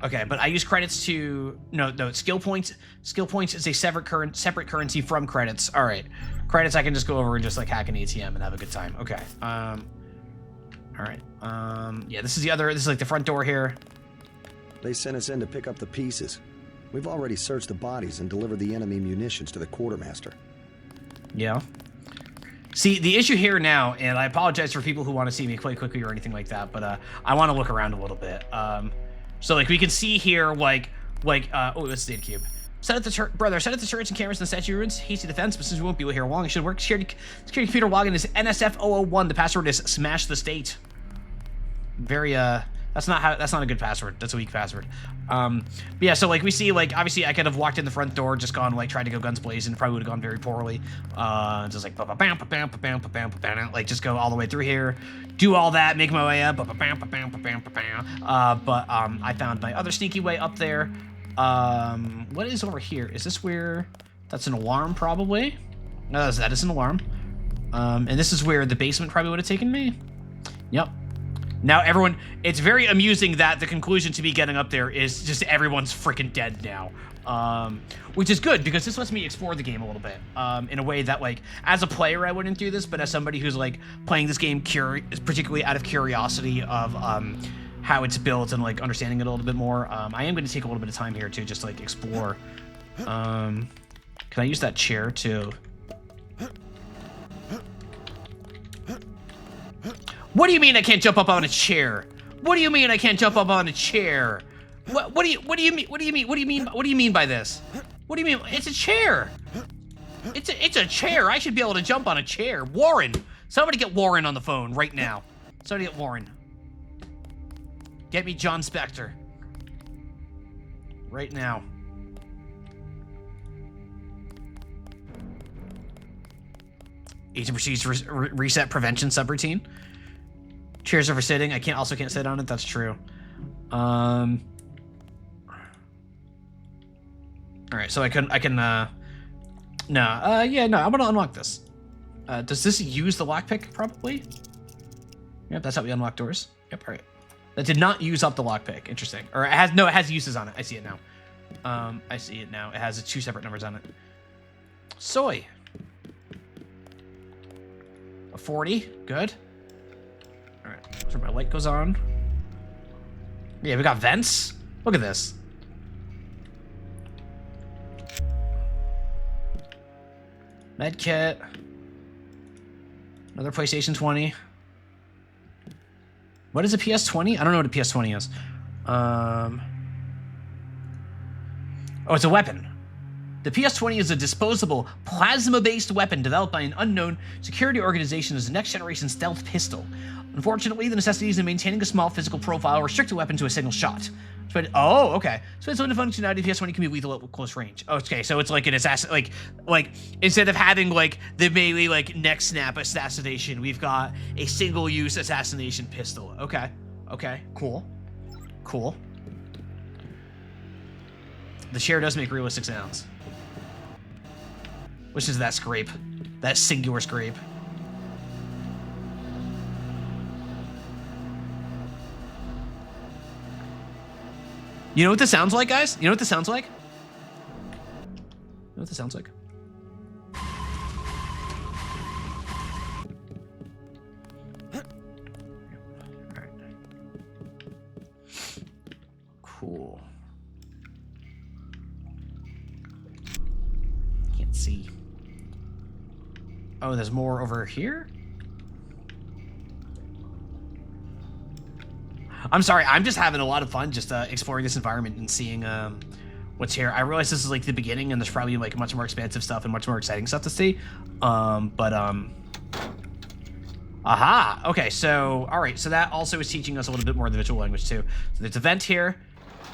Okay, but I use credits to... No, skill points. Skill points is a separate currency from credits. All right. Credits, I can just go over and just, like, hack an ATM and have a good time. Okay. All right. Yeah, this is the other... This is, like, the front door here. They sent us in to pick up the pieces. We've already searched the bodies and delivered the enemy munitions to the quartermaster. Yeah. See, the issue here now, and I apologize for people who want to see me play quickly or anything like that, but I want to look around a little bit. So, like, we can see here, oh, it's the data cube. Set up the turrets and cameras in the statue ruins. Hasty defense, but since we won't be here long, it should work. Security computer login is NSF001. The password is smash the state. Very, that's not a good password. That's a weak password. But yeah, so like we see, like obviously I could have walked in the front door, just gone like tried to go guns blazing, probably would have gone very poorly. Just like like just go all the way through here, do all that, make my way up. But I found my other sneaky way up there. What is over here? Is this where? That's an alarm probably. No, that is an alarm. And this is where the basement probably would have taken me. Yep. Now everyone, it's very amusing that the conclusion to me getting up there is just everyone's freaking dead now. Which is good because this lets me explore the game a little bit. In a way that like, as a player I wouldn't do this, but as somebody who's like playing this game particularly out of curiosity of how it's built and like understanding it a little bit more, I am going to take a little bit of time here to just like explore. Can I use that chair to... What do you mean I can't jump up on a chair? What do you mean I can't jump up on a chair? What do you mean by this? What do you mean? It's a chair. It's a chair. I should be able to jump on a chair. Warren, somebody get Warren on the phone right now. Somebody get Warren. Get me John Spector. Right now. Agent proceeds to reset prevention subroutine. Chairs are for sitting. I can't sit on it. That's true. All right, so I can I'm gonna unlock this. Does this use the lockpick? Probably. Yep, that's how we unlock doors. Yep, all right. That did not use up the lockpick. Interesting. Or it has uses on it. I see it now. I see it now. It has 2 separate numbers on it. Soy. A 40. Good. All right. So my light goes on. Yeah, we got vents. Look at this. Med kit. Another PlayStation 20. What is a PS20? I don't know what a PS20 is. Oh, it's a weapon. The PS20 is a disposable, plasma-based weapon developed by an unknown security organization as a next-generation stealth pistol. Unfortunately, the necessities in maintaining a small physical profile restrict the weapon to a single shot. Oh, okay. So it's one of the functionality of PS20 can be lethal at close range. Okay, so it's like an assassin, like instead of having like the melee like neck snap assassination, we've got a single-use assassination pistol. Okay, cool. The chair does make realistic sounds. Which is that scrape, that singular scrape. You know what this sounds like, guys? You know what this sounds like? Alright. Cool. Can't see. Oh, there's more over here? I'm sorry, I'm just having a lot of fun just exploring this environment and seeing what's here. I realize this is like the beginning and there's probably like much more expansive stuff and much more exciting stuff to see. Aha! Okay, so, alright, so that also is teaching us a little bit more of the visual language too. So there's a vent here.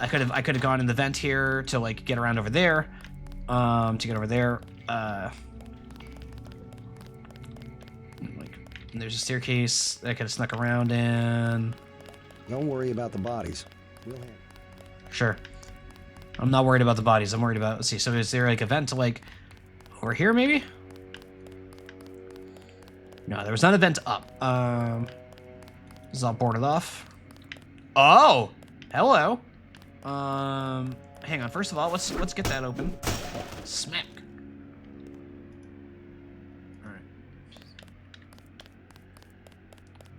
I could have gone in the vent here to like get around over there. To get over there. Like, there's a staircase that I could have snuck around in. Don't worry about the bodies. We'll handle. Sure. I'm not worried about the bodies. I'm worried about, let's see, so is there like a vent to like over here maybe? No, there was not a vent up. This is all boarded off. Oh, hello. Hang on. First of all, let's get that open. Smack. All right.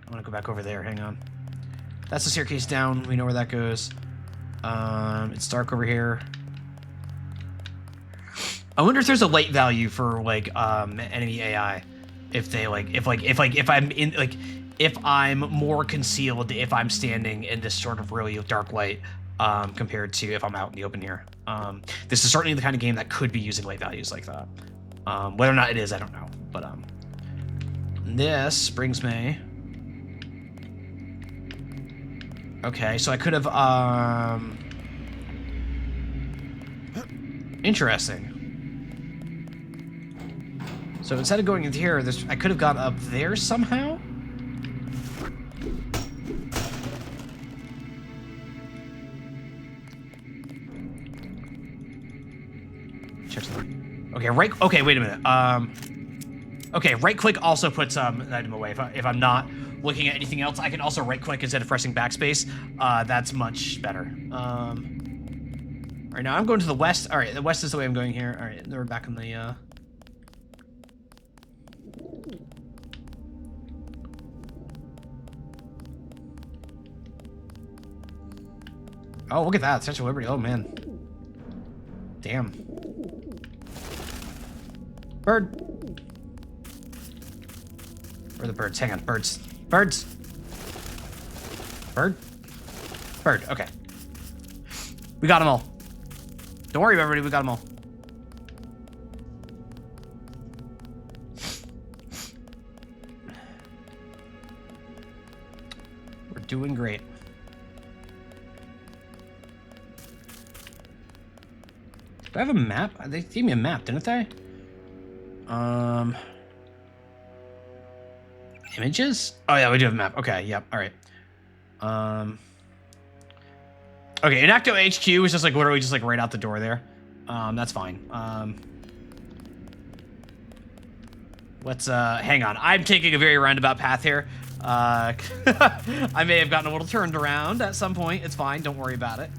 I want to go back over there. Hang on. That's the staircase down. We know where that goes. It's dark over here. I wonder if there's a light value for like enemy AI. If they like, if I'm in like, if I'm more concealed, if I'm standing in this sort of really dark light, compared to if I'm out in the open here. This is certainly the kind of game that could be using light values like that. Whether or not it is, I don't know. But this brings me. Okay, so I could have interesting. So instead of going into here, I could have gone up there somehow. Check something. Okay, right. Okay, wait a minute. Okay, right click also puts an item away. If I'm not looking at anything else, I can also right click instead of pressing backspace. That's much better. All right, now I'm going to the west. All right, the west is the way I'm going here. All right, we're back in the. Oh, look at that. Statue of Liberty. Oh, man. Damn. Bird. Where are the birds? Hang on. Birds. Birds. Bird. Bird. Okay. We got them all. Don't worry, everybody. We got them all. We're doing great. Do I have a map? They gave me a map, didn't they? Images? Oh yeah, we do have a map. Okay, yep, all right. Okay, Inacto HQ is just like literally just like right out the door there. That's fine. Let's hang on. I'm taking a very roundabout path here. I may have gotten a little turned around at some point. It's fine. Don't worry about it.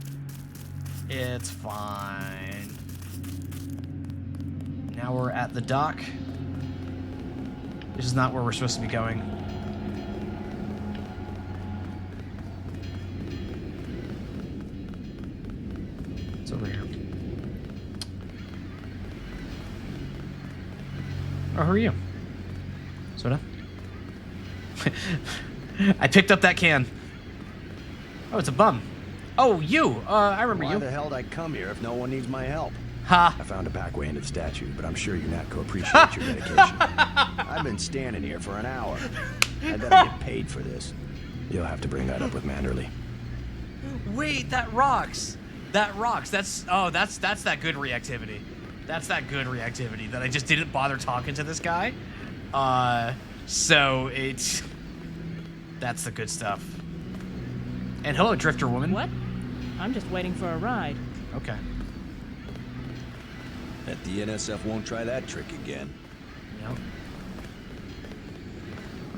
It's fine. Now we're at the dock. This is not where we're supposed to be going. It's over here. Oh, who are you? Soda? I picked up that can. Oh, it's a bum. Oh, you! I remember you. Why the hell did I come here if no one needs my help? Ha! I found a back way into the statue, but I'm sure UNATCO appreciates your dedication. I've been standing here for an hour. I better get paid for this. You'll have to bring that up with Manderley. Wait, that rocks. That rocks. That's that good reactivity. That's that good reactivity that I just didn't bother talking to this guy. So that's the good stuff. And hello, Drifter Woman. What? I'm just waiting for a ride. Okay. Bet the NSF won't try that trick again. Yep.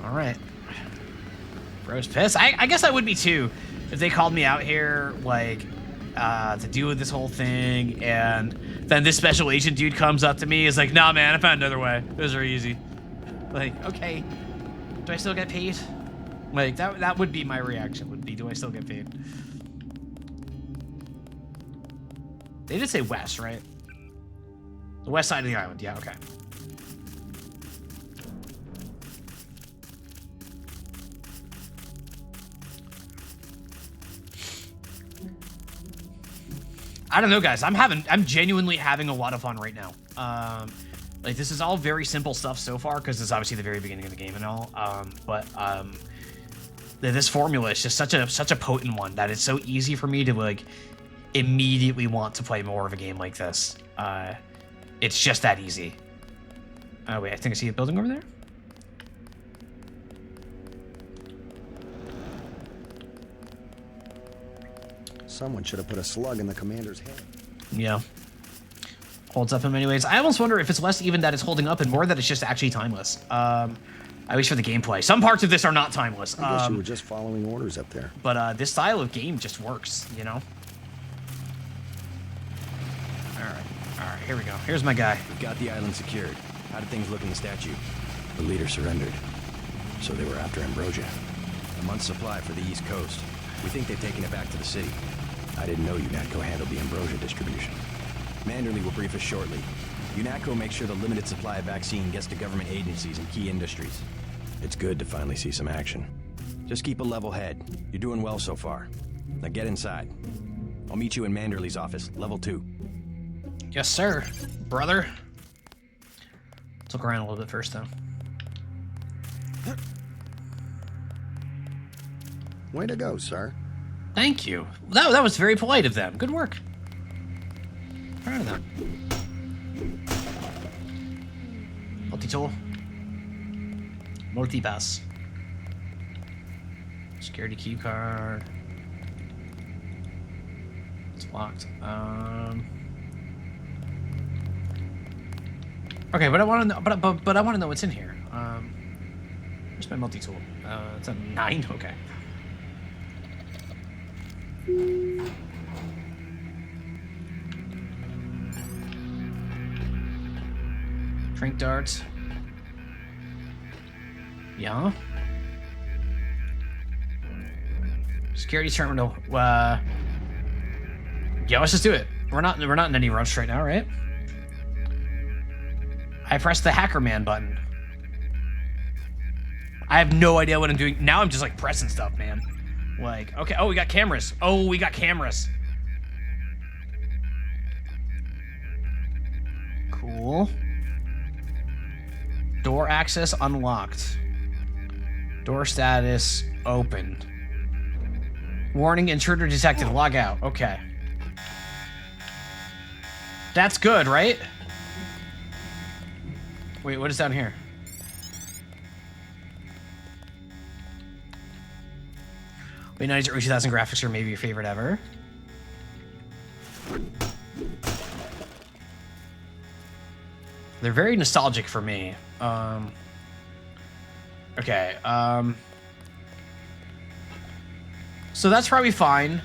All right. Bro's pissed. I guess I would be too if they called me out here like to deal with this whole thing, and then this special agent dude comes up to me is like, "Nah, man, I found another way. Those are easy." Like, okay, do I still get paid? Like that would be my reaction. Would be, do I still get paid? They did say west, right? The west side of the island. Yeah. Okay. I don't know, guys. I'm genuinely having a lot of fun right now. Like, this is all very simple stuff so far, because it's obviously the very beginning of the game and all. But this formula is just such a potent one that it's so easy for me to like immediately want to play more of a game like this. It's just that easy. Wait, I think I see a building over there. Someone should have put a slug in the commander's head. Yeah. Holds up in many ways. I almost wonder if it's less even that it's holding up and more that it's just actually timeless. At least for the gameplay. Some parts of this are not timeless. I guess you were just following orders up there. But this style of game just works, you know? Alright, here we go. Here's my guy. We've got the island secured. How did things look in the statue? The leader surrendered. So they were after Ambrosia. A month's supply for the East Coast. We think they've taken it back to the city. I didn't know UNATCO handled the Ambrosia distribution. Manderley will brief us shortly. UNATCO makes sure the limited supply of vaccine gets to government agencies and key industries. It's good to finally see some action. Just keep a level head. You're doing well so far. Now get inside. I'll meet you in Manderley's office, level 2. Yes, sir, brother. Let's look around a little bit first, though. Way to go, sir. Thank you. That was very polite of them. Good work. Proud of them. Multi-tool. Multi-pass. Security key card. It's locked. Okay, but I want to know. But I want to know what's in here. Where's my multi-tool? It's a 9. Okay. Drink darts. Yeah. Security terminal. Yeah, let's just do it. We're not in any rush right now, right? I pressed the hacker man button. I have no idea what I'm doing. Now I'm just like pressing stuff, man. Like, okay, oh, we got cameras. Oh, we got cameras. Cool. Door access unlocked. Door status opened. Warning, intruder detected. Log out. Okay. That's good, right? Wait, what is down here? Wait, 90 or 2000 graphics are maybe your favorite ever. They're very nostalgic for me. Okay. So that's probably fine.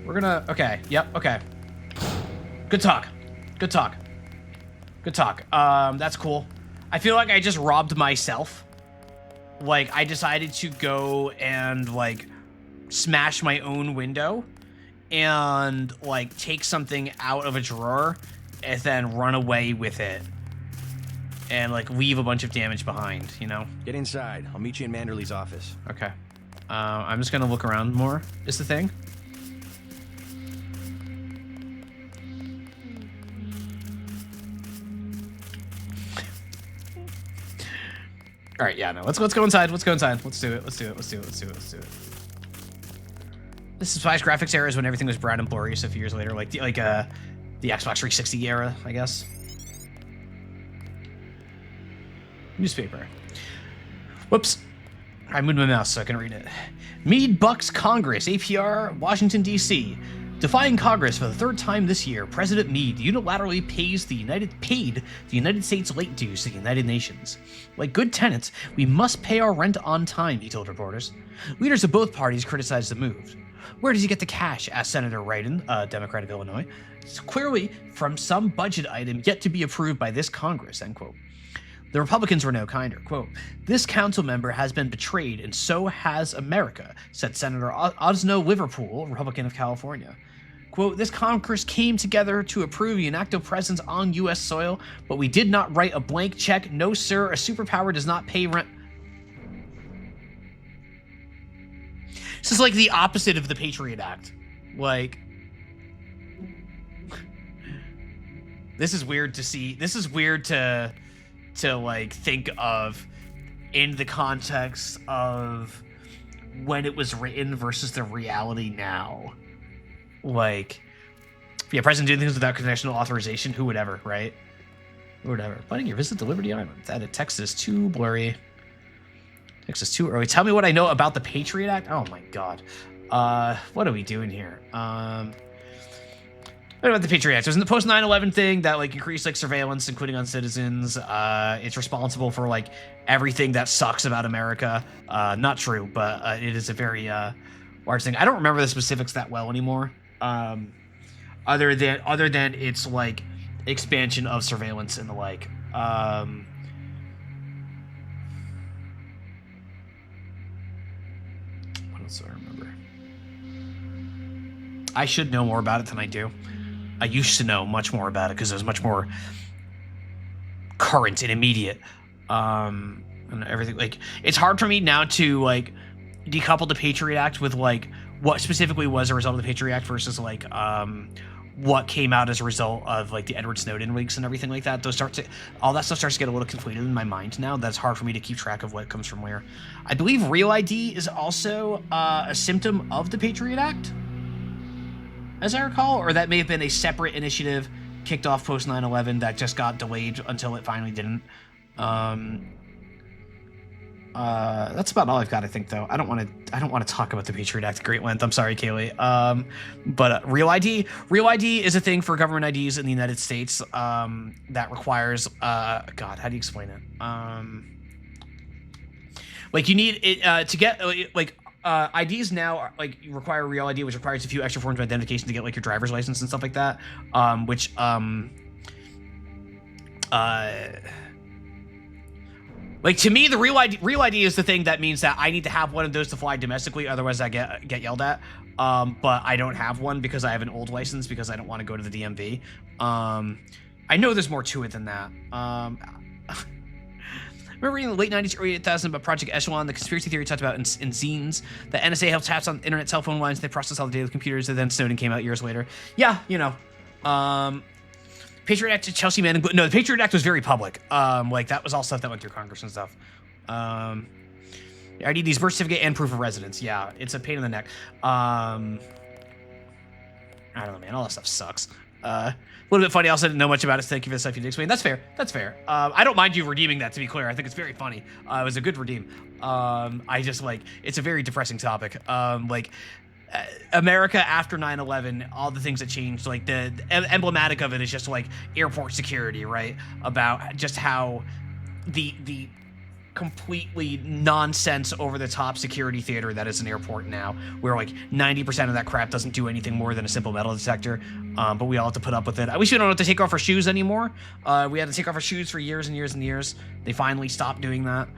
We're gonna. Okay. Yep. Okay. Good talk. Good talk. Good talk. That's cool. I feel like I just robbed myself. Like, I decided to go and, like, smash my own window and, like, take something out of a drawer and then run away with it and, like, leave a bunch of damage behind, you know? Get inside. I'll meet you in Manderley's office. Okay. I'm just gonna look around more, is the thing. All right, yeah, no. Let's go inside. Let's go inside. Let's do it. Let's do it. Let's do it. Let's do it. Let's do it. This is Spice graphics era is when everything was brown and blurry. So a few years later, like the Xbox 360 era, I guess. Newspaper. Whoops. I moved my mouse so I can read it. Meade bucks Congress, APR, Washington, D.C. Defying Congress for the third time this year, President Meade unilaterally paid the United States late dues to the United Nations. Like good tenants, we must pay our rent on time, he told reporters. Leaders of both parties criticized the move. Where does he get the cash? Asked Senator Wrighton, a Democrat of Illinois. It's clearly from some budget item yet to be approved by this Congress, end quote. The Republicans were no kinder. Quote, this council member has been betrayed and so has America, said Senator Osno Liverpool, Republican of California. Quote, this Congress came together to approve UNATCO presence on U.S. soil, but we did not write a blank check. No, sir, a superpower does not pay rent. This is like the opposite of the Patriot Act. Like, this is weird to see. This is weird to like think of in the context of when it was written versus the reality now. Like, yeah, president doing things without congressional authorization. Who would ever, right? Who would ever? Planning your visit to Liberty Island. That text is too blurry. Text is too early. Tell me what I know about the Patriot Act. Oh my God. What are we doing here? What about the Patriot Act? It was in the post 9/11 thing that like increased like surveillance, including on citizens. It's responsible for like everything that sucks about America. Not true, but it is a very large thing. I don't remember the specifics that well anymore. Other than its like expansion of surveillance and the like. What else do I remember? I should know more about it than I do. I used to know much more about it because it was much more current and immediate. And everything, like, it's hard for me now to like decouple the Patriot Act with like what specifically was a result of the Patriot Act versus like what came out as a result of like the Edward Snowden leaks and everything like that. All that stuff starts to get a little conflated in my mind now. That's hard for me to keep track of what comes from where. I believe Real ID is also a symptom of the Patriot Act, as I recall, or that may have been a separate initiative kicked off post 9/11 that just got delayed until it finally didn't. That's about all I've got, I think, though. I don't want to talk about the Patriot Act at great length. I'm sorry, Kaylee. But Real ID is a thing for government IDs in the United States that requires God, how do you explain it? Like you need it to get like IDs now are, like, you require Real ID, which requires a few extra forms of identification to get like your driver's license and stuff like that. Like, to me, the Real ID is the thing that means that I need to have one of those to fly domestically, otherwise I get yelled at. But I don't have one because I have an old license because I don't want to go to the DMV. I know there's more to it than that. Remember in the late 90s, early 2000s about Project Echelon, the conspiracy theory talked about in zines. The NSA helped taps on internet cell phone lines. They processed all the data with computers, and then Snowden came out years later. Yeah, you know. Patriot Act to Chelsea Man. No, the Patriot Act was very public. Like, that was all stuff that went through Congress and stuff. ID's birth certificate and proof of residence. Yeah, it's a pain in the neck. I don't know, man. All that stuff sucks. A little bit funny. I also didn't know much about it, so thank you for the stuff you did explain. That's fair. That's fair. I don't mind you redeeming that, to be clear. I think it's very funny. It was a good redeem. I just, like, it's a very depressing topic. America after 9/11, all the things that changed, like the emblematic of it is just like airport security, right? About just how the completely nonsense over the top security theater that is an airport now, where like 90% of that crap doesn't do anything more than a simple metal detector, but we all have to put up with it. I wish we don't have to take off our shoes anymore. We had to take off our shoes for years and years and years. They finally stopped doing that.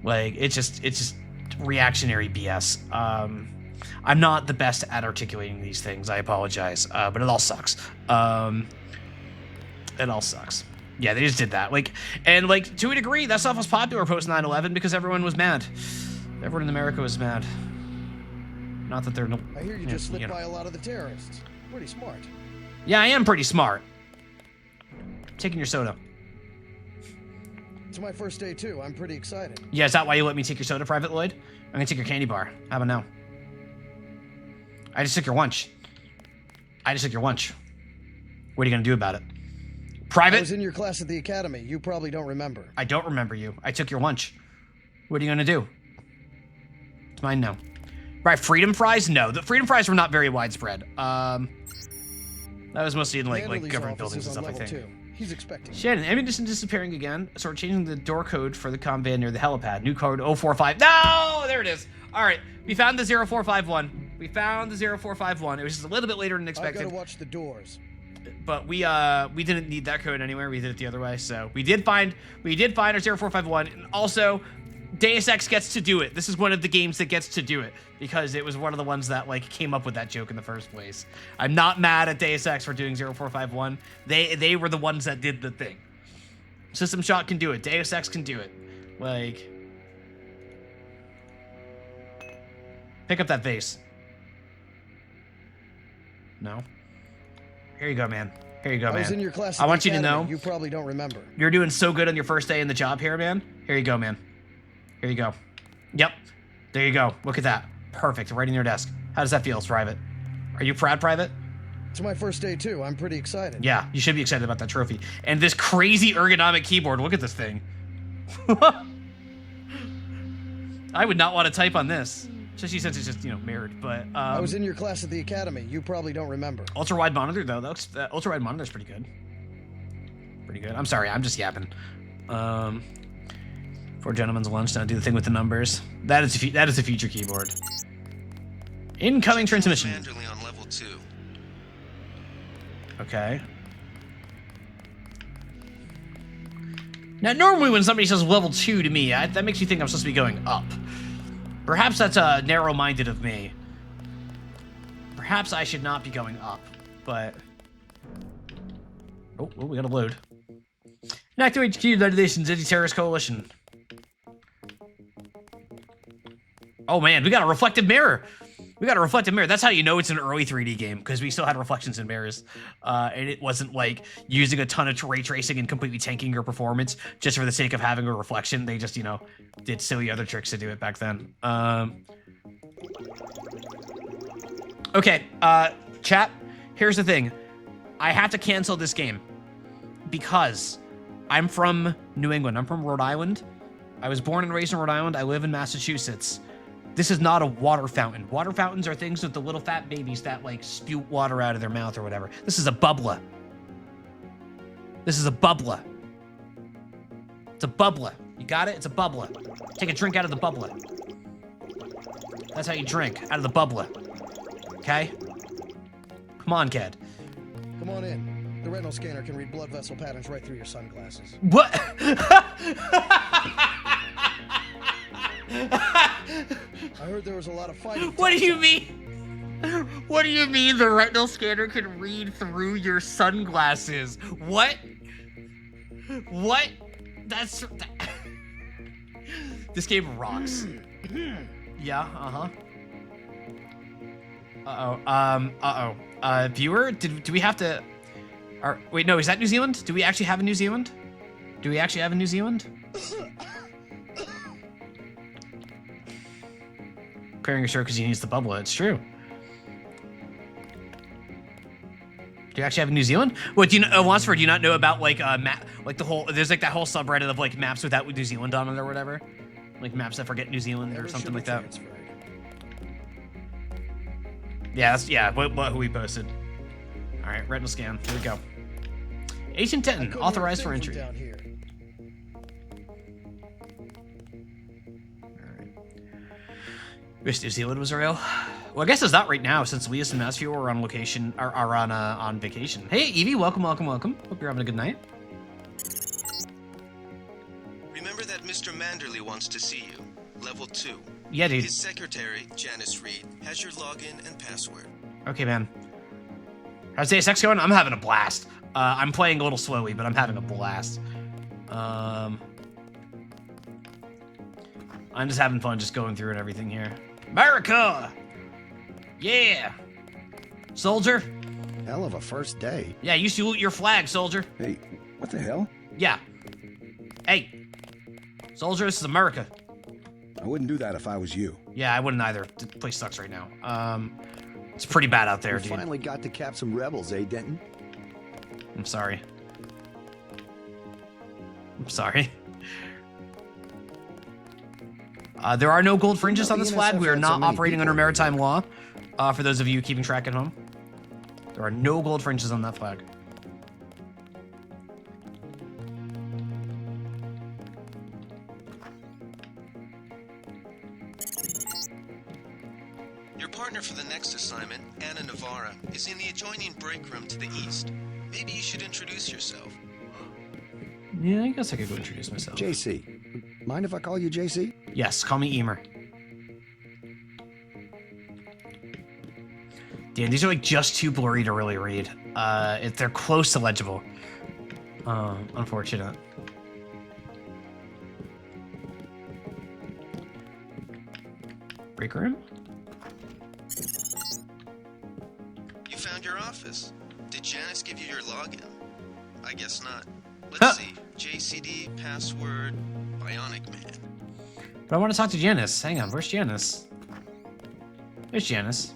Like, it's just reactionary BS. I'm not the best at articulating these things. I apologize, but it all sucks. It all sucks. Yeah, they just did that. Like, and like, to a degree, that stuff was popular post 9/11 because everyone was mad. Everyone in America was mad. Not that they're no. I hear you just slipped by a lot of the terrorists. Pretty smart. Yeah, I am pretty smart. I'm taking your soda. It's my first day too. I'm pretty excited. Yeah, is that why you let me take your soda, Private Lloyd? I'm gonna take your candy bar. How about now? I just took your lunch. I just took your lunch. What are you gonna do about it? Private? I was in your class at the academy. You probably don't remember. I don't remember you. I took your lunch. What are you gonna do? It's mine now. Right, freedom fries? No, the freedom fries were not very widespread. That was mostly in like government buildings and stuff, I think. 2. He's expecting. Shannon, ammunition disappearing again. So we're changing the door code for the comm van near the helipad. New code 045. No, there it is. All right, we found the 0451. We found the 0451. It was just a little bit later than expected. I've got to watch the doors. But we didn't need that code anywhere. We did it the other way. So we did find our 0451. And also, Deus Ex gets to do it. This is one of the games that gets to do it because it was one of the ones that like came up with that joke in the first place. I'm not mad at Deus Ex for doing 0451. They were the ones that did the thing. System Shock can do it. Deus Ex can do it. Like, pick up that vase. No. Here you go, man. Here you go, man. I was in your class. I want you to know. You probably don't remember. You're doing so good on your first day in the job here, man. Here you go, man. Here you go. Yep. There you go. Look at that. Perfect. Right in your desk. How does that feel, Private? Are you proud, Private? It's my first day too. I'm pretty excited. Yeah, you should be excited about that trophy. And this crazy ergonomic keyboard. Look at this thing. I would not want to type on this. Especially since it's just, mirrored. But I was in your class at the academy. You probably don't remember. Ultra-wide monitor, though. That ultra-wide monitor's pretty good. Pretty good. I'm sorry, I'm just yapping. For gentlemen's lunch, now do the thing with the numbers. That is a feature keyboard. Incoming transmission. Manderly on level 2. Okay. Now, normally when somebody says level 2 to me, that makes me think I'm supposed to be going up. Perhaps that's narrow-minded of me. Perhaps I should not be going up, but... Oh, we gotta load. Inactive HQ, United Nations Anti-Terrorist Coalition. Oh man, we got a reflective mirror. We got a reflective mirror. That's how you know it's an early 3D game, because we still had reflections in mirrors. And it wasn't like using a ton of ray tracing and completely tanking your performance just for the sake of having a reflection. They just, did silly other tricks to do it back then. Okay, chat, here's the thing. I have to cancel this game because I'm from New England. I'm from Rhode Island. I was born and raised in Rhode Island. I live in Massachusetts. This is not a water fountain. Water fountains are things with the little fat babies that like spew water out of their mouth or whatever. This is a bubbler. This is a bubbler. It's a bubbler. You got it? It's a bubbler. Take a drink out of the bubbler. That's how you drink, out of the bubbler. Okay? Come on, kid. Come on in. The retinal scanner can read blood vessel patterns right through your sunglasses. What? I heard there was a lot of fighting. What do you mean? What do you mean the retinal scanner can read through your sunglasses? What? What? That's... This game rocks. Yeah, uh-huh. Uh-oh. Viewer, do we have to... wait, no, is that New Zealand? Do we actually have a New Zealand? Do we actually have a New Zealand? Clearing your shirt because he needs the bubble. It's true. Do you actually have a New Zealand? What do you know, Wansford? Do you not know about like map, like the whole? There's like that whole subreddit of like maps without New Zealand on it or whatever, like maps that forget New Zealand or something like that. Yeah, that's who we posted. All right, retinal scan. Here we go. Agent Denton authorized for entry. Wish New Zealand was real. Well, I guess it's not right now since Leas and Matthew are on location, are on vacation. Hey, Evie, welcome. Hope you're having a good night. Remember that Mr. Manderly wants to see you. Level 2. Yeah, dude. His secretary, Janice Reed, has your login and password. Okay, man. How's Deus Ex going? I'm having a blast. I'm playing a little slowly, but I'm having a blast. I'm just having fun just going through and everything here. America! Yeah! Soldier? Hell of a first day. Yeah, you salute your flag, soldier. Hey, what the hell? Yeah. Hey. Soldier, this is America. I wouldn't do that if I was you. Yeah, I wouldn't either. The place sucks right now. It's pretty bad out there, You dude. finally got to cap some rebels, eh, Denton? I'm sorry. I'm sorry. There are no gold fringes on this flag. We are not operating under maritime law. For those of you keeping track at home, there are no gold fringes on that flag. Your partner for the next assignment, Anna Navarra, is in the adjoining break room to the east. Maybe you should introduce yourself. Yeah, I guess I could go introduce myself. JC. Mind if I call you JC? Yes, call me Emer. Damn, these are like just too blurry to really read. If they're close to legible. Unfortunate. Break room? You found your office. Did Janice give you your login? I guess not. Let's see. JCD, password, Bionic Man. But I want to talk to Janice. Hang on, where's Janice? There's Janice.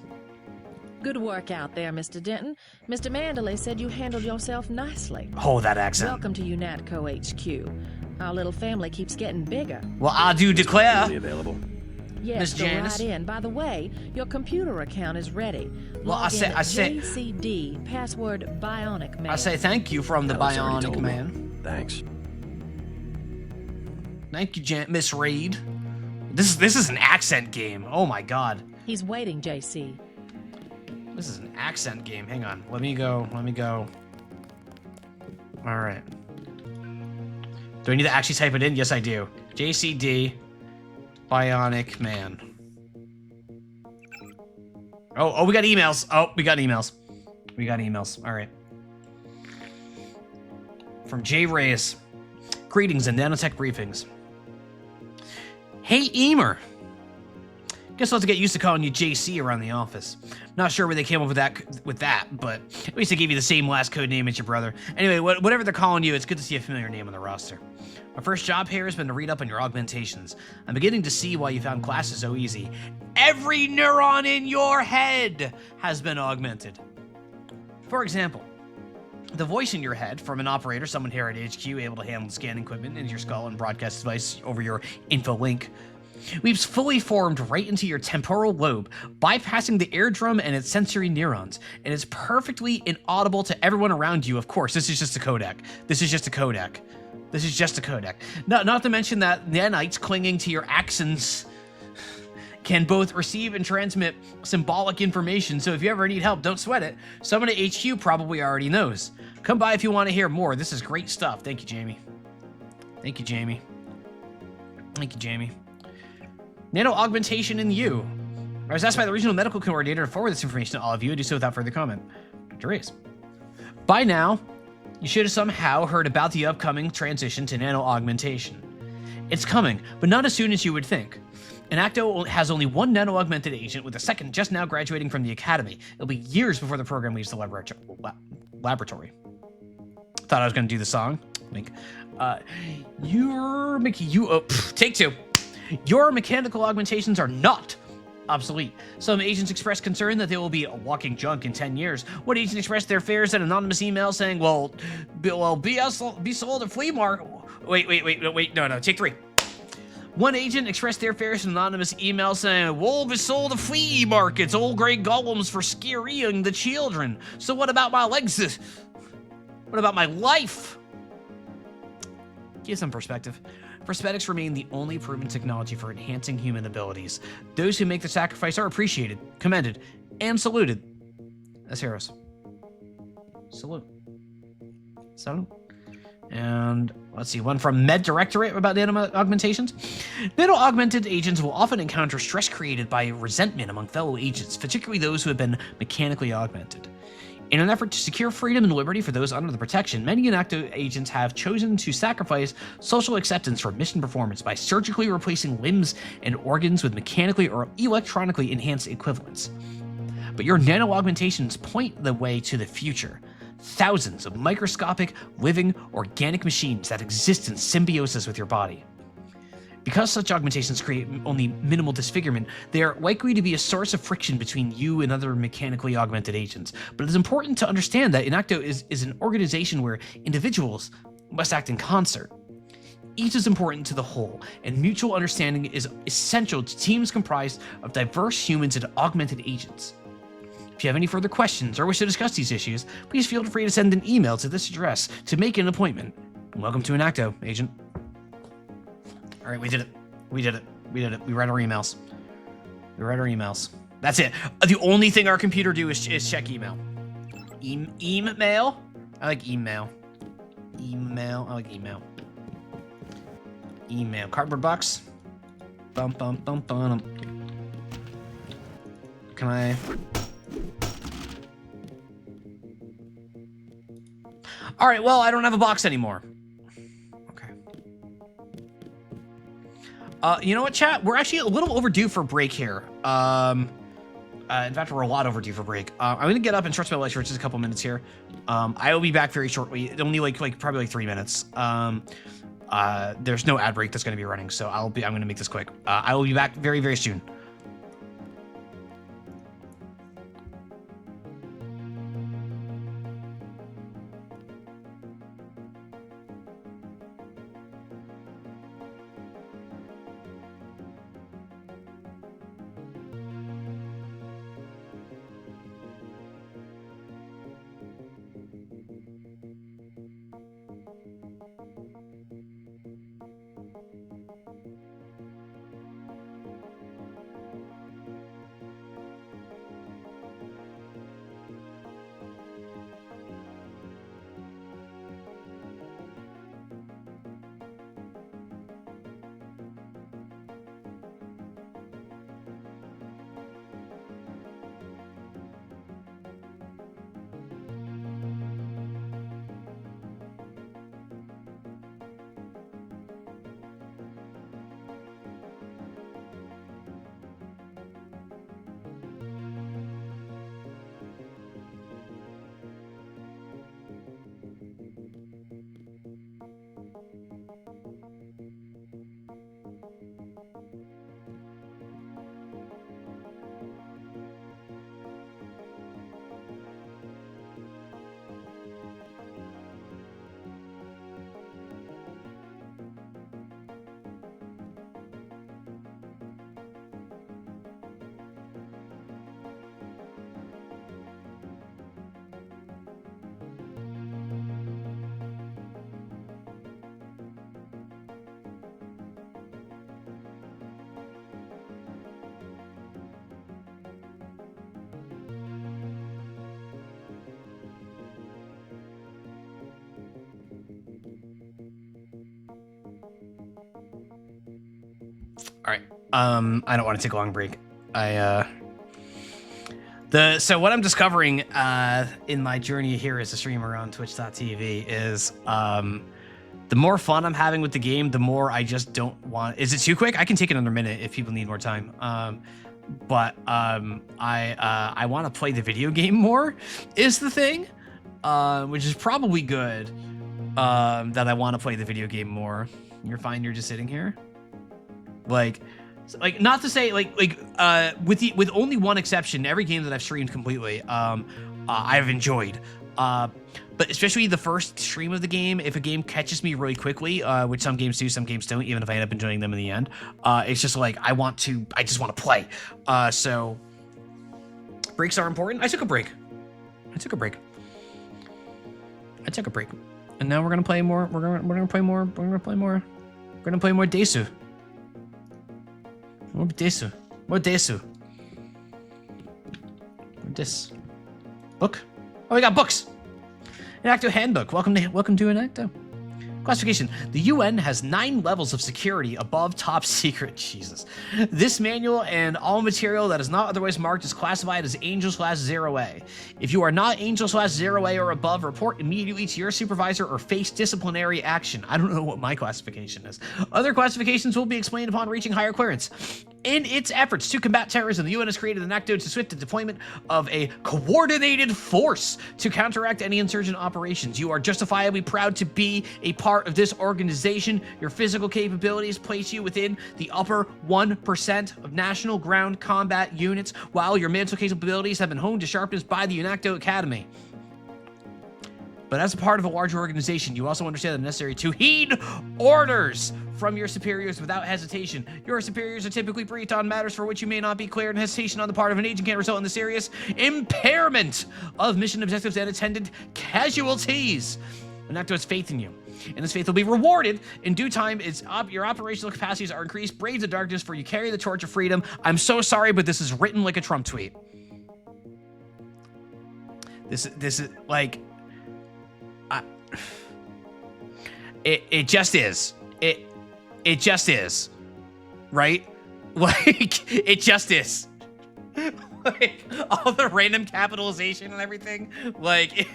Good work out there, Mr. Denton. Mr. Mandalay said you handled yourself nicely. Oh, that accent. Welcome to UNATCO HQ. Our little family keeps getting bigger. Well, I do declare. Available. Yes, Miss go Janice. right in. By the way, your computer account is ready. Well, Log in I say, JCD, password Bionic Man. I say thank you from the Alex already Bionic told me. Man. Thanks. Thank you, Miss Reed. This is an accent game. Oh my god. He's waiting, JC. This is an accent game. Hang on. Let me go. All right. Do I need to actually type it in? Yes, I do. JCD Bionic Man. Oh, we got emails. We got emails. All right. From Jay Reyes. Greetings and nanotech briefings. Hey, Emer. Guess I'll have to get used to calling you JC around the office. Not sure where they came up with that, but at least they gave you the same last code name as your brother. Anyway, whatever they're calling you, it's good to see a familiar name on the roster. My first job here has been to read up on your augmentations. I'm beginning to see why you found classes so easy. Every neuron in your head has been augmented. For example, the voice in your head from an operator, someone here at HQ able to handle scanning equipment into your skull and broadcast device over your info link, weaves fully formed right into your temporal lobe, bypassing the eardrum and its sensory neurons, and is perfectly inaudible to everyone around you. Of course, this is just a codec. Not to mention that nanites clinging to your axons can both receive and transmit symbolic information, so if you ever need help, don't sweat it. Someone at HQ probably already knows. Come by if you want to hear more. This is great stuff. Thank you, Jamie. Nano augmentation in you. I was asked by the regional medical coordinator to forward this information to all of you. I do so without further comment. Dr. Reyes. By now, you should have somehow heard about the upcoming transition to nano augmentation. It's coming, but not as soon as you would think. Enacto has only one nano-augmented agent, with a second just now graduating from the academy. It'll be years before the program leaves the laboratory. Thought I was going to do the song. Take two. Your mechanical augmentations are not obsolete. Some agents expressed concern that they will be walking junk in 10 years. One agent expressed their fears in an anonymous email saying, be sold at flea market. Wait, no, take three. One agent expressed their fears in an anonymous email saying, "We'll be sold to flea markets, old gray golems for scaring the children. So what about my legs? What about my life?" Give some perspective. Prosthetics remain the only proven technology for enhancing human abilities. Those who make the sacrifice are appreciated, commended, and saluted as heroes. Salute. And let's see, one from Med Directorate about nano augmentations. Nano augmented agents will often encounter stress created by resentment among fellow agents, particularly those who have been mechanically augmented. In an effort to secure freedom and liberty for those under the protection, many Enacto agents have chosen to sacrifice social acceptance for mission performance by surgically replacing limbs and organs with mechanically or electronically enhanced equivalents. But your nano augmentations point the way to the future. Thousands of microscopic, living, organic machines that exist in symbiosis with your body. Because such augmentations create only minimal disfigurement, they are likely to be a source of friction between you and other mechanically augmented agents. But it is important to understand that Enacto is an organization where individuals must act in concert. Each is important to the whole, and mutual understanding is essential to teams comprised of diverse humans and augmented agents. If you have any further questions or wish to discuss these issues, please feel free to send an email to this address to make an appointment. Welcome to Enacto, Agent. All right, we did it. We read our emails. That's it. The only thing our computer do is check email. Email? I like email. Email. Cardboard box. Bum. Can I... All right, well, I don't have a box anymore. Okay. You know what, chat? We're actually a little overdue for break here. In fact, we're a lot overdue for break. I'm going to get up and stretch my legs for just a couple minutes here. I will be back very shortly. Only probably 3 minutes. There's no ad break that's going to be running, so I'm going to make this quick. I will be back very, very soon. right. I don't want to take a long break. So what I'm discovering in my journey here as a streamer on Twitch.tv is the more fun I'm having with the game, the more I just don't want. Is it too quick? I can take another minute if people need more time. But I want to play the video game more is the thing, which is probably good. That I want to play the video game more. You're fine. You're just sitting here, like not to say with only one exception, every game that I've streamed completely, I've enjoyed. But especially the first stream of the game, if a game catches me really quickly, which some games do, some games don't, even if I end up enjoying them in the end, it's just like I just want to play. So breaks are important. I took a break. And now we're gonna play more. We're gonna play more Desu. More Desu. This book. Oh, we got books. An Acto handbook. Welcome to an Acto. Classification. The UN has 9 levels of security above top secret. Jesus. This manual and all material that is not otherwise marked is classified as Angel/0A. If you are not Angel/0A or above, report immediately to your supervisor or face disciplinary action. I don't know what my classification is. Other classifications will be explained upon reaching higher clearance. In its efforts to combat terrorism, the UN has created an active to swift deployment of a coordinated force to counteract any insurgent operations. You are justifiably proud to be a part of this organization. Your physical capabilities place you within the upper 1% of national ground combat units, while your mental capabilities have been honed to sharpness by the UNACTO Academy. But as a part of a larger organization, you also understand that it's necessary to heed orders from your superiors without hesitation. Your superiors are typically briefed on matters for which you may not be clear, and hesitation on the part of an agent can result in the serious impairment of mission objectives and attendant casualties. UNACTO has faith in you, and this faith will be rewarded in due time. Your operational capacities are increased. Brave the darkness, for you carry the torch of freedom. I'm so sorry, but this is written like a Trump tweet. This is like... It just is. It just is. Right? Like, it just is. Like, all the random capitalization and everything. Like,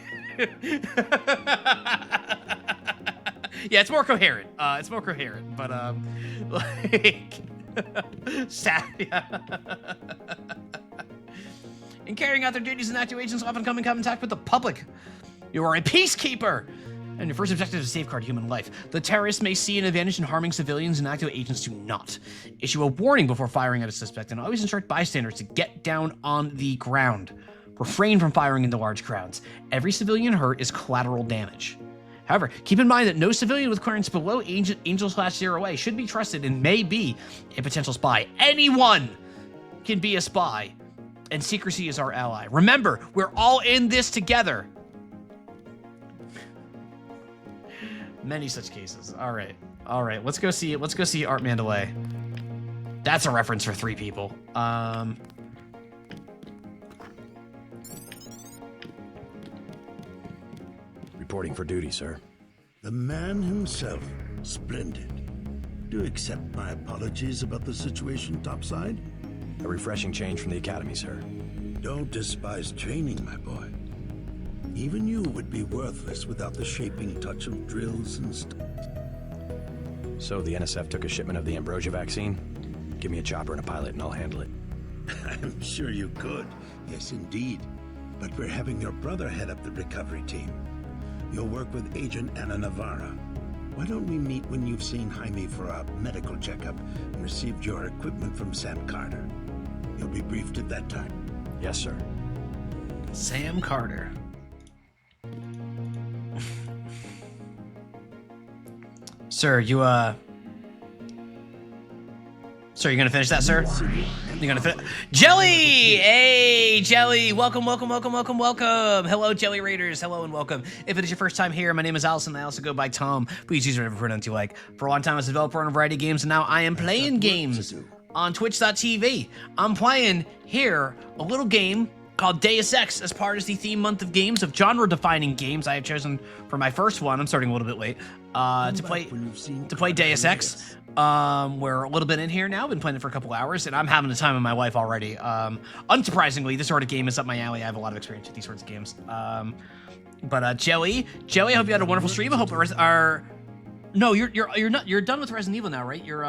yeah, it's more coherent. But, like, sad, yeah. In carrying out their duties, UNACTO agents often come in contact with the public. You are a peacekeeper, and your first objective is to safeguard human life. The terrorists may see an advantage in harming civilians, and UNACTO agents do not. Issue a warning before firing at a suspect, and always instruct bystanders to get down on the ground. Refrain from firing into large crowds. Every civilian hurt is collateral damage. However, keep in mind that no civilian with clearance below Angel/0A should be trusted and may be a potential spy. Anyone can be a spy, and secrecy is our ally. Remember, we're all in this together. Many such cases. All right. Let's go see Art Mandalay. That's a reference for 3 people. Reporting for duty, sir. The man himself. Splendid. Do accept my apologies about the situation topside? A refreshing change from the academy, sir. Don't despise training, my boy. Even you would be worthless without the shaping touch of drills and stuff. So the NSF took a shipment of the Ambrosia vaccine? Give me a chopper and a pilot and I'll handle it. I'm sure you could. Yes, indeed. But we're having your brother head up the recovery team. You'll work with Agent Ana Navarra. Why don't we meet when you've seen Jaime for a medical checkup and received your equipment from Sam Carter? You'll be briefed at that time. Yes, sir. Sam Carter. Sir, you gonna finish that, sir? You gonna finish? Jelly! Hey, Jelly! Welcome. Hello, Jelly Raiders. Hello and welcome. If it is your first time here, my name is Allison. I also go by Tom. Please use whatever pronouns you like. For a long time, I was a developer on a variety of games, and now I am playing games on Twitch.tv. I'm playing here a little game called Deus Ex as part of the theme month of games, of genre-defining games. I have chosen for my first one, I'm starting a little bit late, to play Deus Ex. We're a little bit in here now, been playing it for a couple hours, and I'm having the time of my life already. Unsurprisingly, this sort of game is up my alley. I have a lot of experience with these sorts of games. But Joey, I hope you had a wonderful stream. I hope our... No, you're not. You're done with Resident Evil now, right? You're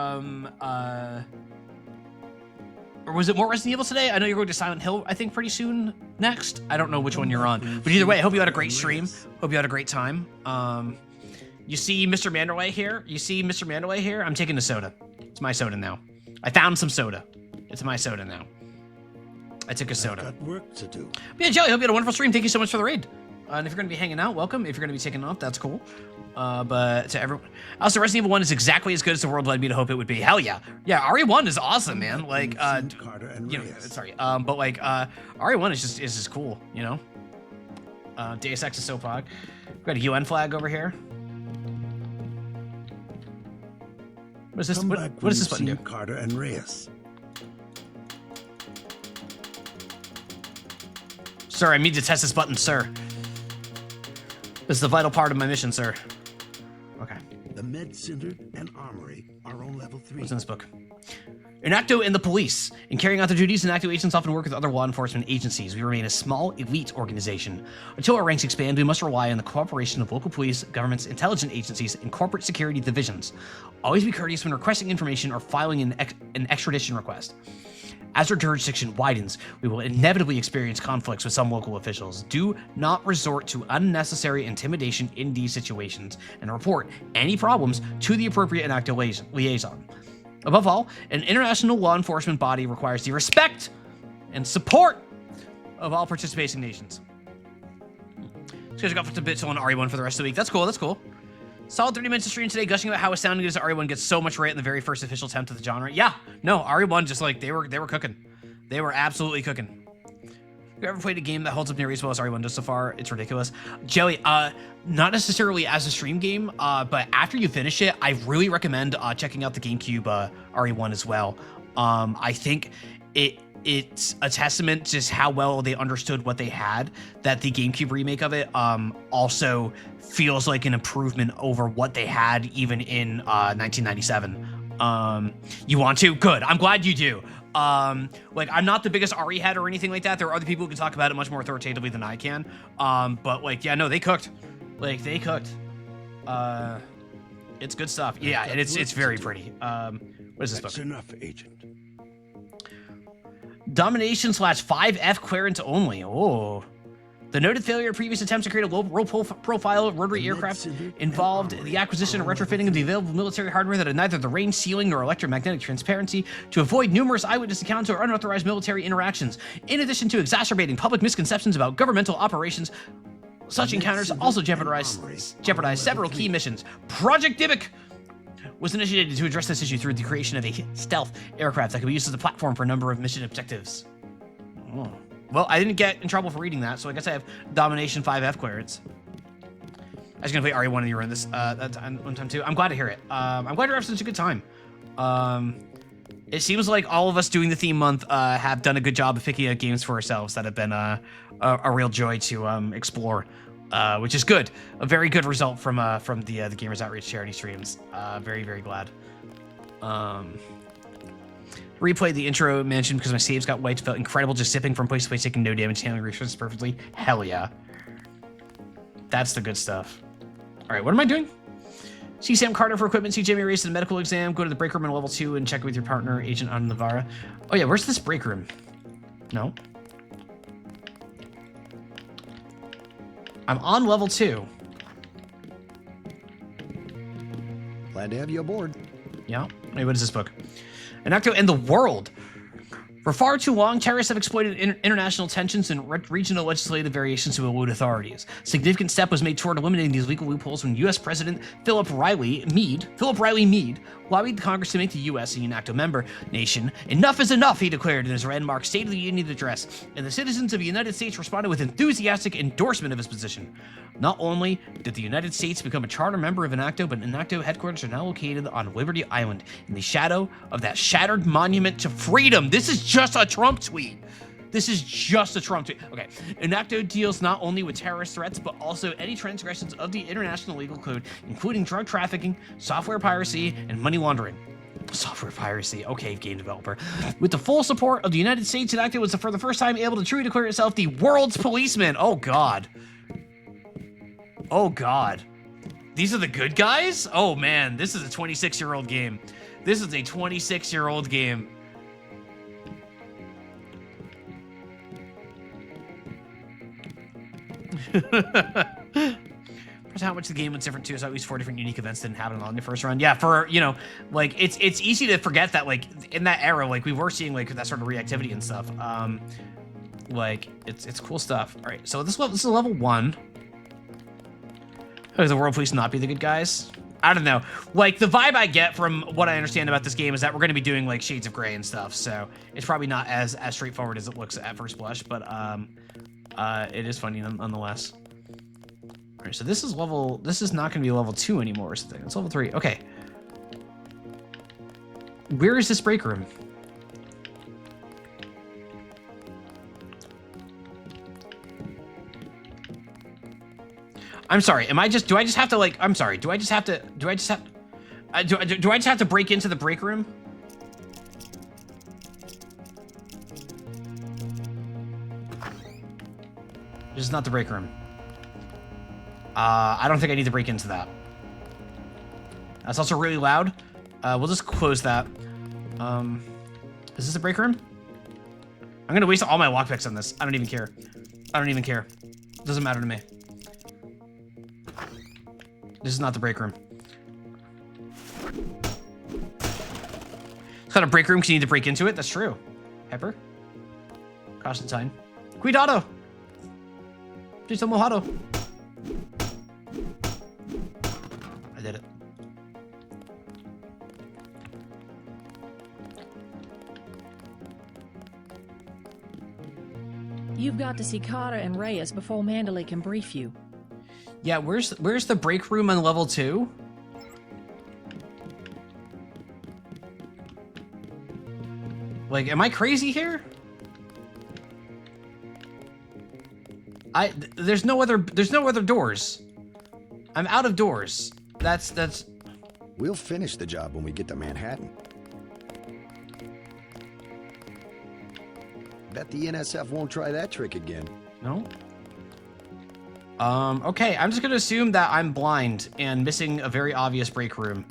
or was it more Resident Evil today? I know you're going to Silent Hill, I think, pretty soon next. I don't know which one you're on. But either way, I hope you had a great stream. Hope you had a great time. You see Mr. Manderway here? I'm taking a soda. It's my soda now. I found some soda. It's my soda now. I took a soda. I've got work to do. But yeah, Jelly, hope you had a wonderful stream. Thank you so much for the raid. And if you're going to be hanging out, welcome. If you're going to be taking off, that's cool. But to everyone... Also, Resident Evil 1 is exactly as good as the world led me to hope it would be. Hell yeah. Yeah, RE1 is awesome, man. Like, you know, sorry. But like, RE1 is just cool, you know? Deus Ex is so pog. We've got a UN flag over here. What is this? What does this button do? Carter and Reyes. Sir, I need to test this button, sir. This is the vital part of my mission, sir. Okay. The Med Center and Armory are on level 3. What's in this book? Enacto and the police. In carrying out their duties, Enacto agents often work with other law enforcement agencies. We remain a small, elite organization. Until our ranks expand, we must rely on the cooperation of local police, governments, intelligence agencies, and corporate security divisions. Always be courteous when requesting information or filing an extradition request. As our jurisdiction widens, we will inevitably experience conflicts with some local officials. Do not resort to unnecessary intimidation in these situations, and report any problems to the appropriate Enacto liaison. Above all, an international law enforcement body requires the respect and support of all participating nations. These guys got a bit on RE1 for the rest of the week. That's cool, that's cool. Solid 30 minutes of stream today, gushing about how astounding it is that RE1 gets so much right in the very first official attempt of the genre. Yeah, no, RE1 just like, they were cooking. They were absolutely cooking. Have you ever played a game that holds up nearly as well as RE1 does so far? It's ridiculous. Joey, not necessarily as a stream game, but after you finish it, I really recommend checking out the GameCube RE1 as well. I think it's a testament to just how well they understood what they had, that the GameCube remake of it also feels like an improvement over what they had even in 1997. You want to? Good. I'm glad you do. Like, I'm not the biggest RE head or anything like that. There are other people who can talk about it much more authoritatively than I can. But like, yeah, no, they cooked. Like, they cooked. It's good stuff. Yeah, and it's very pretty. What is this book? That's enough, Agent. Domination / 5F clearance only. Oh. The noted failure of previous attempts to create a low-profile rotary aircraft involved the acquisition and retrofitting of the available military hardware that had neither the range, ceiling, nor electromagnetic transparency to avoid numerous eyewitness accounts or unauthorized military interactions. In addition to exacerbating public misconceptions about governmental operations, such encounters also jeopardized several key missions. Project Dybbuk was initiated to address this issue through the creation of a stealth aircraft that could be used as a platform for a number of mission objectives. Oh. Well, I didn't get in trouble for reading that, so I guess I have Domination 5F clearance. I was gonna play RE1 and you were in this one time too. I'm glad to hear it. I'm glad you're having such a good time. It seems like all of us doing the theme month have done a good job of picking out games for ourselves that have been a real joy to explore, which is good. A very good result from the Gamers Outreach charity streams. Very, very glad. Replayed the intro mansion because my saves got wiped. Felt incredible just zipping from place to place, taking no damage, handling resources perfectly. Hell yeah. That's the good stuff. All right, what am I doing? See Sam Carter for equipment. See Jamie Race to the medical exam. Go to the break room in level 2 and check with your partner, Agent Ana Navarra. Oh yeah, where's this break room? No. I'm on level 2. Glad to have you aboard. Yeah. Hey, what is this book? Enacto and the world. For far too long, terrorists have exploited international tensions and regional legislative variations to elude authorities. Significant step was made toward eliminating these legal loopholes when U.S. President Philip Riley Meade, lobbied Congress to make the U.S. a Enacto member nation. Enough is enough, he declared in his landmark State of the Union address, and the citizens of the United States responded with enthusiastic endorsement of his position. Not only did the United States become a charter member of Enacto, but Enacto headquarters are now located on Liberty Island in the shadow of that shattered monument to freedom. This is just a Trump tweet. This is just a Trump tweet. Okay. Enacto deals not only with terrorist threats, but also any transgressions of the international legal code, including drug trafficking, software piracy, and money laundering. Software piracy. Okay, game developer. With the full support of the United States, Enacto was for the first time able to truly declare itself the world's policeman. Oh, God. Oh, God. These are the good guys? Oh, man. This is a 26-year-old game. This is a 26-year-old game. How much the game was different too, so at least 4 different unique events didn't happen on the first run. Yeah, for, you know, like, it's easy to forget that, like, in that era, like, we were seeing, like, that sort of reactivity and stuff. Like, it's cool stuff. All right, so this is level 1. Does the world police not be the good guys? I don't know. Like, the vibe I get from what I understand about this game is that we're going to be doing, like, Shades of Grey and stuff, so it's probably not as straightforward as it looks at first blush, but it is funny nonetheless. All right, so this is not going to be level 2 anymore or something. It's level 3. Okay. Where is this break room? I'm sorry. Do I just have to, like, I'm sorry. Do I just have to break into the break room? This is not the break room. I don't think I need to break into that. That's also really loud. We'll just close that. Is this a break room? I'm gonna waste all my lockpicks on this. I don't even care. I don't even care. It doesn't matter to me. This is not the break room. It's not a break room because you need to break into it. That's true. Pepper. Constantine. Cuidado. Just a mojado. I did it. You've got to see Carter and Reyes before Mandalay can brief you. Yeah, where's the break room on level 2? Like, am I crazy here? There's no other doors. I'm out of doors. That's We'll finish the job when we get to Manhattan. Bet the NSF won't try that trick again. No? Okay, I'm just gonna assume that I'm blind and missing a very obvious break room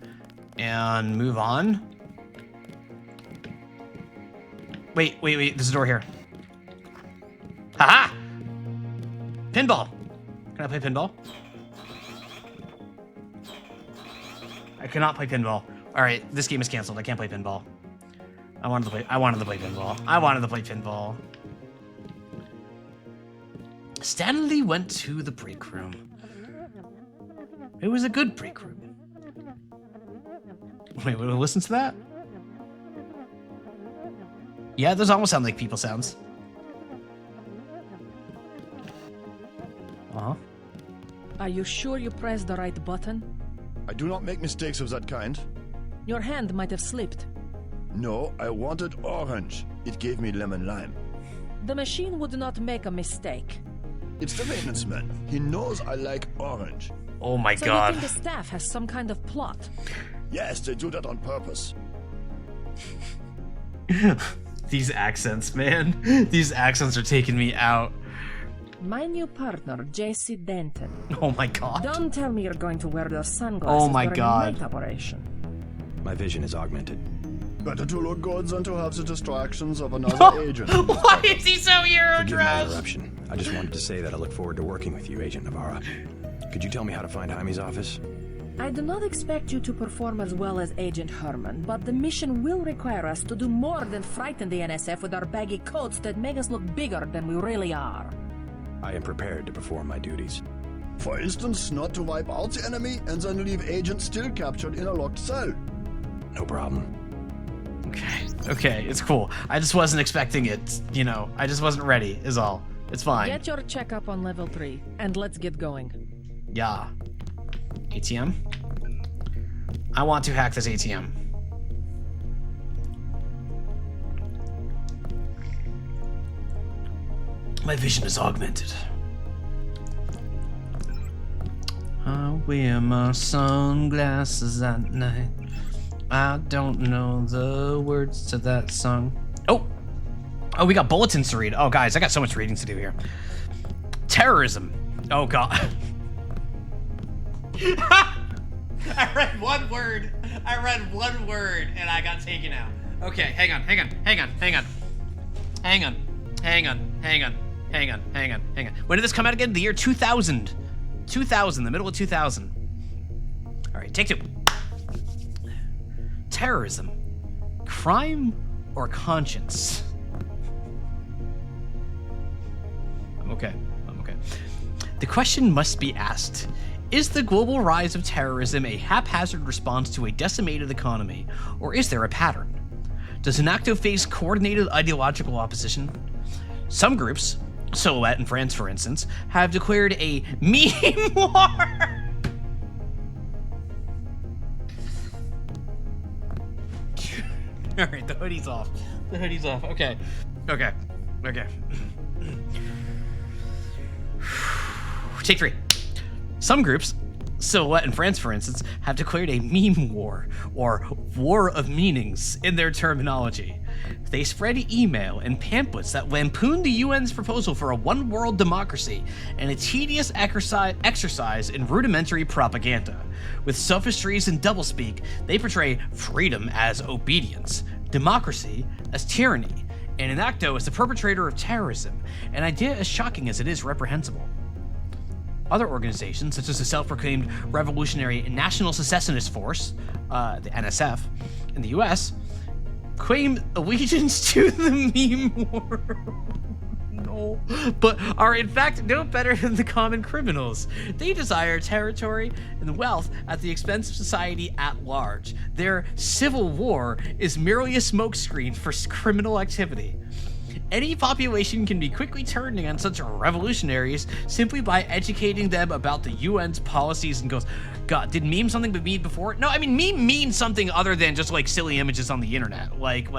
and move on. Wait, there's a door here. Haha! Pinball! Can I play pinball? I cannot play pinball. Alright, this game is canceled. I can't play pinball. I wanted to play pinball. Stanley went to the break room. It was a good break room. Wait, will we listen to that? Yeah, those almost sound like people sounds. Uh-huh. Are you sure you pressed the right button? I do not make mistakes of that kind. Your hand might have slipped. No, I wanted orange. It gave me lemon lime. The machine would not make a mistake. It's the maintenance man. He knows I like orange. Oh my So god. you think the staff has some kind of plot? Yes, they do that on purpose. These accents, man. These accents are taking me out. My new partner, J.C. Denton. Oh my god. Don't tell me you're going to wear those sunglasses Oh my during god. a night operation. My vision is augmented. Better to look good than to have the distractions of another agent. Why is he so hero Forgive my dressed? interruption. I just wanted to say that I look forward to working with you, Agent Navarra. Could you tell me how to find Jaime's office? I do not expect you to perform as well as Agent Herman, but the mission will require us to do more than frighten the NSF with our baggy coats that make us look bigger than we really are. I am prepared to perform my duties. For instance, not to wipe out the enemy and then leave agents still captured in a locked cell. No problem. Okay, it's cool. I just wasn't expecting it, you know. I just wasn't ready, is all. It's fine. Get your checkup on level 3, and let's get going. Yeah. ATM? I want to hack this ATM. My vision is augmented. I wear my sunglasses at night. I don't know the words to that song. Oh, we got bulletins to read. Oh, guys, I got so much reading to do here. Terrorism. Oh, God. I read one word, and I got taken out. Okay, hang on. When did this come out again? The year 2000. 2000, the middle of 2000. All right, take two. Terrorism. Crime or conscience? I'm okay. The question must be asked. Is the global rise of terrorism a haphazard response to a decimated economy, or is there a pattern? Does Enacto face coordinated ideological opposition? Some groups, Silhouette in France for instance, have declared a meme war. Alright, the hoodie's off. Okay. Take three. Some groups, Silhouette in France for instance, have declared a meme war, or war of meanings in their terminology. They spread email and pamphlets that lampoon the UN's proposal for a one-world democracy and a tedious exercise in rudimentary propaganda. With sophistries and doublespeak, they portray freedom as obedience, democracy as tyranny, and Enacto as the perpetrator of terrorism, an idea as shocking as it is reprehensible. Other organizations, such as the self-proclaimed Revolutionary National Secessionist Force, the NSF, in the US, claim allegiance to the meme war. No. But are in fact no better than the common criminals. They desire territory and wealth at the expense of society at large. Their civil war is merely a smokescreen for criminal activity. Any population can be quickly turned against such revolutionaries simply by educating them about the UN's policies and goals. God, did meme something but mean before? No, I mean meme means something other than just like silly images on the internet. Like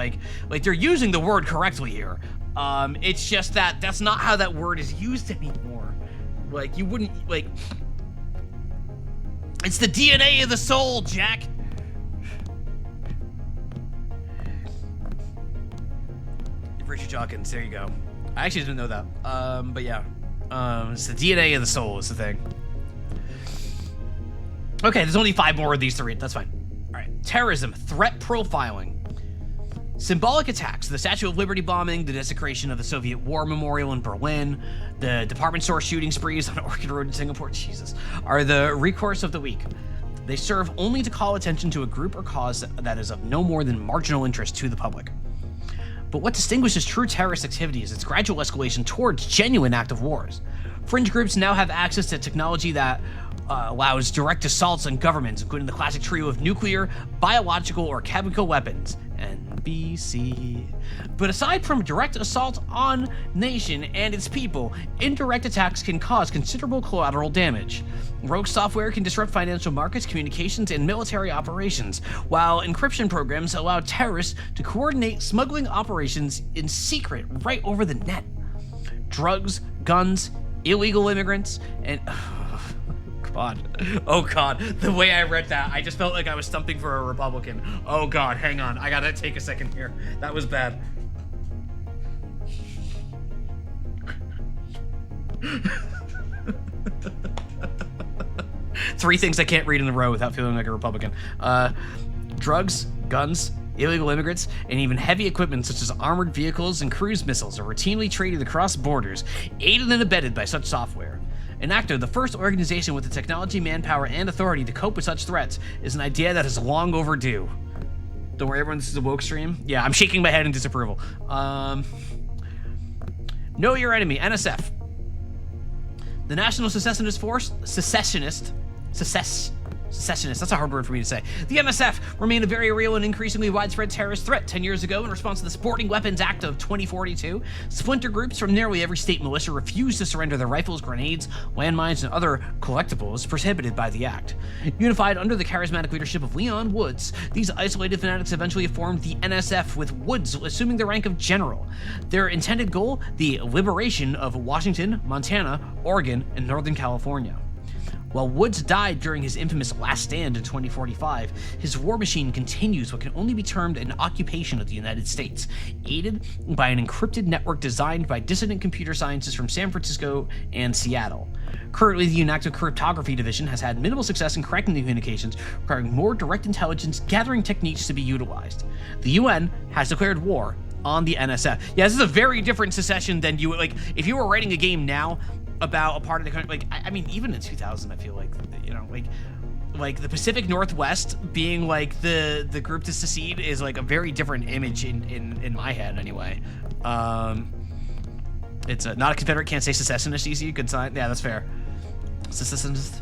they're using the word correctly here. It's just that that's not how that word is used anymore. Like you wouldn't like. It's the DNA of the soul, Jack. Richard Dawkins, there you go. I actually didn't know that. But yeah. It's the DNA of the soul is the thing. Okay, there's only 5 more of these to read. That's fine. All right. Terrorism, threat profiling. Symbolic attacks, the Statue of Liberty bombing, the desecration of the Soviet War Memorial in Berlin, the department store shooting sprees on Orchid Road in Singapore, Jesus, are the recourse of the week. They serve only to call attention to a group or cause that is of no more than marginal interest to the public. But what distinguishes true terrorist activity is its gradual escalation towards genuine active wars. Fringe groups now have access to technology that allows direct assaults on governments, including the classic trio of nuclear, biological, or chemical weapons, NBC. But aside from direct assault on nation and its people, indirect attacks can cause considerable collateral damage. Rogue software can disrupt financial markets, communications, and military operations, while encryption programs allow terrorists to coordinate smuggling operations in secret right over the net. Drugs, guns, illegal immigrants, and... Oh God, the way I read that, I just felt like I was stumping for a Republican. Oh God, hang on, I gotta take a second here. That was bad. Three things I can't read in a row without feeling like a Republican. Drugs, guns, illegal immigrants, and even heavy equipment such as armored vehicles and cruise missiles are routinely traded across borders, aided and abetted by such software. Enacto, the first organization with the technology, manpower, and authority to cope with such threats, is an idea that is long overdue. Don't worry, everyone, this is a woke stream. Yeah, I'm shaking my head in disapproval. Know your enemy, NSF. The National Secessionist Force, Secessionists, that's a hard word for me to say. The NSF remained a very real and increasingly widespread terrorist threat. 10 years ago, in response to the Sporting Weapons Act of 2042, splinter groups from nearly every state militia refused to surrender their rifles, grenades, landmines, and other collectibles prohibited by the act. Unified under the charismatic leadership of Leon Woods, these isolated fanatics eventually formed the NSF, with Woods assuming the rank of general. Their intended goal, the liberation of Washington, Montana, Oregon, and Northern California. While Woods died during his infamous last stand in 2045, his war machine continues what can only be termed an occupation of the United States, aided by an encrypted network designed by dissident computer scientists from San Francisco and Seattle. Currently, the UNACTO Cryptography Division has had minimal success in cracking the communications, requiring more direct intelligence gathering techniques to be utilized. The UN has declared war on the NSF. Yeah, this is a very different secession than you, like, if you were writing a game now about a part of the country, like, I mean, even in 2000, I feel like, you know, like the Pacific Northwest being like the group to secede is like a very different image in my head anyway. It's not a Confederate, can't say secessionist easy, good sign. Yeah, that's fair. Secessionist.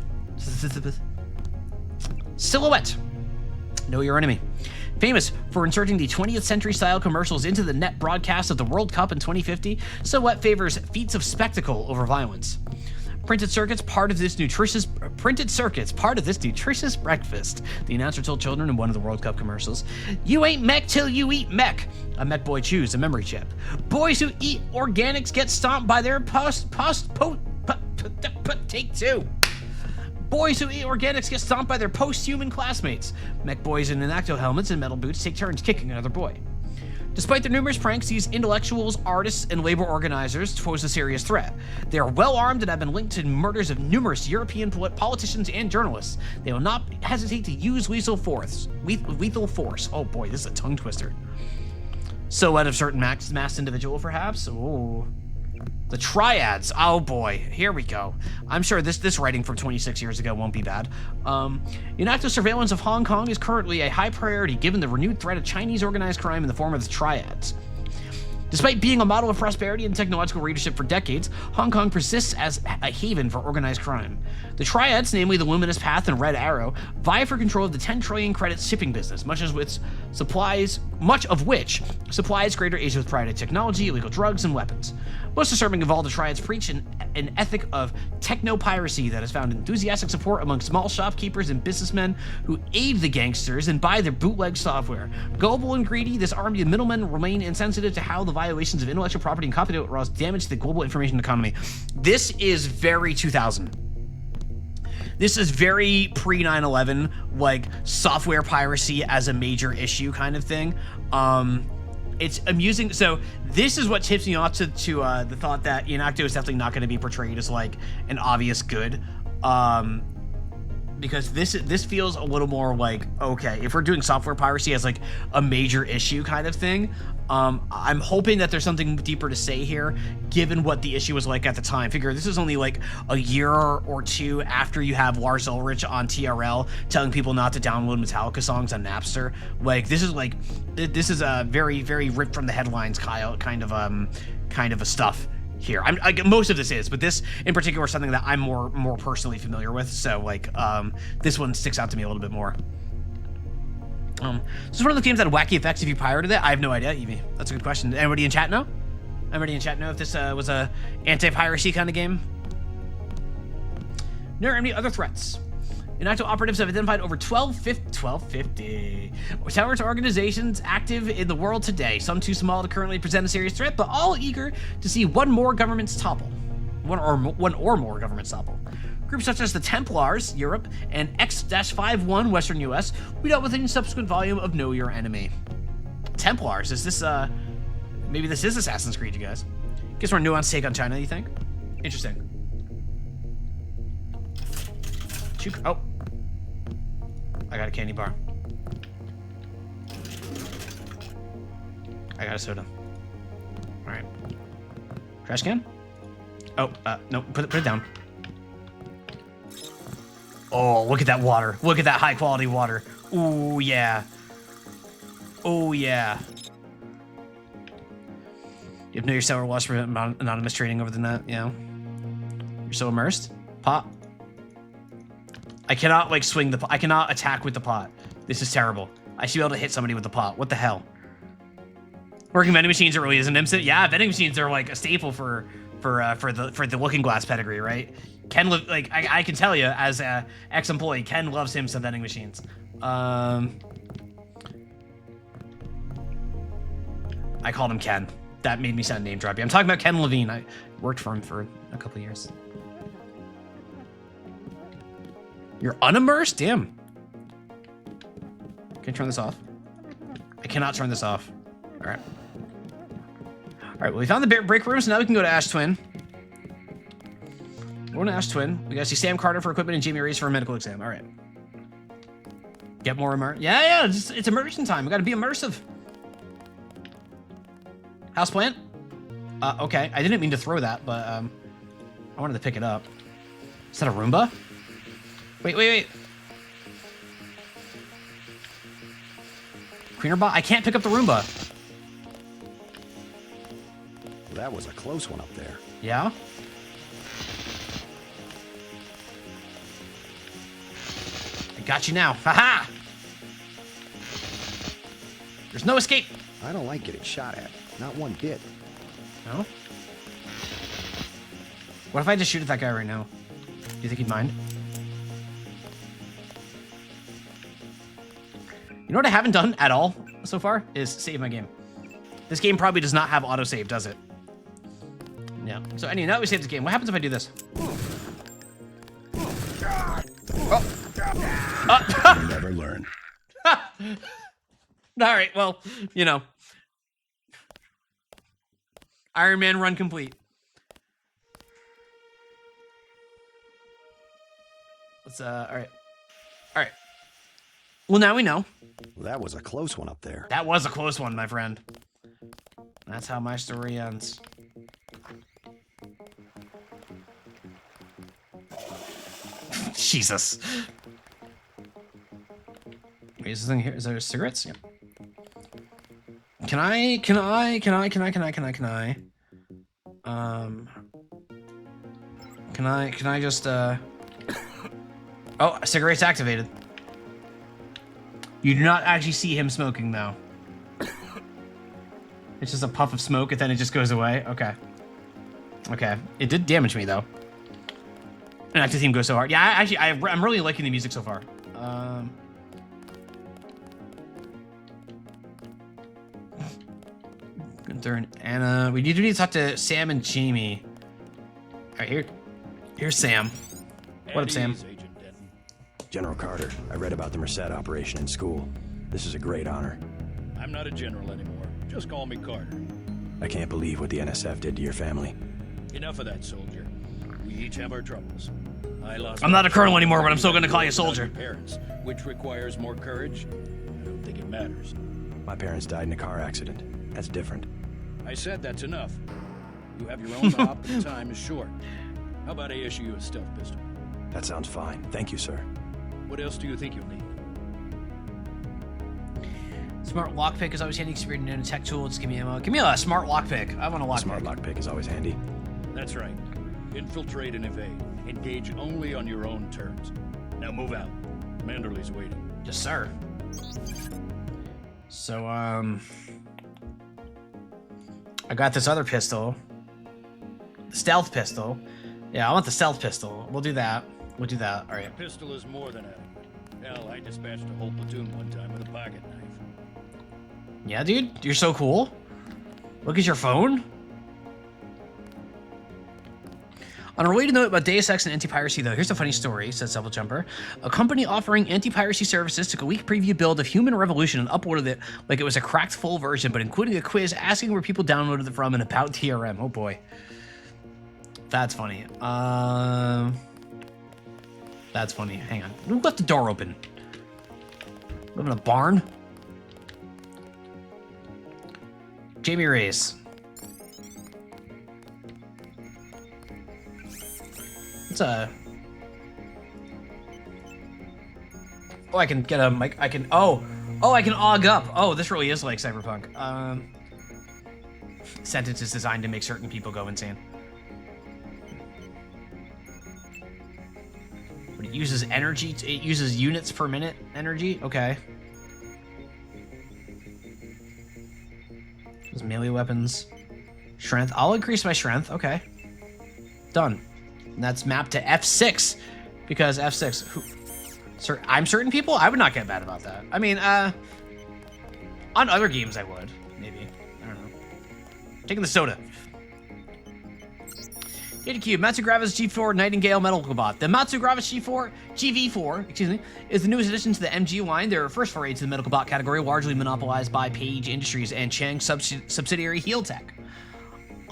Silhouette. Know your enemy. Famous for inserting the 20th century style commercials into the net broadcast of the World Cup in 2050, Silhouette favors feats of spectacle over violence. Printed circuits, part of this nutritious breakfast, the announcer told children in one of the World Cup commercials. You ain't mech till you eat mech. A mech boy chews a memory chip. Boys who eat organics get stomped by their take two. Boys who eat organics get stomped by their post-human classmates. Mech boys in enacto helmets and metal boots take turns kicking another boy. Despite their numerous pranks, these intellectuals, artists, and labor organizers pose a serious threat. They are well armed and have been linked to murders of numerous European politicians and journalists. They will not hesitate to use lethal force. Oh boy, this is a tongue twister. Silhouette of certain masked individual, perhaps? Ooh. The Triads. Oh boy, here we go. I'm sure this writing from 26 years ago won't be bad. UNACTO surveillance of Hong Kong is currently a high priority given the renewed threat of Chinese organized crime in the form of the Triads. Despite being a model of prosperity and technological leadership for decades, Hong Kong persists as a haven for organized crime. The Triads, namely the Luminous Path and Red Arrow, vie for control of the 10 trillion credits shipping business, much of which supplies greater Asia with private technology, illegal drugs, and weapons. Most disturbing of all, the Triads preach an ethic of techno-piracy that has found enthusiastic support among small shopkeepers and businessmen who aid the gangsters and buy their bootleg software. Global and greedy, this army of middlemen remain insensitive to how the violations of intellectual property and copyright laws damage the global information economy. This is very 2000. This is very pre-9/11, like software piracy as a major issue kind of thing. It's amusing. So this is what tips me off to the thought that UNACTO is definitely not going to be portrayed as like an obvious good. Because this feels a little more like, okay, if we're doing software piracy as like a major issue kind of thing, I'm hoping that there's something deeper to say here, given what the issue was like at the time. Figure this is only like a year or two after you have Lars Ulrich on TRL telling people not to download Metallica songs on Napster. Like this is a very, very ripped from the headlines kind of a stuff here. Most of this is, but this in particular is something that I'm more personally familiar with. So like this one sticks out to me a little bit more. So it's one of the games that had wacky effects if you pirated it. I have no idea, Evie. That's a good question. Anybody in chat know? Anybody in chat know if this was a anti-piracy kind of game? There are any other threats? UNACTO operatives have identified over 1250 terrorist organizations active in the world today, some too small to currently present a serious threat, but all eager to see one or more governments topple. Groups such as the Templars, Europe, and X-51, Western US, we dealt with in a subsequent volume of Know Your Enemy. Templars, is this, maybe this is Assassin's Creed, you guys? Guess more nuanced take on China, you think? Interesting. Oh. I got a candy bar. I got a soda. Alright. Trash can? Oh, no, put it down. Oh, look at that water. Look at that high quality water. Ooh, yeah. Oh, yeah. You have no your sour loss for anonymous trading over the net, you know? You're so immersed. Pop. I cannot like swing the. I cannot attack with the pot. This is terrible. I should be able to hit somebody with the pot. What the hell? Working vending machines are really isn't instant. Yeah, vending machines are like a staple for the Looking Glass pedigree, right? Ken, like I can tell you as a ex-employee, Ken loves him some vending machines. I called him Ken. That made me sound name droppy. I'm talking about Ken Levine. I worked for him for a couple of years. You're unimmersed? Damn. Can I turn this off? I cannot turn this off. All right. All right, well, we found the break room, so now we can go to Ash Twin. We're going to Ash Twin. We got to see Sam Carter for equipment and Jamie Reyes for a medical exam. All right. Get more immersive. Yeah, it's immersion time. We got to be immersive. Houseplant? Okay. I didn't mean to throw that, but I wanted to pick it up. Is that a Roomba? Wait. Cleaner bot? I can't pick up the Roomba. Well, that was a close one up there. Yeah? I got you now. Haha! There's no escape. I don't like getting shot at. Not one bit. No? What if I just shoot at that guy right now? Do you think he'd mind? You know what I haven't done at all so far is save my game. This game probably does not have autosave, does it? Yeah. So anyway, now that we save this game, what happens if I do this? Oh. You never learn. All right, well, you know. Iron Man run complete. Let's, all right. All right. Well, now we know. Well, that was a close one up there. That was a close one, my friend. That's how my story ends. Jesus. Wait, is this thing here? Is there cigarettes? Yeah. Can I just, oh, cigarette's activated. You do not actually see him smoking, though. It's just a puff of smoke, and then it just goes away. Okay. Okay. It did damage me, though. And active theme goes so hard. Yeah, actually, I'm really liking the music so far. Gunther and Anna. We need to talk to Sam and Jamie. All right, here's Sam. What up, Sam? General Carter, I read about the Merced operation in school. This is a great honor. I'm not a general anymore. Just call me Carter. I can't believe what the NSF did to your family. Enough of that, soldier. We each have our troubles. I'm not a colonel anymore, but I'm still going to call you a soldier. Parents, which requires more courage. I don't think it matters. My parents died in a car accident. That's different. I said that's enough. You have your own op, and time is short. How about I issue you a stealth pistol? That sounds fine. Thank you, sir. What else do you think you'll need? Smart lockpick is always handy because you're in a tech tool. Just give me a smart lockpick. I want a lockpick. Smart lockpick is always handy. That's right. Infiltrate and evade. Engage only on your own terms. Now move out. Manderley's waiting. Yes, sir. So, I got this other pistol. The stealth pistol. Yeah, I want the stealth pistol. We'll do that. We'll do that. All right. A pistol is more than adequate. Hell, I dispatched a whole platoon one time with a pocket knife. Yeah, dude. You're so cool. Look at your phone. On a related note about Deus Ex and anti-piracy, though, here's a funny story, says Double Jumper. A company offering anti-piracy services took a weak preview build of Human Revolution and uploaded it like it was a cracked full version, but including a quiz asking where people downloaded it from and about TRM. Oh boy. That's funny. That's funny. Hang on. Who left the door open? Live in a barn? Jamie Reyes. It's a... Oh, I can get a mic. I can... Oh, I can AUG up. Oh, this really is like Cyberpunk. Sentence is designed to make certain people go insane. But it uses energy. It uses units per minute energy. Okay. Those melee weapons. Strength. I'll increase my strength. Okay. Done. And that's mapped to F6 because F6. I'm certain people. I would not get mad about that. I mean, on other games I would maybe. I don't know. Taking the soda. Data cube, Matsugravis G4 Nightingale Medical Bot. The Matsugravis GV4, excuse me, is the newest addition to the MG line. Their first foray to the medical bot category, largely monopolized by Page Industries and Chang subsidiary HealTech.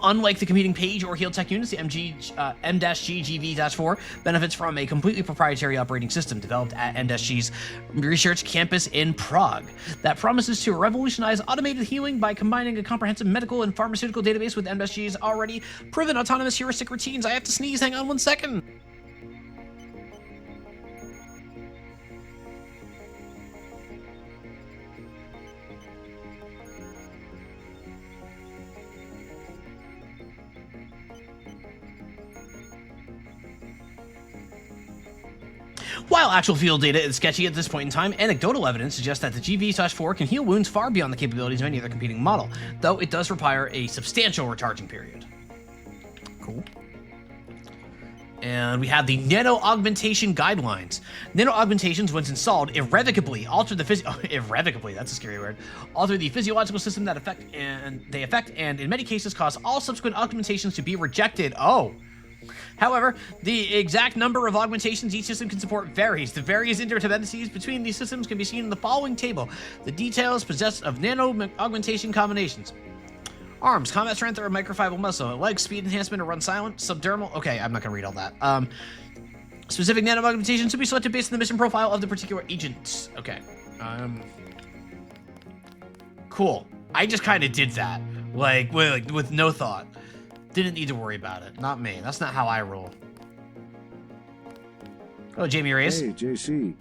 Unlike the competing Page or HealTech units, the M-G GV-4 benefits from a completely proprietary operating system developed at M-G's research campus in Prague that promises to revolutionize automated healing by combining a comprehensive medical and pharmaceutical database with M-G's already proven autonomous heuristic routines. I have to sneeze. Hang on 1 second. While actual field data is sketchy at this point in time, anecdotal evidence suggests that the GV-4 can heal wounds far beyond the capabilities of any other competing model, though it does require a substantial recharging period. Cool. And we have the Nano Augmentation Guidelines. Nano Augmentations, once installed, irrevocably alter the irrevocably, that's a scary word, alter the physiological system that affect, and in many cases cause all subsequent augmentations to be rejected. Oh. However, the exact number of augmentations each system can support varies. The various interdependencies between these systems can be seen in the following table. The details possessed of nano augmentation combinations. Arms, combat strength or microfiber muscle. Legs, speed enhancement or run silent. Subdermal. Okay, I'm not going to read all that. Specific nano augmentations should be selected based on the mission profile of the particular agent. Okay. Cool. I just kind of did that. Like, with no thought. Didn't need to worry about it. Not me. That's not how I roll. Oh, Jamie Reyes. Hey, JC.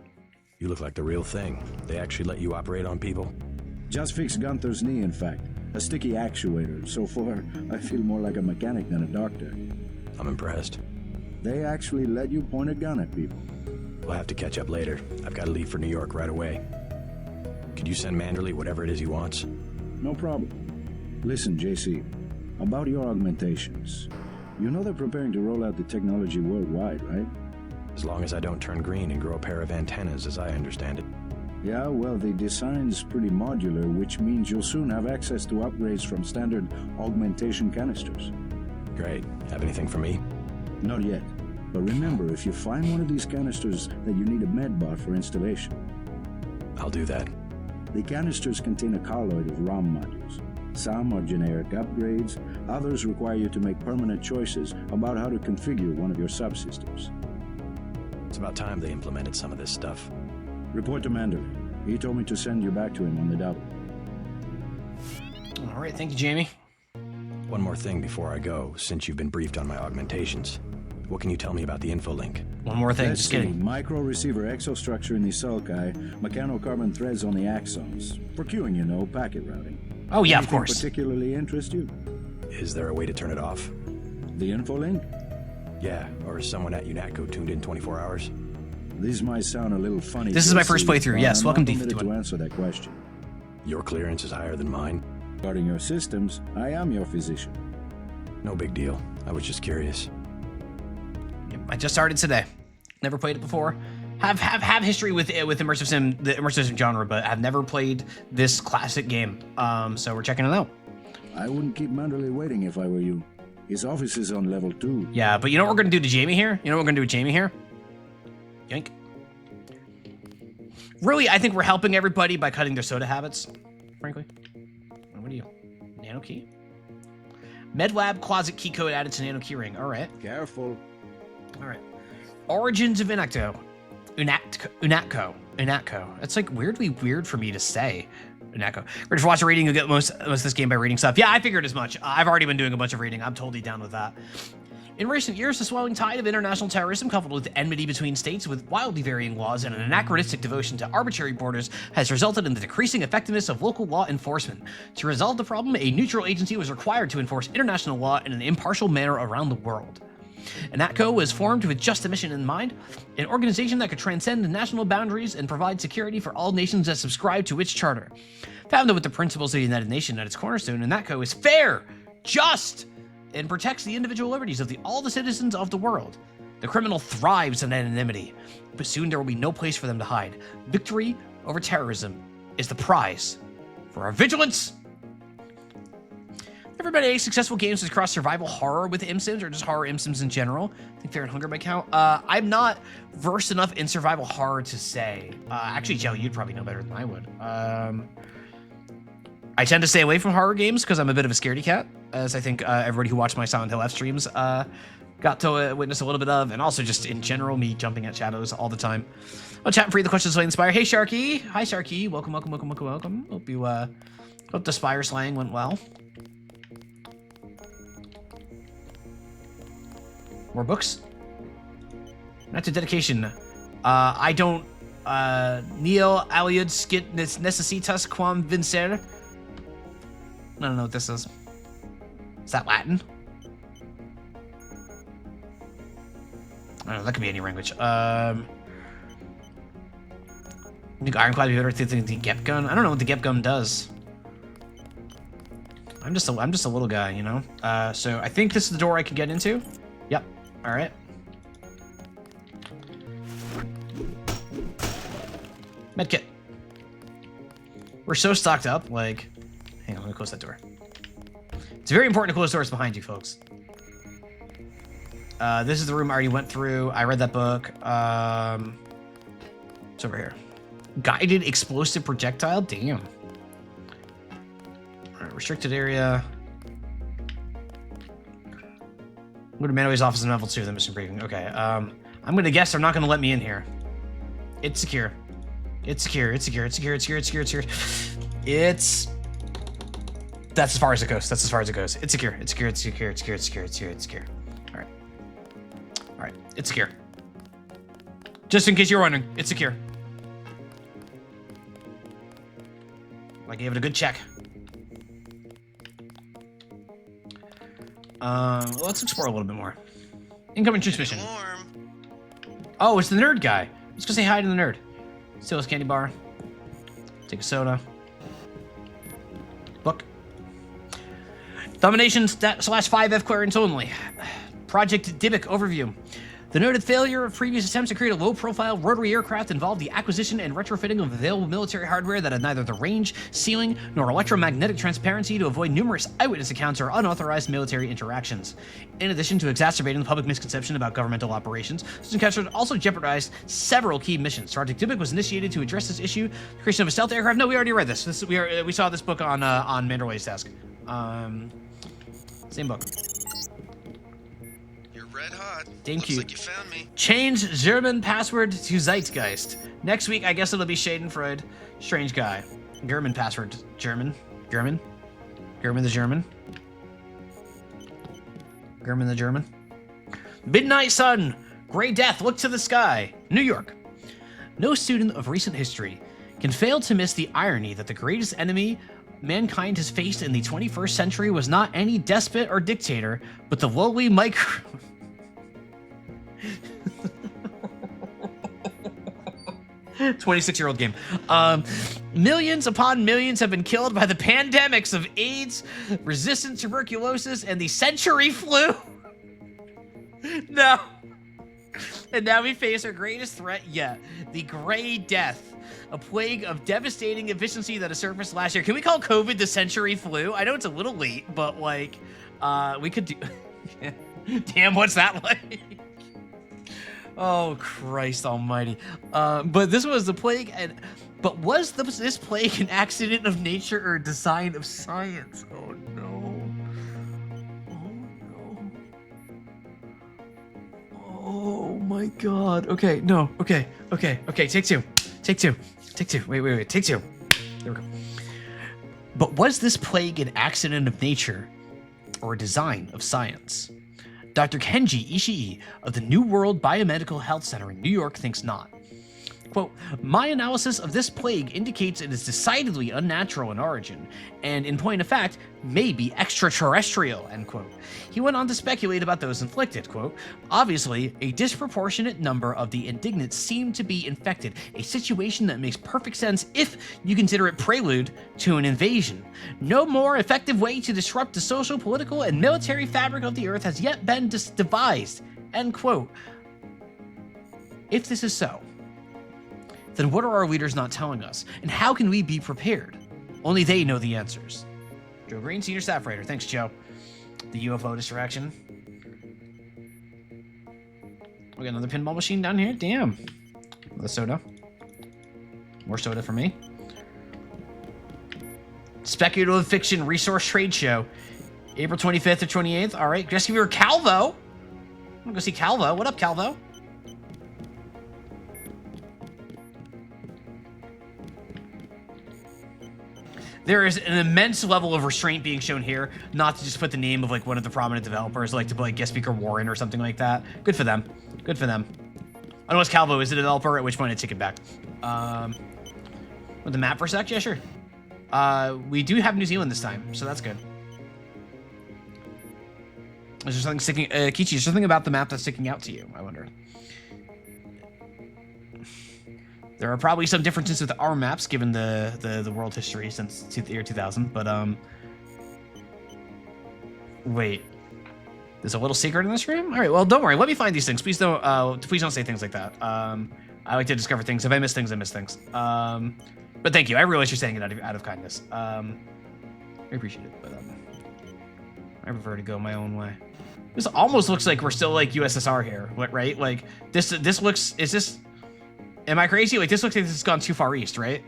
You look like the real thing. They actually let you operate on people? Just fixed Gunther's knee, in fact. A sticky actuator. So far, I feel more like a mechanic than a doctor. I'm impressed. They actually let you point a gun at people. We'll have to catch up later. I've got to leave for New York right away. Could you send Manderley whatever it is he wants? No problem. Listen, JC. About your augmentations. You know they're preparing to roll out the technology worldwide, right? As long as I don't turn green and grow a pair of antennas, as I understand it. Yeah, well, the design's pretty modular, which means you'll soon have access to upgrades from standard augmentation canisters. Great. Have anything for me? Not yet. But remember, if you find one of these canisters that you need a medbot for installation. I'll do that. The canisters contain a colloid of ROM modules. Some are generic upgrades, others require you to make permanent choices about how to configure one of your subsystems. It's about time they implemented some of this stuff. Report to Manderley. He told me to send you back to him on the double. All right, thank you, Jamie. One more thing before I go, since you've been briefed on my augmentations. What can you tell me about the info link? One more thing, Let's just kidding. Micro receiver exostructure in the sulci, mechanocarbon threads on the axons. For queuing, you know, packet routing. Oh yeah, Anything of course. Particularly interest you? Is there a way to turn it off? The info link? Yeah, or is someone at UNATCO tuned in 24 hours? This might sound a little funny. This is my first playthrough. Yes, welcome to to answer that question. Your clearance is higher than mine? Regarding your systems, I am your physician. No big deal. I was just curious. Yep, I just started today. Never played it before. Have history with immersive sim, the immersive sim genre, but I've never played this classic game. So we're checking it out. I wouldn't keep Manderley waiting if I were you. His office is on level 2. Yeah, but you know what we're gonna do to Jamie here? You know what we're gonna do with Jamie here? Yank. Really, I think we're helping everybody by cutting their soda habits, frankly. What are you? Nano key? MedLab closet key code added to nano keyring. All right. Careful. All right. Origins of UNATCO. UNATCO. It's like weirdly weird for me to say. UNATCO. We're just watching reading. You'll get most of this game by reading stuff. Yeah, I figured as much. I've already been doing a bunch of reading. I'm totally down with that. In recent years, the swelling tide of international terrorism, coupled with enmity between states with wildly varying laws and an anachronistic devotion to arbitrary borders, has resulted in the decreasing effectiveness of local law enforcement. To resolve the problem, a neutral agency was required to enforce international law in an impartial manner around the world. ANATCO was formed with just a mission in mind, an organization that could transcend national boundaries and provide security for all nations that subscribe to its charter. Founded with the principles of the United Nations at its cornerstone, ANATCO is fair, just, and protects the individual liberties of all the citizens of the world. The criminal thrives in anonymity, but soon there will be no place for them to hide. Victory over terrorism is the prize for our vigilance. Ever been any successful games across survival horror with imsims, or just horror imsims in general? I think Fear and Hunger might count. I'm not versed enough in survival horror to say. Actually, Joe, you'd probably know better than I would. I tend to stay away from horror games because I'm a bit of a scaredy cat, as I think everybody who watched my Silent Hill F streams got to witness a little bit of, and also just in general, me jumping at shadows all the time. I'll chat for you. The questions will inspire. Hey, Sharky. Hi, Sharky. Welcome, welcome, welcome, welcome, welcome. Hope the Spire slaying went well. More books? Not to dedication. I don't, Neo aliud skit necessitas quam vincer. I don't know what this is. Is that Latin? I don't know, that could be any language. I think Ironclad would be better than the Gep Gun. I don't know what the Gep Gun does. I'm just a little guy, you know? So I think this is the door I can get into. Yep. Alright. Medkit. We're so stocked up, like... Hang on, let me close that door. It's very important to close doors behind you, folks. This is the room I already went through. I read that book. It's over here. Guided explosive projectile? Damn. Alright, restricted area. Go to Manaway's office in level 2, the mission briefing. Okay, I'm gonna guess they're not gonna let me in here. It's secure. It's secure, it's secure, it's secure, it's secure, it's secure, it's secure. It's... That's as far as it goes. That's as far as it goes. It's secure, it's secure, it's secure, it's secure, it's secure, it's secure, it's secure. Alright. Alright, it's secure. Just in case you're wondering, it's secure. I gave it a good check. Let's explore a little bit more. Incoming transmission. Oh, it's the nerd guy. Let's go say hi to the nerd. Steal his candy bar. Take a soda. Book. Domination /5F clearance only. Project Dybbuk overview. The noted failure of previous attempts to create a low-profile rotary aircraft involved the acquisition and retrofitting of available military hardware that had neither the range, ceiling, nor electromagnetic transparency to avoid numerous eyewitness accounts or unauthorized military interactions. In addition to exacerbating the public misconception about governmental operations, this encounter also jeopardized several key missions. Project Dybbuk was initiated to address this issue. The creation of a stealth aircraft. No, we already read this. We saw this book on Manderway's desk. Same book. Red hot. Thank Looks you. Like you found me. Change German password to Zeitgeist. Next week, I guess it'll be Schadenfreude. Strange guy. German password. German. German the German. German the German. Midnight Sun. Gray Death. Look to the sky. New York. No student of recent history can fail to miss the irony that the greatest enemy mankind has faced in the 21st century was not any despot or dictator, but the lowly micro... 26-year-old game. Millions upon millions have been killed by the pandemics of AIDS, resistant tuberculosis, and the century flu. No. And now we face our greatest threat yet, the Gray Death, a plague of devastating efficiency that has surfaced last year. Can we call COVID the century flu? I know it's a little late, but like, we could do... Damn, what's that like? Oh, Christ almighty. But this was the plague, but was this plague an accident of nature or a design of science? Oh, no. Oh, no. Oh, my God. Okay, no. Okay. Take two. Wait. Take two. There we go. But was this plague an accident of nature or a design of science? Dr. Kenji Ishii of the New World Biomedical Health Center in New York thinks not. Quote, my analysis of this plague indicates it is decidedly unnatural in origin, and in point of fact, may be extraterrestrial, end quote. He went on to speculate about those inflicted, quote, obviously, a disproportionate number of the indignants seem to be infected, a situation that makes perfect sense if you consider it prelude to an invasion. No more effective way to disrupt the social, political, and military fabric of the Earth has yet been devised, end quote. If this is so, then what are our leaders not telling us? And how can we be prepared? Only they know the answers. Joe Green, Senior Staff Writer. Thanks, Joe. The UFO distraction. We got another pinball machine down here. Damn. The soda. More soda for me. Speculative Fiction Resource Trade Show. April 25th or 28th. All right. Rescue Viewer Calvo. I'm gonna go see Calvo. What up, Calvo? There is an immense level of restraint being shown here, not to just put the name of like one of the prominent developers, like to put like guest speaker Warren or something like that. Good for them. Good for them. I know it's Calvo is a developer, at which point I take it back. With the map for a sec? Yeah, sure. We do have New Zealand this time, so that's good. Is there something sticking, Kichi, is there something about the map that's sticking out to you, I wonder? There are probably some differences with our maps, given the world history since the year 2000, but, wait. There's a little secret in this room? All right, well, don't worry. Let me find these things. Please don't say things like that. I like to discover things. If I miss things, I miss things. But thank you. I realize you're saying it out of kindness. I appreciate it, but, I prefer to go my own way. This almost looks like we're still, like, USSR here, right? Like, this looks, is this... Am I crazy? Like, this looks like this has gone too far east, right?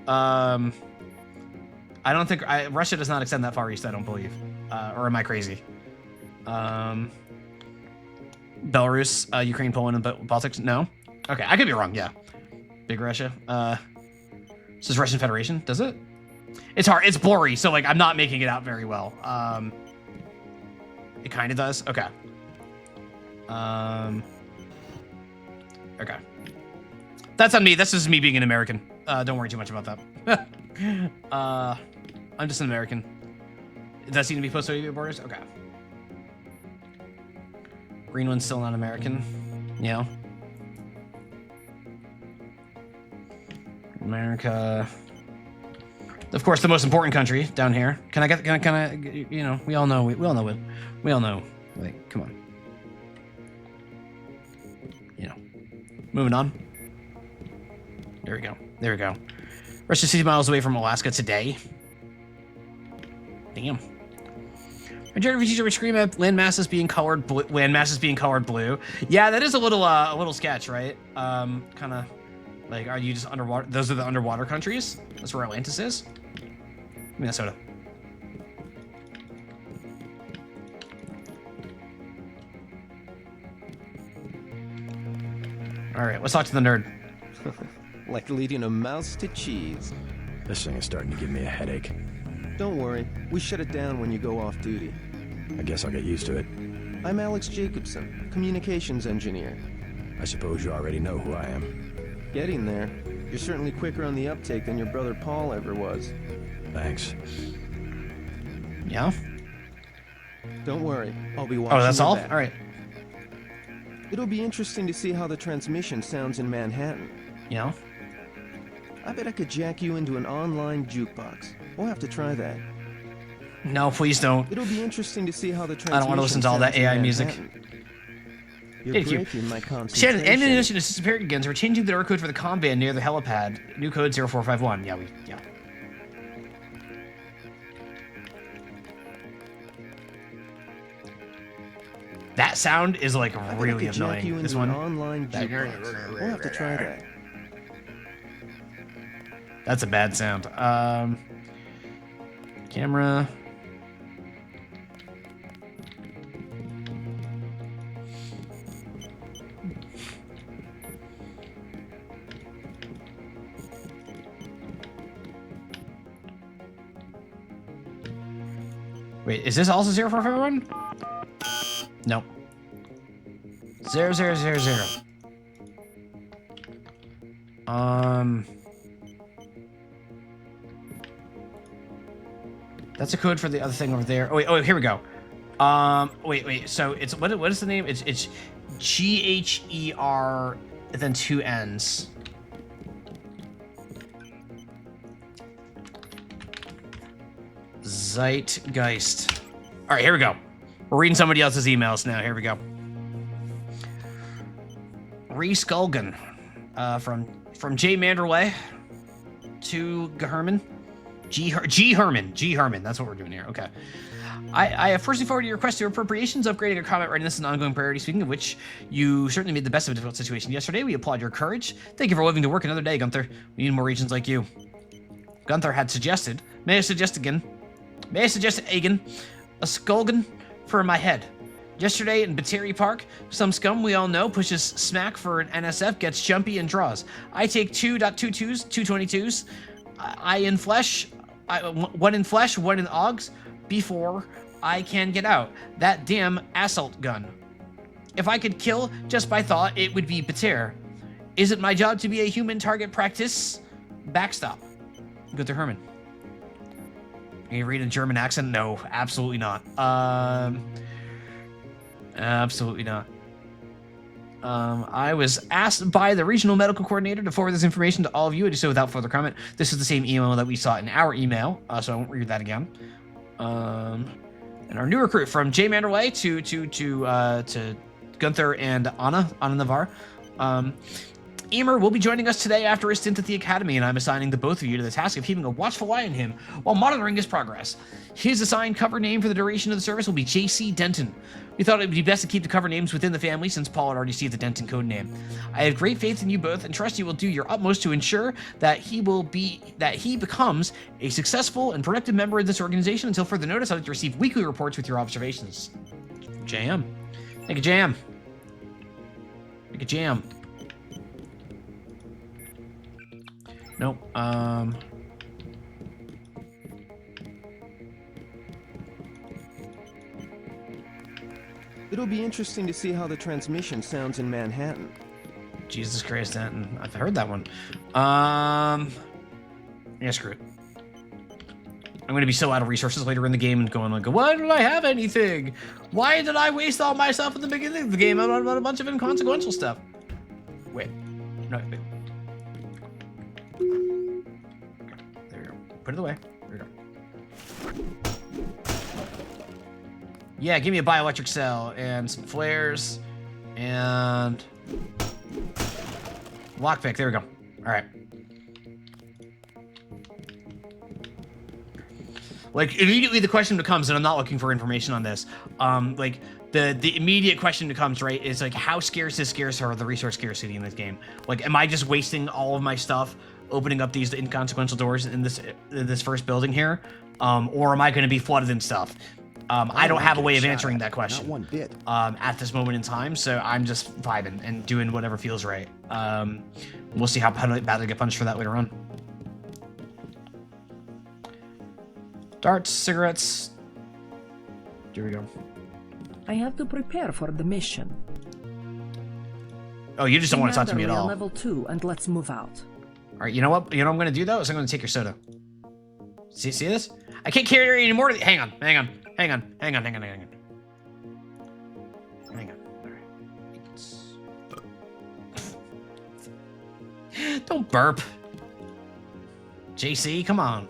I don't think... Russia does not extend that far east, I don't believe. Or am I crazy? Belarus, Ukraine, Poland, and Baltics? No? Okay, I could be wrong, yeah. Big Russia. This is Russian Federation, does it? It's hard. It's blurry, so, like, I'm not making it out very well. It kind of does? Okay. Okay. That's on me. That's just me being an American. Don't worry too much about that. I'm just an American. Does that seem to be post-Soviet borders? Okay. Green one's still not American. Yeah. America. Of course, the most important country down here. Can I, you know, we all know. Like, come on. You know. Moving on. There we go. There we go. Russia 60 miles away from Alaska today. Damn. Majority of refugees would scream at landmasses being colored blue. Yeah, that is a little sketch, right? Kind of like, are you just underwater? Those are the underwater countries. That's where Atlantis is. Minnesota. All right, let's talk to the nerd. Like leading a mouse to cheese. This thing is starting to give me a headache. Don't worry, we shut it down when you go off duty. I guess I'll get used to it. I'm Alex Jacobson, communications engineer. I suppose you already know who I am. Getting there. You're certainly quicker on the uptake than your brother Paul ever was. Thanks. Yeah? Don't worry, I'll be watching. Oh, that's all? Back. All right. It'll be interesting to see how the transmission sounds in Manhattan. Yeah? I bet I could jack you into an online jukebox. We'll have to try that. No, please don't. It'll be interesting to see how the transmission I don't want to listen to all that AI music. You're breaking my concentration. Shannon, ammunition is disappearing again, so we're changing the error code for the comm van near the helipad. New code 0451. Yeah. That sound is like really annoying. This one. Online jukebox. We'll have to try that. That's a bad sound. Camera. Wait, is this also 0451? Nope. 0000. That's a code for the other thing over there. Oh, wait, here we go. Wait. So it's what is the name? It's GHER, then 2 N's. Zeitgeist. All right, here we go. We're reading somebody else's emails now. Here we go. Reese Gulgan, from J. Manderley to Herman. G. Herman. That's what we're doing here. Okay. I have firstly forwarded your request to appropriations, upgrading a combat readiness and ongoing priority, speaking of which, you certainly made the best of a difficult situation yesterday. We applaud your courage. Thank you for living to work another day, Gunther. We need more regions like you. Gunther had suggested, may I suggest again, a Skulgan for my head. Yesterday in Battery Park, some scum we all know pushes smack for an NSF, gets jumpy and draws. I take 2.22s, 222s. One in flesh, one in ogs, before I can get out. That damn assault gun. If I could kill just by thought, it would be Bater. Is it my job to be a human target practice? Backstop. Gunther Herman. Can you read a German accent? No, absolutely not. Absolutely not. I was asked by the regional medical coordinator to forward this information to all of you. I do so without further comment. This is the same email that we saw in our email, so I won't read that again. And our new recruit from J. Manderley to Gunther and Anna Navarre. Emer will be joining us today after his stint at the academy, and I'm assigning the both of you to the task of keeping a watchful eye on him while monitoring his progress. His assigned cover name for the duration of the service will be J.C. Denton. We thought it would be best to keep the cover names within the family since Paul had already received the Denton code name. I have great faith in you both and trust you will do your utmost to ensure that he becomes a successful and productive member of this organization. Until further notice, I'd like to receive weekly reports with your observations. Jam. Make a jam. Make a jam. Nope. It'll be interesting to see how the transmission sounds in Manhattan. Jesus Christ, Denton. I've heard that one. Yeah, screw it. I'm going to be so out of resources later in the game and going like, why did I have anything? Why did I waste all myself at the beginning of the game about a bunch of inconsequential stuff? Wait. No, wait. There we go. Put it away. There we go. Yeah, give me a bioelectric cell and some flares and lockpick. There we go. All right. Like immediately the question becomes, and I'm not looking for information on this. Like the immediate question becomes, right, is like how scarce are the resource scarcity in this game? Like, am I just wasting all of my stuff opening up these inconsequential doors in this first building here, or am I going to be flooded in stuff? I don't have a way of answering that question. Not one bit. At this moment in time, so I'm just vibing and doing whatever feels right. We'll see how bad I get punished for that later on. Darts, cigarettes. Here we go. I have to prepare for the mission. Oh, you just don't want to talk to me at all. Level 2, and let's move out. All right, you know what? You know what I'm going to do though? Is I'm going to take your soda. See this? I can't carry it anymore. Hang on. All right. Don't burp. JC, come on.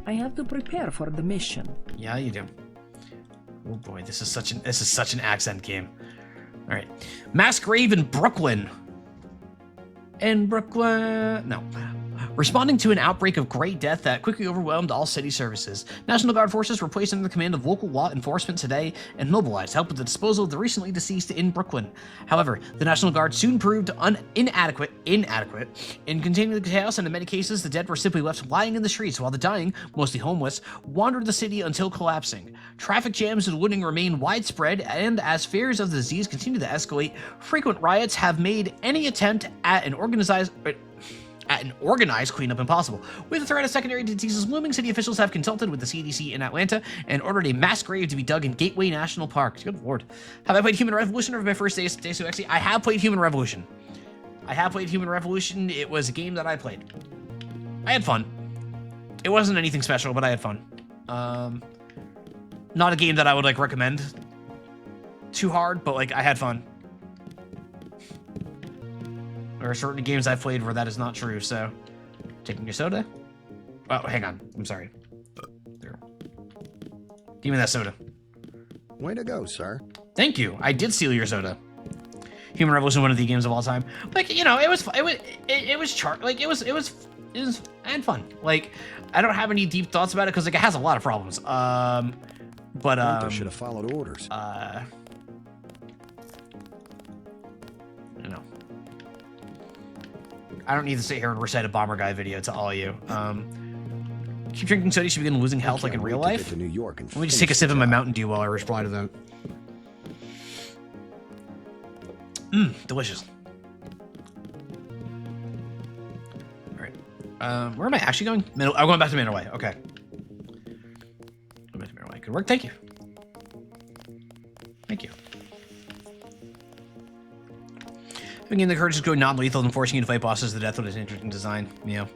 I have to prepare for the mission. Yeah, you do. Oh boy, this is such an accent game. All right, mass grave in Brooklyn. No. Responding to an outbreak of Great Death that quickly overwhelmed all city services, National Guard forces were placed under the command of local law enforcement today and mobilized to help with the disposal of the recently deceased in Brooklyn. However, the National Guard soon proved inadequate in containing the chaos, and in many cases, the dead were simply left lying in the streets while the dying, mostly homeless, wandered the city until collapsing. Traffic jams and looting remain widespread, and as fears of the disease continue to escalate, frequent riots have made any attempt at an organized cleanup impossible. With the threat of secondary diseases looming, city officials have consulted with the CDC in Atlanta and ordered a mass grave to be dug in Gateway National Park. Good lord. Have I played Human Revolution or my first Deus Ex? I have played Human Revolution. I have played Human Revolution. It was a game that I played. I had fun. It wasn't anything special, but I had fun. Not a game that I would like recommend too hard, but like I had fun. There are certain games I've played where that is not true, so taking your soda. Oh, hang on. I'm sorry. There. Give me that soda. Way to go, sir. Thank you. I did steal your soda. Human Revolution, one of the games of all time. Like, you know, it was I had fun. Like, I don't have any deep thoughts about it because like it has a lot of problems. They should have followed orders. You know, I don't need to sit here and recite a Bomber Guy video to all of you. Keep drinking soda, you should begin losing health like in real life. To New York and Let me just take a sip of my Mountain Dew while I reply to that. Delicious. All right. Where am I actually going? I'm going back to Mandalay. Okay. Going back to Mandalay. Good work. Thank you. Thank you. Again, the courage is going non-lethal and forcing you to fight bosses to death with an interesting design. Yeah.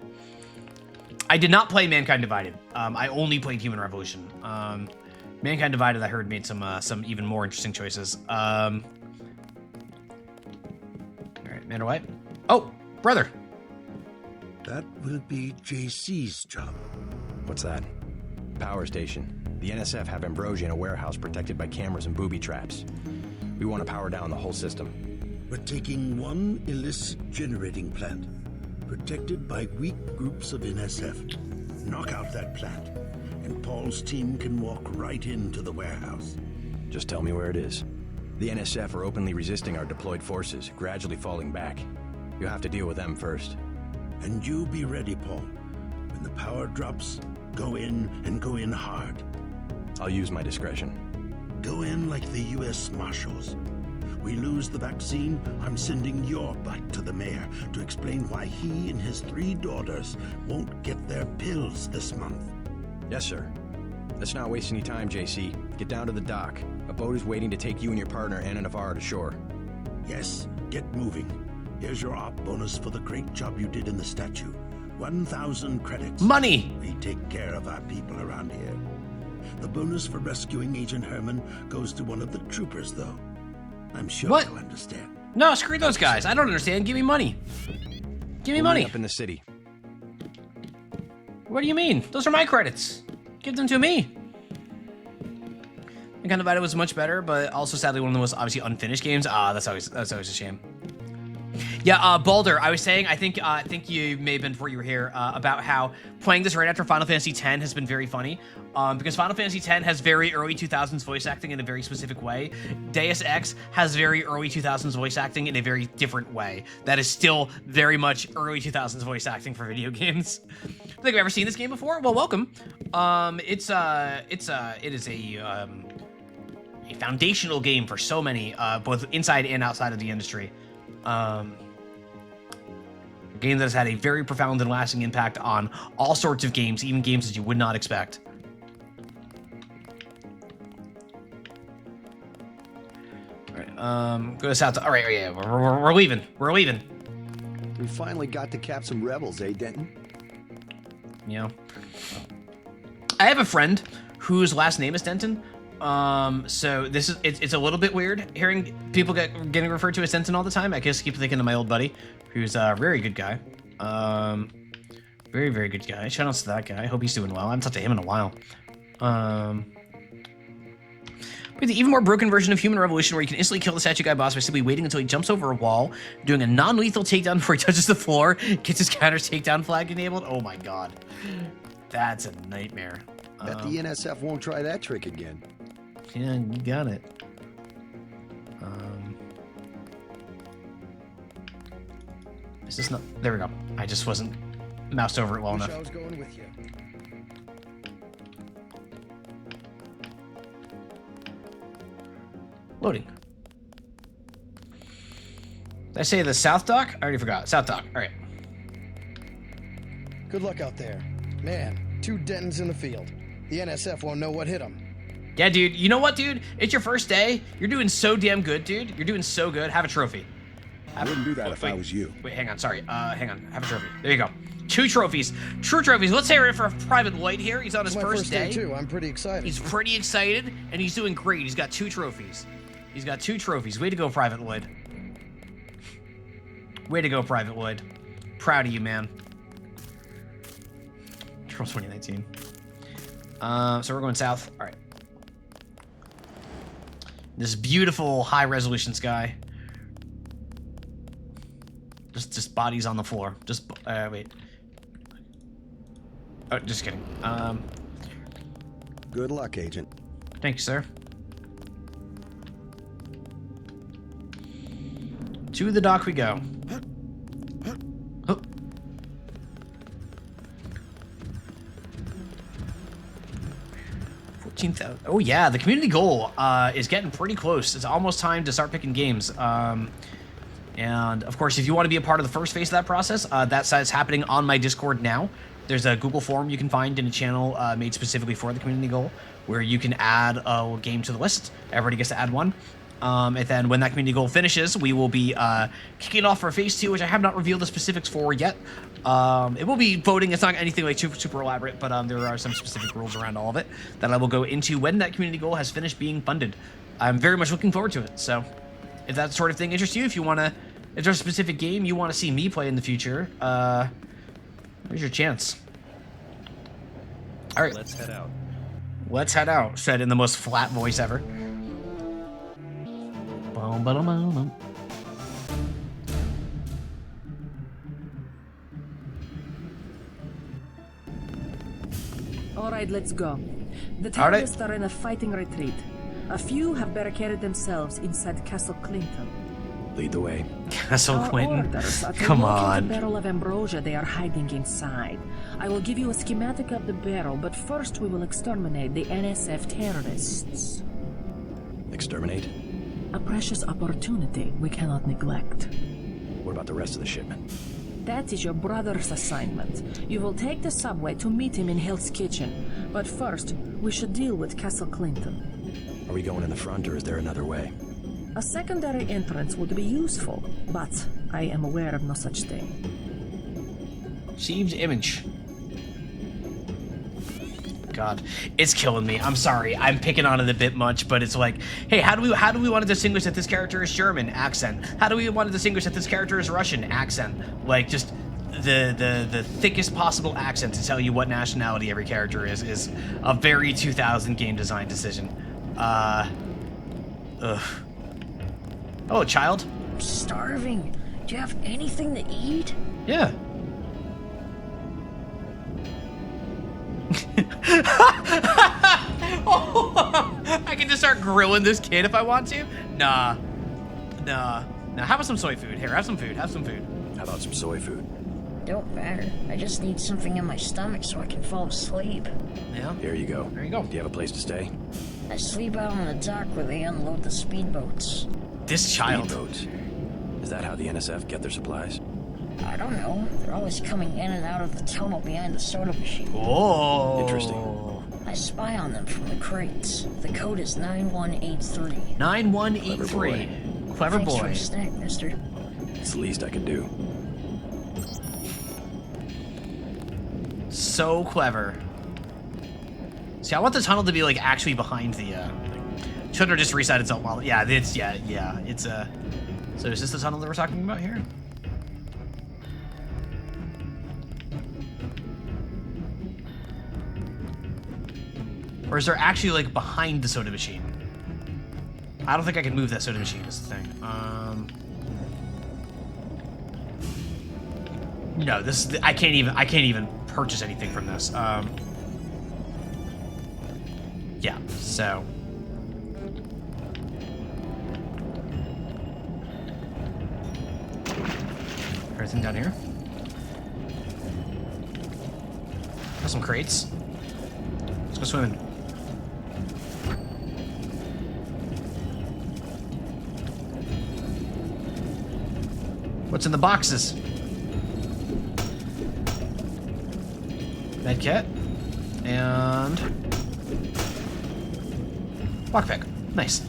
I did not play Mankind Divided. I only played Human Revolution. Mankind Divided, I heard, made some even more interesting choices. All right, Mandalay. Oh, brother. That will be JC's job. What's that? Power station. The NSF have Ambrosia in a warehouse protected by cameras and booby traps. We want to power down the whole system. We're taking one illicit generating plant, protected by weak groups of NSF. Knock out that plant, and Paul's team can walk right into the warehouse. Just tell me where it is. The NSF are openly resisting our deployed forces, gradually falling back. You'll have to deal with them first. And you be ready, Paul. When the power drops, go in and go in hard. I'll use my discretion. Go in like the U.S. Marshals. We lose the vaccine, I'm sending your butt to the mayor to explain why he and his 3 daughters won't get their pills this month. Yes, sir. Let's not waste any time, JC. Get down to the dock. A boat is waiting to take you and your partner, Anna Navarro, to shore. Yes, get moving. Here's your op bonus for the great job you did in the statue. 1,000 credits. Money! We take care of our people around here. The bonus for rescuing Agent Herman goes to one of the troopers, though. I'm sure What? you'll understand. No, screw those guys. I don't understand. Give me money. Give me We'll money. meet up in the city. What do you mean? Those are my credits. Give them to me. Mankind Divided was much better, but also sadly one of the most obviously unfinished games. That's always a shame. Yeah, Baldur, I was saying, I think you may have been before you were here, about how playing this right after Final Fantasy X has been very funny, because Final Fantasy X has very early 2000s voice acting in a very specific way. Deus Ex has very early 2000s voice acting in a very different way. That is still very much early 2000s voice acting for video games. Think you've ever seen this game before? Well, welcome. It is a foundational game for so many, both inside and outside of the industry. A game that has had a very profound and lasting impact on all sorts of games, even games that you would not expect. All right, go south. All right, yeah, we're leaving. We're leaving. We finally got to cap some rebels, eh, Denton? You know, I have a friend whose last name is Denton. So this is it's a little bit weird hearing people getting referred to as Denton all the time. I guess keep thinking of my old buddy, who's a very good guy. Very, very good guy. Shout outs to that guy. I hope he's doing well. I haven't talked to him in a while. But the even more broken version of Human Revolution, where you can instantly kill the statue guy boss by simply waiting until he jumps over a wall, doing a non-lethal takedown before he touches the floor, gets his counter takedown flag enabled. Oh my god. That's a nightmare. Bet the NSF won't try that trick again. Yeah, you got it. Is this not... There we go. I just wasn't moused over it well enough. I was going with you. Loading. Did I say the South Dock? I already forgot. South Dock. All right. Good luck out there. Man, 2 Dentons in the field. The NSF won't know what hit them. Yeah, dude. You know what, dude? It's your first day. You're doing so damn good, dude. You're doing so good. Have a trophy. I wouldn't do that if I wait, was you. Wait, hang on. Sorry. Hang on. Have a trophy. There you go. 2 trophies. True trophies. Let's hear it for Private Lloyd here. He's on his It's my first day. too. I'm pretty excited. He's pretty excited, and he's doing great. He's got 2 trophies. He's got 2 trophies. Way to go, Private Lloyd. Way to go, Private Lloyd. Proud of you, man. Trump 2019. So we're going south. All right. This beautiful high-resolution sky. Just bodies on the floor. Just wait. Oh, just kidding. Good luck, Agent. Thank you, sir. To the dock we go. Oh. 14,000. Oh yeah, the community goal is getting pretty close. It's almost time to start picking games. And of course, if you want to be a part of the first phase of that process, that is happening on my Discord now. There's a Google form you can find in a channel made specifically for the community goal, where you can add a game to the list. Everybody gets to add one. And then when that community goal finishes, we will be kicking it off for phase 2, which I have not revealed the specifics for yet. It will be voting. It's not anything like super elaborate, but there are some specific rules around all of it that I will go into when that community goal has finished being funded. I'm very much looking forward to it. So if that sort of thing interests you, if there's a specific game you want to see me play in the future, there's your chance. All right. Let's head out. Let's head out, said in the most flat voice ever. Boom, boom, boom, boom. All right, let's go. The terrorists are in a fighting retreat. A few have barricaded themselves inside Castle Clinton. Lead the way. Castle Clinton? Orders are to Come locate on. the barrel of ambrosia they are hiding inside. I will give you a schematic of the barrel, but first we will exterminate the NSF terrorists. Exterminate? A precious opportunity we cannot neglect. What about the rest of the shipment? That is your brother's assignment. You will take the subway to meet him in Hell's Kitchen. But first, we should deal with Castle Clinton. Are we going in the front, or is there another way? A secondary entrance would be useful, but I am aware of no such thing. Received image. God, it's killing me. I'm sorry. I'm picking on it a bit much, but it's like, hey, how do we want to distinguish that this character is German? Accent. How do we want to distinguish that this character is Russian? Accent. Like, just the thickest possible accent to tell you what nationality every character is a very 2000 game design decision. Hello, child. I'm starving. Do you have anything to eat? Yeah. Oh, I can just start grilling this kid if I want to? Nah. How about some soy food? Here, have some food. Have some food. How about some soy food? Don't matter. I just need something in my stomach so I can fall asleep. Yeah. Here you go. There you go. Do you have a place to stay? I sleep out on the dock where they unload the speedboats. This child. Speedboats? Is that how the NSF get their supplies? I don't know. They're always coming in and out of the tunnel behind the soda machine. Oh. Interesting. I spy on them from the crates. The code is 9183. 9183. Clever boy. Thanks for a snack, mister. It's the least I can do. So clever. See, I want the tunnel to be like actually behind the shouldn't have just reset itself while it's so is this the tunnel that we're talking about here? Or is there actually like behind the soda machine? I don't think I can move that soda machine is the thing. No, I can't even purchase anything from this. Yeah, so everything down here. Got some crates. Let's go swimming. What's in the boxes? Medkit. And lockpick. Nice.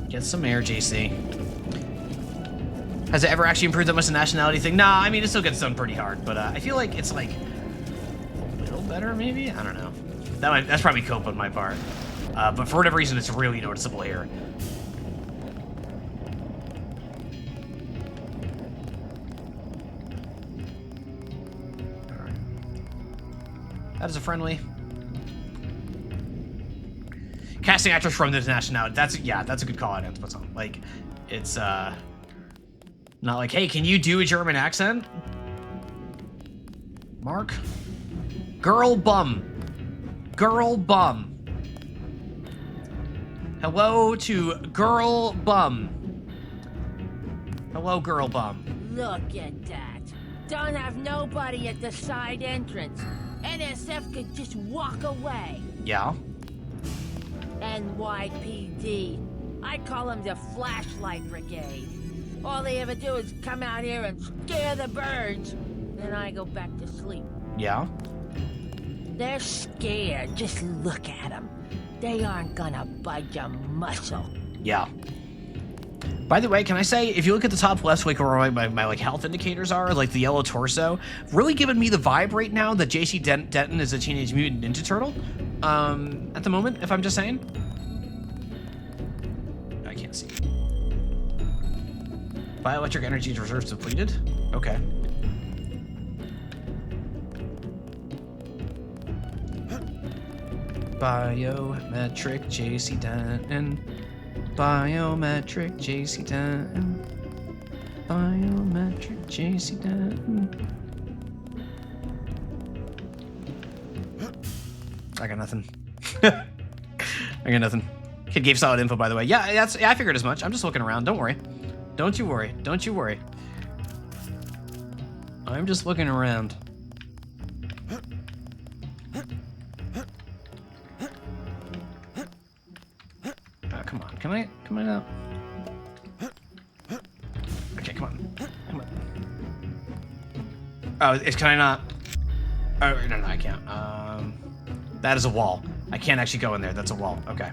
Get some air, JC. Has it ever actually improved that much the nationality thing? Nah, I mean, it still gets done pretty hard, but I feel like it's like a little better, maybe? I don't know. That's probably cope on my part. But for whatever reason, it's really noticeable here. All right. That is a friendly. Casting actors from this nationality. That's a good call out, Anthropos. Like, it's not like, hey, can you do a German accent? Mark? Girl bum. Girl bum. Hello to girl bum. Hello, girl bum. Look at that. Don't have nobody at the side entrance. NSF could just walk away. Yeah. NYPD. I call them the Flashlight Brigade. All they ever do is come out here and scare the birds. Then I go back to sleep. Yeah. They're scared. Just look at them. They aren't gonna budge a muscle. Yeah. By the way, can I say, if you look at the top left, like where my like health indicators are, like the yellow torso, really giving me the vibe right now that JC Denton is a Teenage Mutant Ninja Turtle. At the moment, if I'm just saying. I can't see. Bioelectric energy reserves depleted? Okay. Biometric JC Denton. Biometric JC Denton. Biometric JC Denton. I got nothing. I got nothing. Kid gave solid info, by the way. Yeah, I figured as much. I'm just looking around. Don't worry. Don't you worry. Don't you worry. I'm just looking around. Come on. Can I now? Okay, come on. Come on. Oh, can I not? Oh, no, I can't. That is a wall. I can't actually go in there. That's a wall. Okay.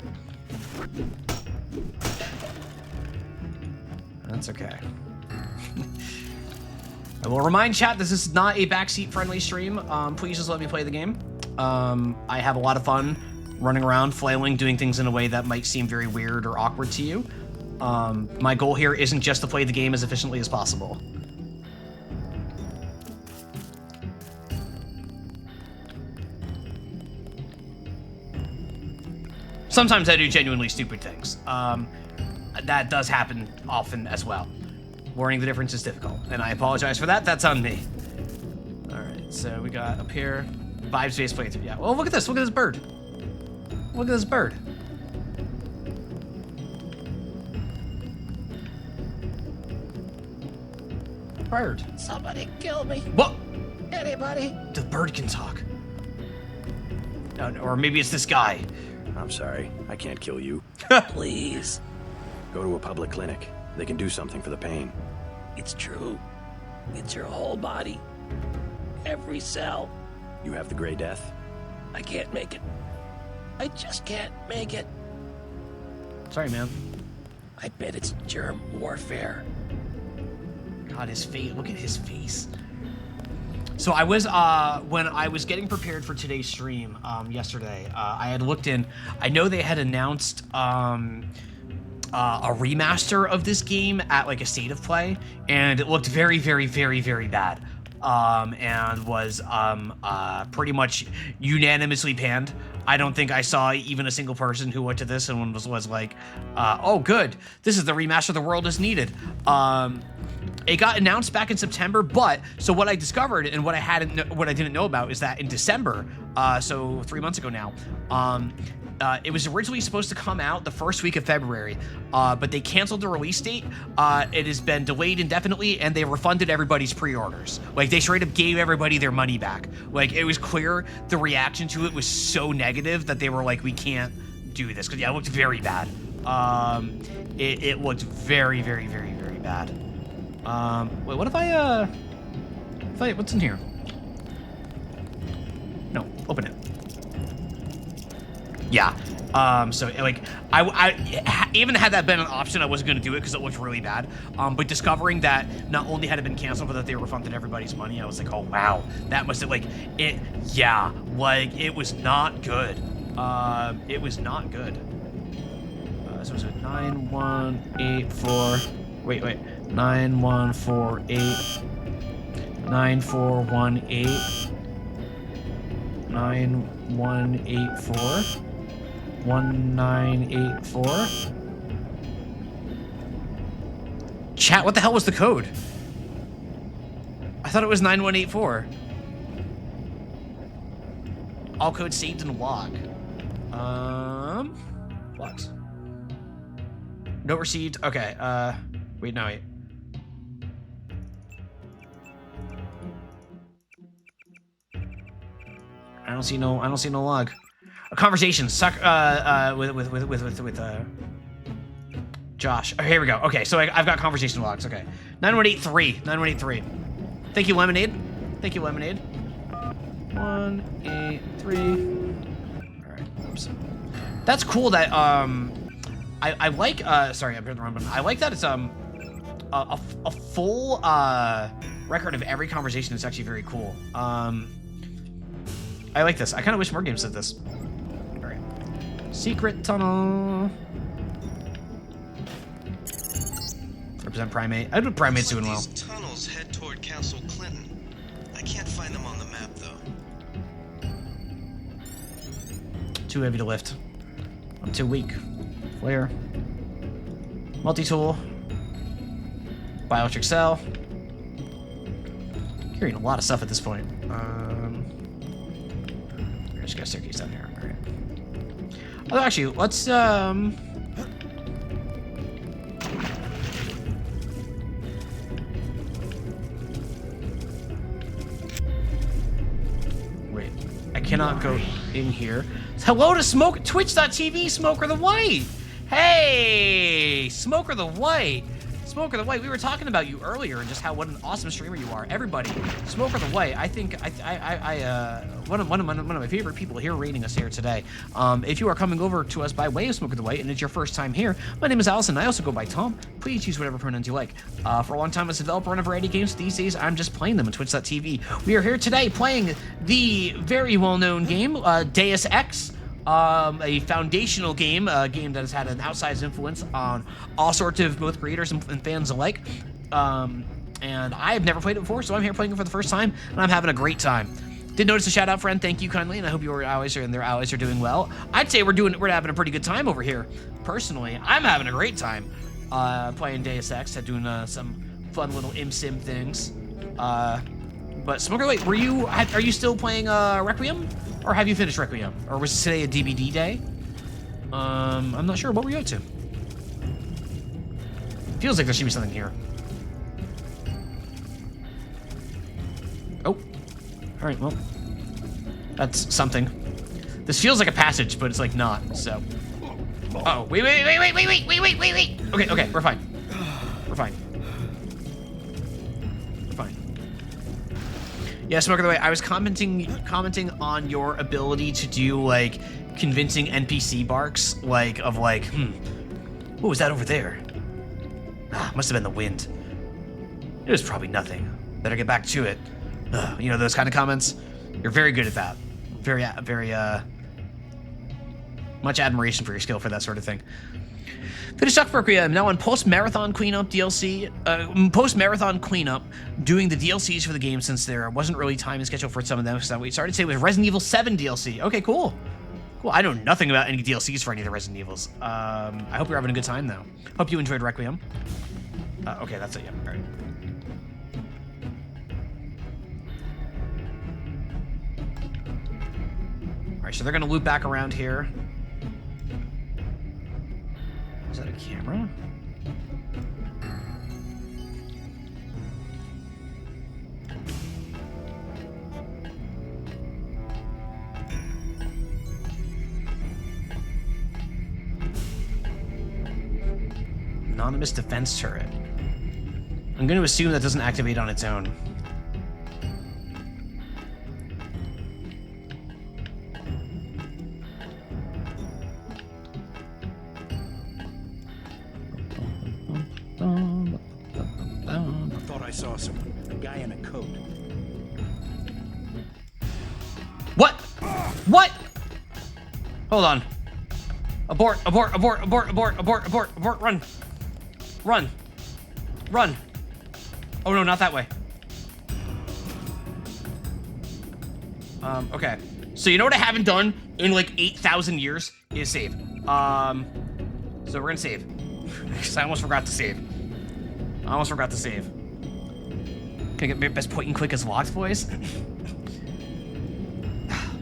That's okay. I will remind chat, this is not a backseat friendly stream. Please just let me play the game. I have a lot of fun running around, flailing, doing things in a way that might seem very weird or awkward to you. My goal here isn't just to play the game as efficiently as possible. Sometimes I do genuinely stupid things. That does happen often as well. Learning the difference is difficult, and I apologize for that. That's on me. All right, so we got up here, vibes-based playthrough. Yeah. Well, look at this. Look at this bird. Look at this bird. Bird. Somebody kill me. What? Anybody? The bird can talk. Or maybe it's this guy. I'm sorry. I can't kill you. Please. Go to a public clinic. They can do something for the pain. It's true. It's your whole body. Every cell. You have the Gray Death? I can't make it. I just can't make it. Sorry, man. I bet it's germ warfare. God, his face. Look at his face. So I was, when I was getting prepared for today's stream yesterday, I had looked in. I know they had announced a remaster of this game at like a state of play, and it looked very, very, very, very bad. And was pretty much unanimously panned. I don't think I saw even a single person who went to this and was like, oh, good, this is the remaster the world has needed. It got announced back in September, but so what I discovered and what I didn't know about is that in December, so 3 months ago now, it was originally supposed to come out the first week of February, but they canceled the release date. It has been delayed indefinitely, and they refunded everybody's pre-orders. Like, they straight up gave everybody their money back. Like, it was clear the reaction to it was so negative that they were like, we can't do this. Because, yeah, it looked very bad. It looked very, very, very, very bad. Wait, what if I, what's in here? No, open it. Yeah, So like, I even had that been an option, I wasn't gonna do it because it looked really bad. But discovering that not only had it been canceled, but that they refunded everybody's money, I was like, oh wow, that must have like it. Yeah, like it was not good. It was not good. So was it 9184? Wait, 9148. 9418. 9184. 1984. Chat, what the hell was the code? I thought it was 9184. All code saved in log. Logs. Note received. Okay. Wait, no, wait. I don't see no log. A conversation. With Josh. Oh, here we go. Okay, so I've got conversation logs. Okay. 9183. Thank you, Lemonade. 183. Alright, oops. That's cool that I like sorry, I'm hitting the wrong button. I like that it's a full record of every conversation. It's actually very cool. I like this. I kind of wish more games did this. Alright. Secret tunnel. Represent Primate. I do Primate's doing well. These tunnels head toward Castle Clinton. I can't find them on the map though. Too heavy to lift. I'm too weak. Flare. Multi-tool. Bioelectric cell. Carrying a lot of stuff at this point. I just got a staircase down here. Alright. Oh, actually, let's wait. I cannot go in here. Hello to Twitch.tv, Smoker the White! Hey! Smoker the White! Smoker the White, we were talking about you earlier and just what an awesome streamer you are. Everybody, Smoker the White, I think one of my favorite people here rating us here today. If you are coming over to us by way of Smoker the White and it's your first time here, my name is Allison. I also go by Tom. Please use whatever pronouns you like. For a long time as a developer on a variety of games, these days I'm just playing them on Twitch.tv. We are here today playing the very well-known game, Deus Ex. A foundational game, a game that has had an outsized influence on all sorts of both creators and fans alike. And I've never played it before, so I'm here playing it for the first time, and I'm having a great time. Did notice a shout out, friend. Thank you kindly, and I hope your allies and their allies are doing well. I'd say we're having a pretty good time over here. Personally, I'm having a great time playing Deus Ex, doing some fun little sim things. But Smoker, wait, are you still playing Requiem? Or have you finished Requiem? Or was today a DBD day? I'm not sure. What were you up to? Feels like there should be something here. Oh. Alright, well. That's something. This feels like a passage, but it's like not, so. Uh-oh. Wait. Okay, we're fine. We're fine. Yeah, Smoker the Way, I was commenting on your ability to do, like, convincing NPC barks, what was that over there? Must have been the wind. It was probably nothing. Better get back to it. You know, those kind of comments? You're very good at that. Very, much admiration for your skill for that sort of thing. Finished up for Requiem, now on post-marathon cleanup DLC, post-marathon cleanup, doing the DLCs for the game since there wasn't really time and schedule for some of them, so we started today with Resident Evil 7 DLC. Okay, cool. Cool, I know nothing about any DLCs for any of the Resident Evils. I hope you're having a good time, though. Hope you enjoyed Requiem. Okay, that's it, yeah, all right. All right, so they're gonna loop back around here. Is that a camera? Anonymous defense turret. I'm going to assume that doesn't activate on its own. thought I saw someone. A guy in a coat. What? What? Hold on. Abort, abort, abort, abort, abort, abort, abort, abort, run. Run. Run. Oh no, not that way. Okay. So you know what I haven't done in like 8,000 years is save. So we're gonna save. Because I almost forgot to save. Can I get my best point and click as locked, boys?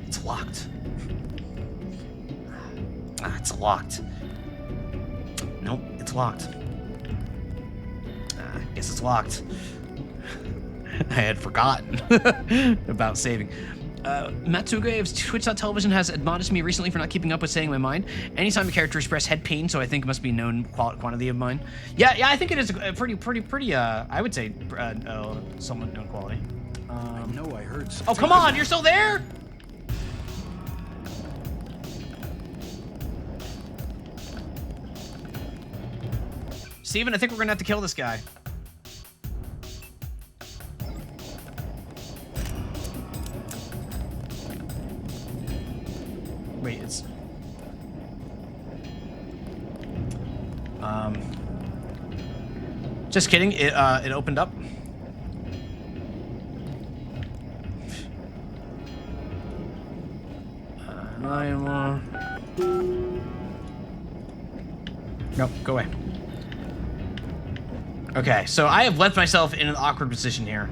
It's locked. It's locked. Nope, it's locked. I guess it's locked. I had forgotten about saving. Matsuga of Twitch.television has admonished me recently for not keeping up with saying my mind. Anytime a character express head pain, so I think it must be known quantity of mine. Yeah, I think it is a pretty, I would say, somewhat known quality. I know I heard something. Oh, come on, you're still there? Steven, I think we're gonna have to kill this guy. Wait, it's... Just kidding, it opened up. Nope, go away. Okay, so I have left myself in an awkward position here.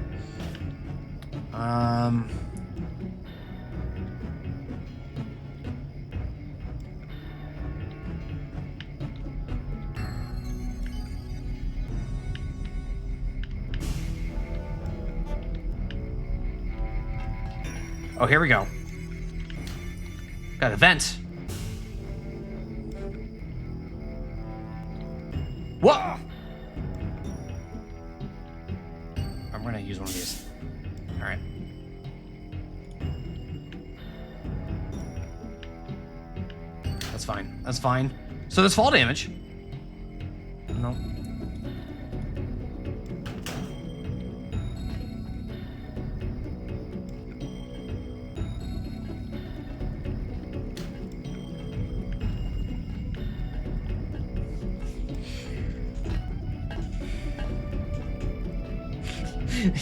Oh, here we go. Got a vent. What? I'm gonna use one of these. All right. That's fine. That's fine. So there's fall damage. No.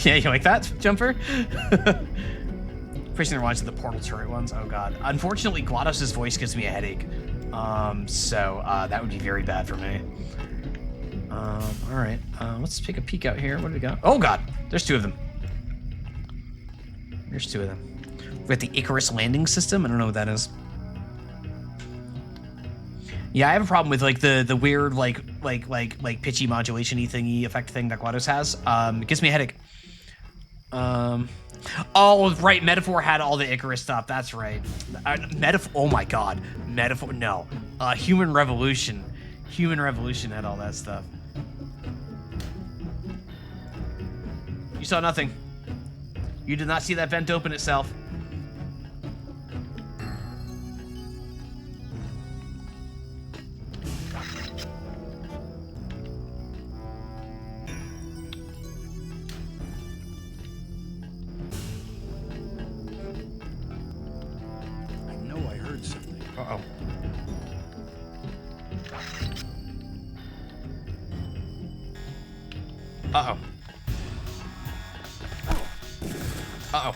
Yeah, you like that, Jumper? Pretty sure they're watching the portal turret ones. Oh god. Unfortunately, GLaDOS' voice gives me a headache. So that would be very bad for me. Alright. Let's take a peek out here. What do we got? Oh god! There's two of them. There's two of them. We got the Icarus landing system. I don't know what that is. Yeah, I have a problem with like the weird like pitchy modulation-y thingy effect thing that GLaDOS has. It gives me a headache. Oh right, Metaphor had all the Icarus stuff. That's right. Oh my god, Metaphor. No, Human Revolution. Human Revolution had all that stuff. You saw nothing. You did not see that vent open itself. Uh-oh. Uh-oh. Uh-oh.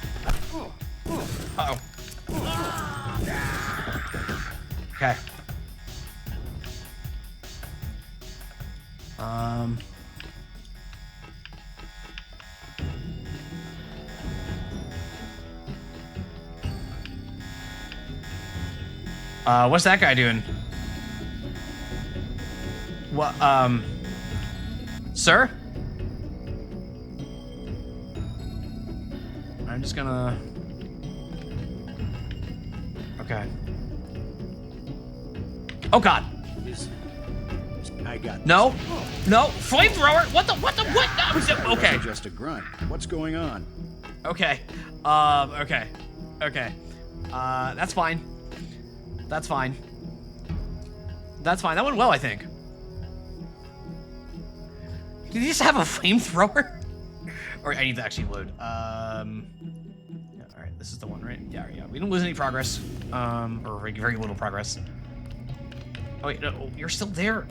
Uh-oh. Okay. What's that guy doing? What, sir? I'm just gonna... Okay. Oh god! I got no! No! Flamethrower! What? No, okay. Just a grunt. What's going on? Okay. Okay. Okay. That's fine. That's fine. That's fine. That went well, I think. Did he just have a flamethrower? Or I need to actually load. Yeah, all right, this is the one, right? Yeah, yeah. We didn't lose any progress, or very, very little progress. Oh wait, no, you're still there.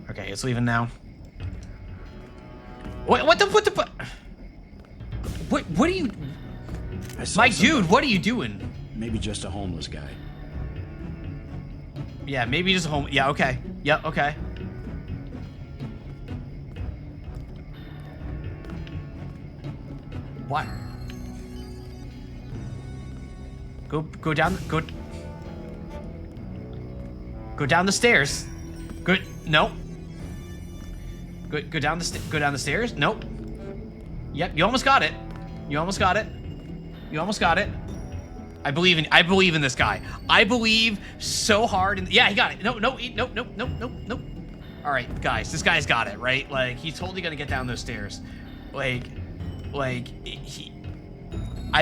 Okay, it's leaving now. What are you? My dude, what are you doing? Maybe just a homeless guy. Yeah, maybe just a home. Yeah, okay. Yeah, okay. What? Go down. Go down the stairs. Good. No. Go down the stairs. Nope. Yep, you almost got it. You almost got it. You almost got it. I believe in this guy. I believe so hard in. Yeah, he got it. No. All right, guys, this guy's got it, right? Like, he's totally gonna get down those stairs. I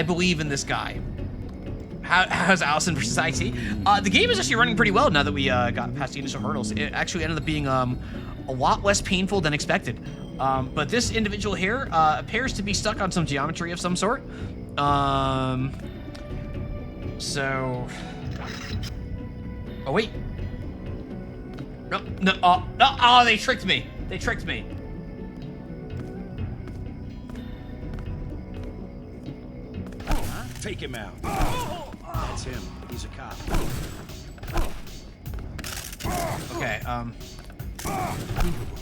believe in this guy. How's Allison versus IT? The game is actually running pretty well now that we got past the initial hurdles. It actually ended up being a lot less painful than expected. But this individual here appears to be stuck on some geometry of some sort. So... Oh, wait. No, oh, they tricked me. They tricked me. Take him out. That's him. He's a cop. Okay,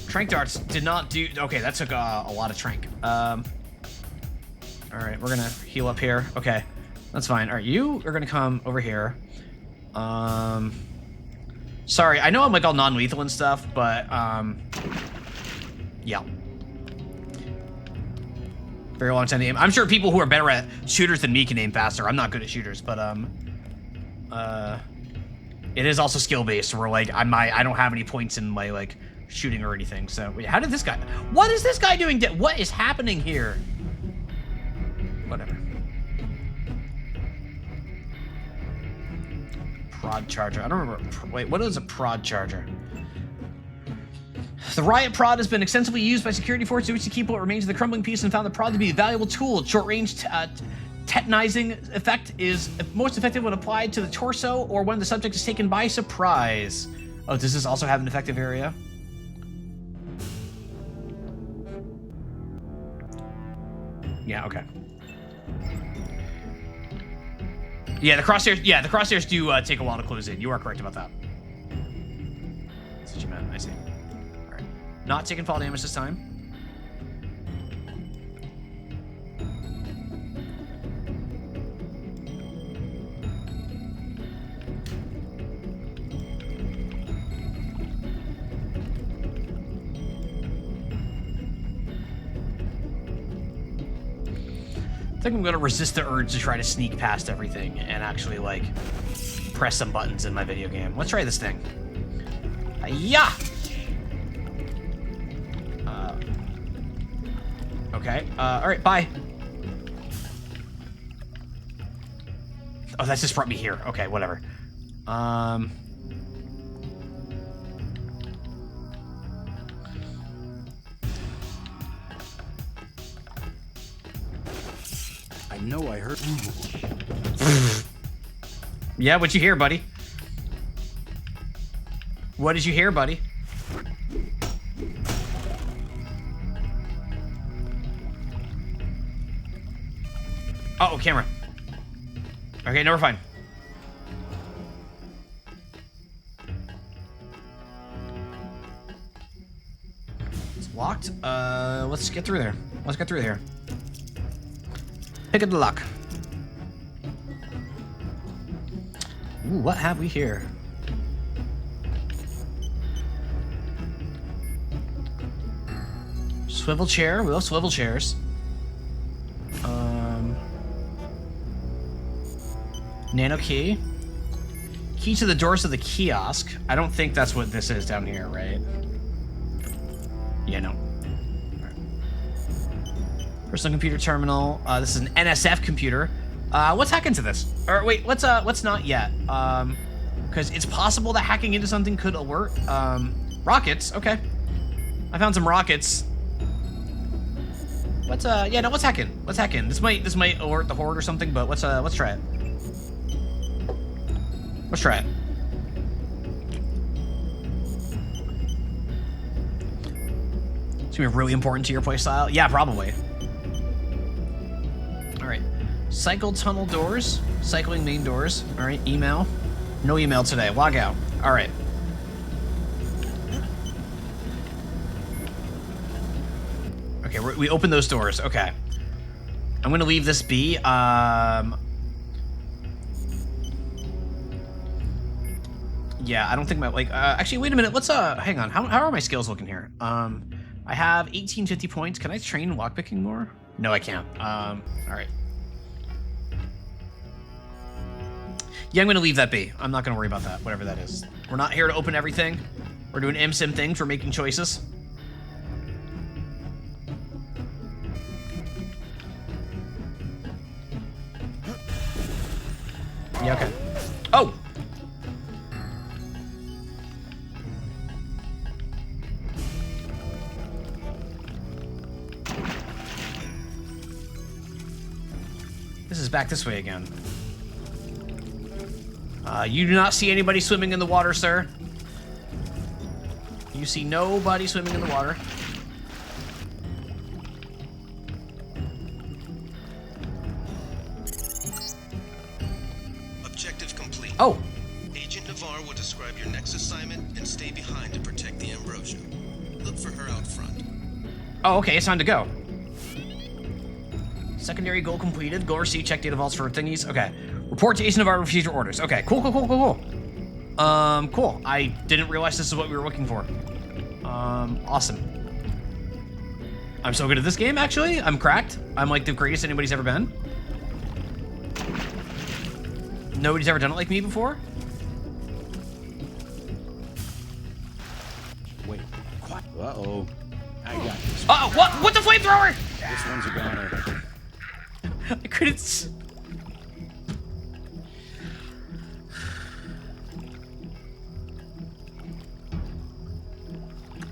Trank darts did not do... Okay, that took a lot of trank. Alright, we're gonna heal up here. Okay, that's fine. Alright, you are gonna come over here. Sorry, I know I'm like all non-lethal and stuff, but, yeah. Very long time to aim. I'm sure people who are better at shooters than me can aim faster. I'm not good at shooters, but, it is also skill-based, where, like, I don't have any points in my, like, shooting or anything, so... Wait, how did this guy... What is this guy doing? What is happening here? Whatever. Prod charger. I don't remember... Wait, what is a prod charger? The riot prod has been extensively used by security forces to keep what remains of the crumbling piece and found the prod to be a valuable tool. Short-range tetanizing effect is most effective when applied to the torso or when the subject is taken by surprise. Oh, does this also have an effective area? Yeah, okay. Yeah, the crosshairs do take a while to close in. You are correct about that. That's what you meant. I see. All right. Not taking fall damage this time. I think I'm gonna resist the urge to try to sneak past everything and actually, like, press some buttons in my video game. Let's try this thing. Yeah. Okay. All right. Bye. Oh, that just brought me here. Okay. Whatever. I know I heard. Yeah, what'd you hear, buddy? What did you hear, buddy? Oh, camera. Okay, no, we're fine. It's locked. Let's get through there. Let's get through here. Pick of the luck. Ooh, what have we here? Swivel chair. We love swivel chairs. Nano key. Key to the doors of the kiosk. I don't think that's what this is down here, right? Yeah, no. Personal computer terminal. This is an NSF computer. What's hacking to this? Or wait, what's not yet? Because it's possible that hacking into something could alert. Rockets. Okay. I found some rockets. What's yeah, no, what's hacking? What's hacking? This might alert the horde or something, but let's try it. Let's try it. It's gonna be really important to your playstyle. Yeah, probably. All right. Cycle tunnel doors. Cycling main doors. All right. Email. No email today. Log out. All right. Okay, we open those doors. Okay. I'm gonna leave this be. Yeah, I don't think my actually wait a minute. Let's hang on. How are my skills looking here? I have 1850 points. Can I train lockpicking more? No, I can't. All right. Yeah, I'm gonna leave that be. I'm not gonna worry about that, whatever that is. We're not here to open everything. We're doing MSIM things. We're making choices. Yeah, okay. Oh! This is back this way again. You do not see anybody swimming in the water, sir. You see nobody swimming in the water. Objective complete. Oh. Agent Navarre will describe your next assignment and stay behind to protect the Ambrosia. Look for her out front. Oh, okay, it's time to go. Secondary goal completed. Go receive check data vaults for thingies. Okay. Report to Agent Navarre for future orders. Okay, cool. Cool. I didn't realize this is what we were looking for. Awesome. I'm so good at this game, actually. I'm cracked. I'm like the greatest anybody's ever been. Nobody's ever done it like me before. Wait. Uh-oh. I got this. Uh-oh, what? What the flamethrower? This one's a goner. I couldn't...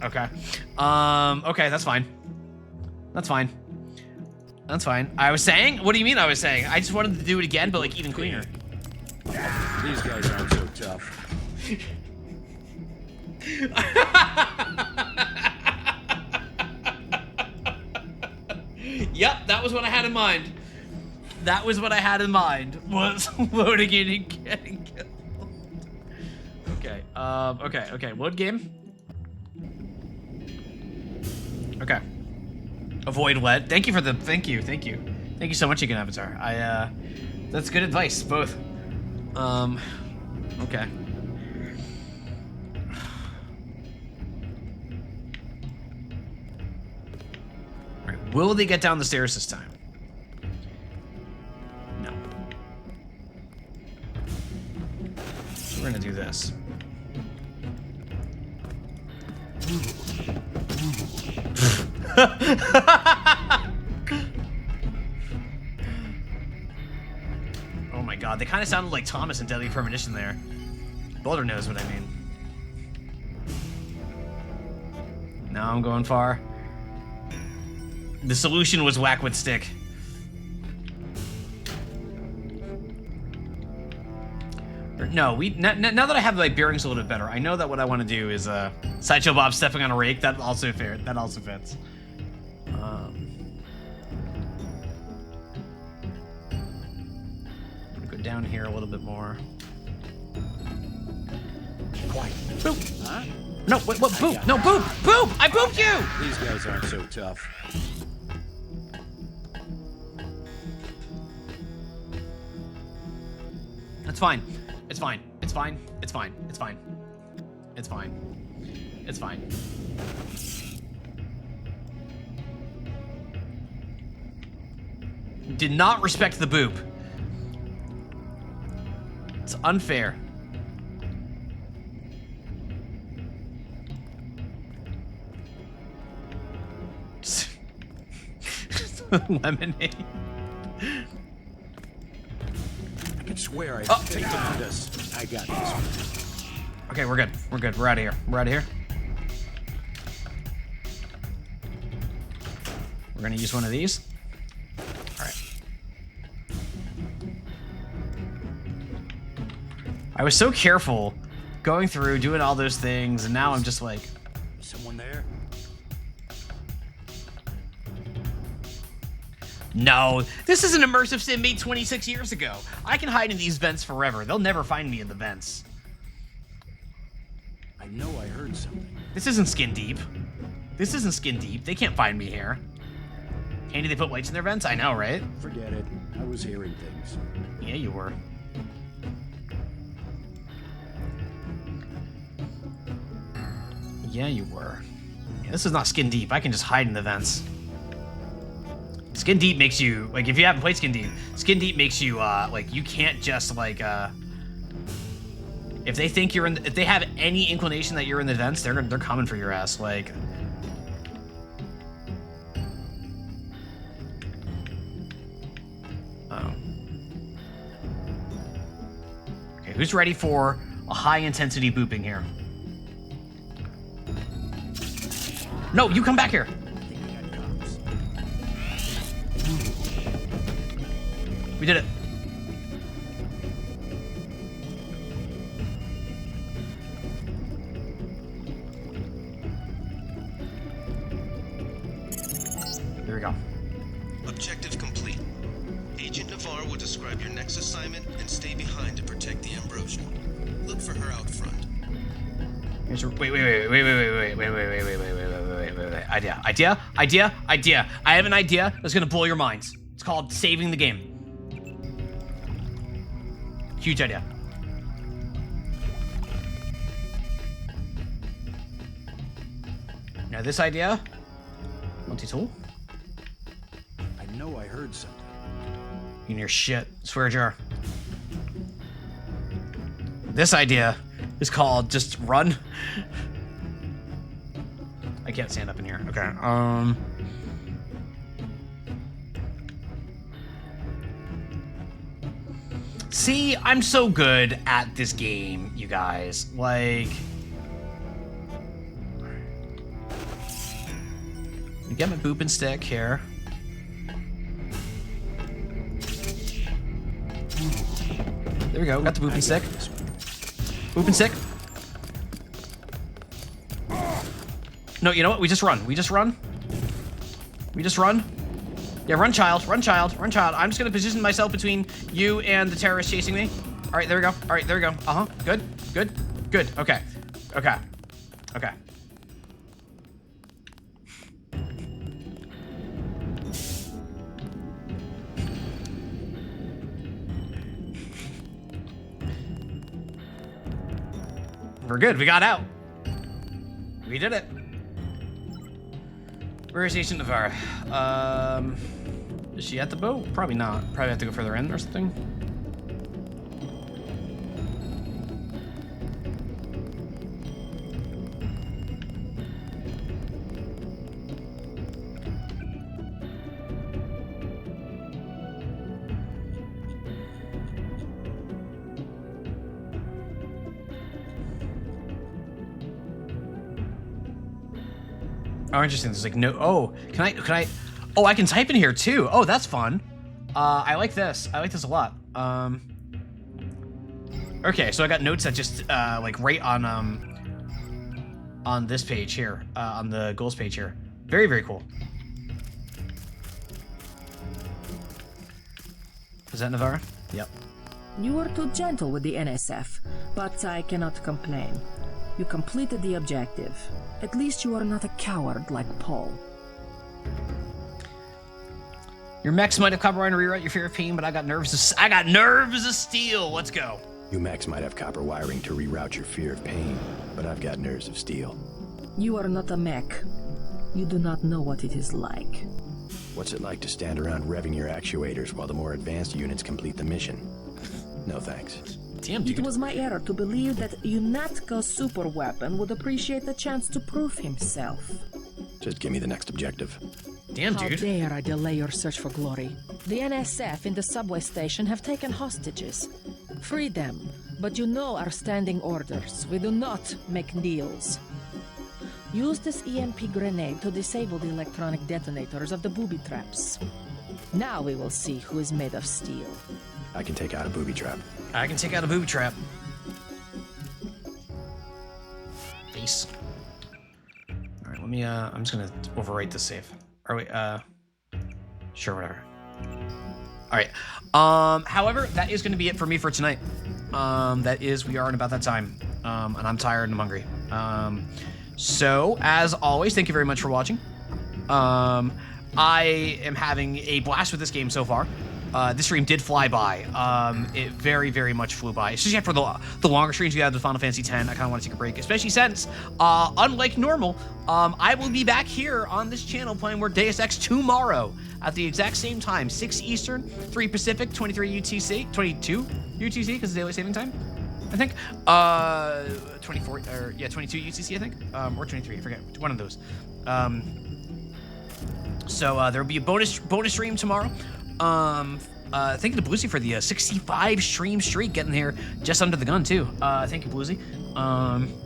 Okay. Okay, that's fine. That's fine. That's fine. I was saying? What do you mean I was saying? I just wanted to do it again, but like even cleaner. These guys aren't so tough. Yep, that was what I had in mind. That was what I had in mind, was loading in and getting killed. Okay, okay, load game. Okay. Avoid lead. Thank you for the, thank you so much, Egan Avatar. That's good advice, both. Okay. Alright, will they get down the stairs this time? No. So we're gonna do this. Oh my god, they kind of sounded like Thomas and Deadly Premonition there. Boulder knows what I mean. Now I'm going far. The solution was whack with stick. No, now that I have my bearings a little bit better, I know that what I want to do is Sideshow Bob stepping on a rake. That also fits. Go down here a little bit more. Quiet. Boop. Huh? No, what? Boop. No, boop. Boop. I booped you. These guys aren't so tough. It's fine. It's fine. It's fine. It's fine. It's fine. It's fine. It's fine. Did not respect the boop. It's unfair. Lemonade. I can swear I Oh. think about this. I got this. Okay, we're good. We're good. We're out of here. We're out of here. We're gonna use one of these. All right. I was so careful going through, doing all those things, and now I'm just like... Someone there? No, this is an immersive sim made 26 years ago. I can hide in these vents forever. They'll never find me in the vents. I know I heard something. This isn't skin deep. This isn't skin deep. They can't find me here. Andy, they put lights in their vents? I know, right? Forget it. I was hearing things. Yeah, you were. Yeah, you were. Yeah, this is not skin deep. I can just hide in the vents. Skin deep makes you, like, if you haven't played skin deep makes you, like, you can't just, like, if they think you're in, if they have any inclination that you're in the vents, they're coming for your ass, like. Oh. Okay, who's ready for a high-intensity booping here? No, you come back here. We did it. There we go. Objective complete. Agent Navarre will describe your next assignment and stay behind to protect the Ambrosia. Look for her out front. Wait. Idea. I have an idea that's gonna blow your minds. It's called saving the game. Huge idea. Now this idea, multi-tool. I know I heard something. You and your shit, swear jar. This idea is called just run. I can't stand up in here. Okay. See, I'm so good at this game, you guys. Like, get my boop and stick here. There we go. Got the boop and stick. Boop and stick. No, you know what? We just run. Yeah, run, child. I'm just gonna position myself between you and the terrorist chasing me. All right, there we go. Uh-huh. Good. Okay. We're good. We got out. We did it. Where is Agent Navarre? Is she at the boat? Probably not. Probably have to go further in or something. Oh, interesting. There's like no. Oh, can I? Oh, I can type in here too. Oh, that's fun. I like this. I like this a lot. Okay, so I got notes that just like right on this page here, on the goals page here. Very, very cool. Is that Navarre? Yep. You were too gentle with the NSF, but I cannot complain. You completed the objective. At least you are not a coward like Paul. Your mechs might have copper wire to rewrite your fear of pain, but I got nerves of steel. Let's go. You mechs might have copper wiring to reroute your fear of pain, but I've got nerves of steel. You are not a mech. You do not know what it is like. What's it like to stand around revving your actuators while the more advanced units complete the mission? No thanks. Damn, dude. It was my error to believe that Unatka's super weapon would appreciate the chance to prove himself. Just give me the next objective. Damn, How dude. dare I delay your search for glory? The NSF in the subway station have taken hostages. Free them, but you know our standing orders. We do not make deals. Use this EMP grenade to disable the electronic detonators of the booby traps. Now we will see who is made of steel. I can take out a booby trap. I can take out a booby trap. Peace. All right, let me, I'm just gonna overwrite the save. Or wait, sure, whatever. All right. However, that is gonna be it for me for tonight. That is, we are in about that time. And I'm tired and I'm hungry. So, as always, thank you very much for watching. I am having a blast with this game so far. This stream did fly by. It very, very much flew by. Especially after the longer streams we had with Final Fantasy X, I kind of want to take a break. Especially since, unlike normal, I will be back here on this channel playing more Deus Ex tomorrow at the exact same time. 6 Eastern, 3 Pacific, 23 UTC, 22 UTC because of daylight saving time, I think. 24, or yeah, 22 UTC, I think. Or 23, I forget. One of those. So there will be a bonus stream tomorrow. Thank you to Bluesy for the 65 stream streak, getting here just under the gun too. Thank you, Bluesy.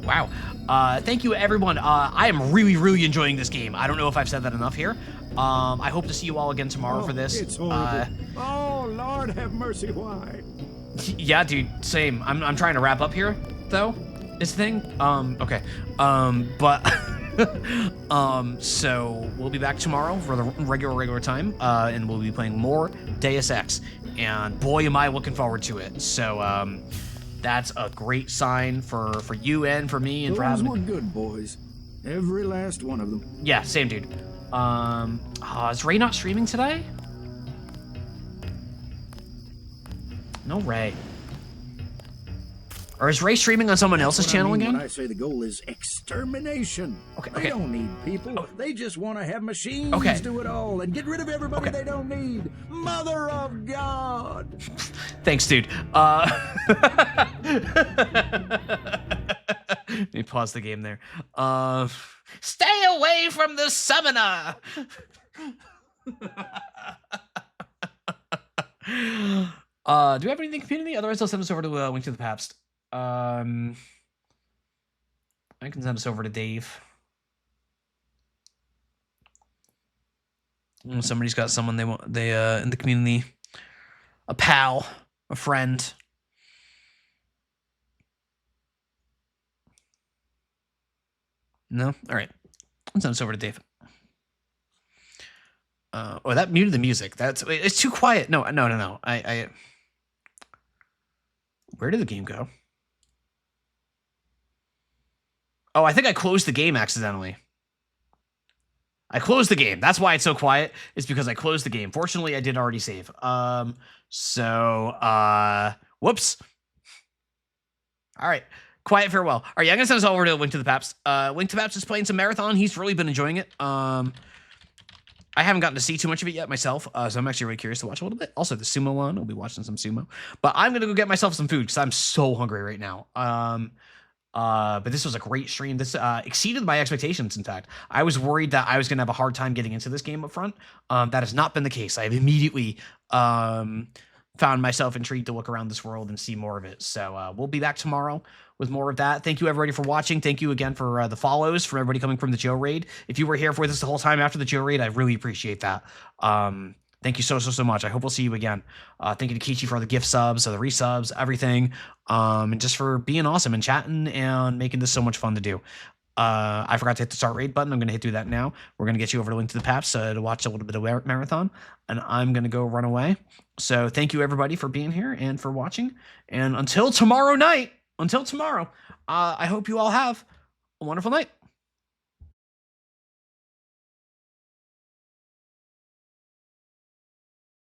Wow. Thank you, everyone. I am really, really enjoying this game. I don't know if I've said that enough here. I hope to see you all again tomorrow for this. It's horrible. Oh, Lord have mercy, why? Yeah, dude, same. I'm trying to wrap up here, though. Is the thing. Okay. But so we'll be back tomorrow for the regular time, and we'll be playing more Deus Ex, and boy am I looking forward to it. So that's a great sign for you and for me and for Those having. were good boys, every last one of them. Yeah, same dude. Is Ray not streaming today? No Ray. Or is Ray streaming on someone else's channel again? When I say the goal is extermination. Okay, They don't need people. They just want to have machines Okay. do it all and get rid of everybody they don't need. Mother of God. Thanks, dude. Let me pause the game there. Stay away from the summoner! Do we have anything in the community? Otherwise, I'll send us over to Link to the Pabst. I can send us over to Dave. Somebody's got someone they in the community, a pal, a friend. No, all right. I'll send us over to Dave. Oh, that muted the music. It's too quiet. No. I where did the game go? Oh, I think I closed the game accidentally. I closed the game. That's why it's so quiet. It's because I closed the game. Fortunately, I did already save. Whoops. All right. Quiet farewell. All right, yeah, I'm going to send us all over to Link to the Paps. Link to the Paps is playing some Marathon. He's really been enjoying it. I haven't gotten to see too much of it yet myself, so I'm actually really curious to watch a little bit. Also, the sumo one. I'll be watching some sumo. But I'm going to go get myself some food because I'm so hungry right now. But this was a great stream. This exceeded my expectations, in fact. I was worried that I was going to have a hard time getting into this game up front. That has not been the case. I have immediately found myself intrigued to look around this world and see more of it. So we'll be back tomorrow with more of that. Thank you, everybody, for watching. Thank you again for the follows, for everybody coming from the Joe Raid. If you were here with us the whole time after the Joe Raid, I really appreciate that. Thank you so much. I hope we'll see you again. Thank you to Kichi for the gift subs, the resubs, everything. And just for being awesome and chatting and making this so much fun to do. I forgot to hit the start raid button. I'm going to hit do that now. We're going to get you over to Link to the Paps to watch a little bit of Marathon. And I'm going to go run away. So thank you, everybody, for being here and for watching. And until tomorrow night, I hope you all have a wonderful night.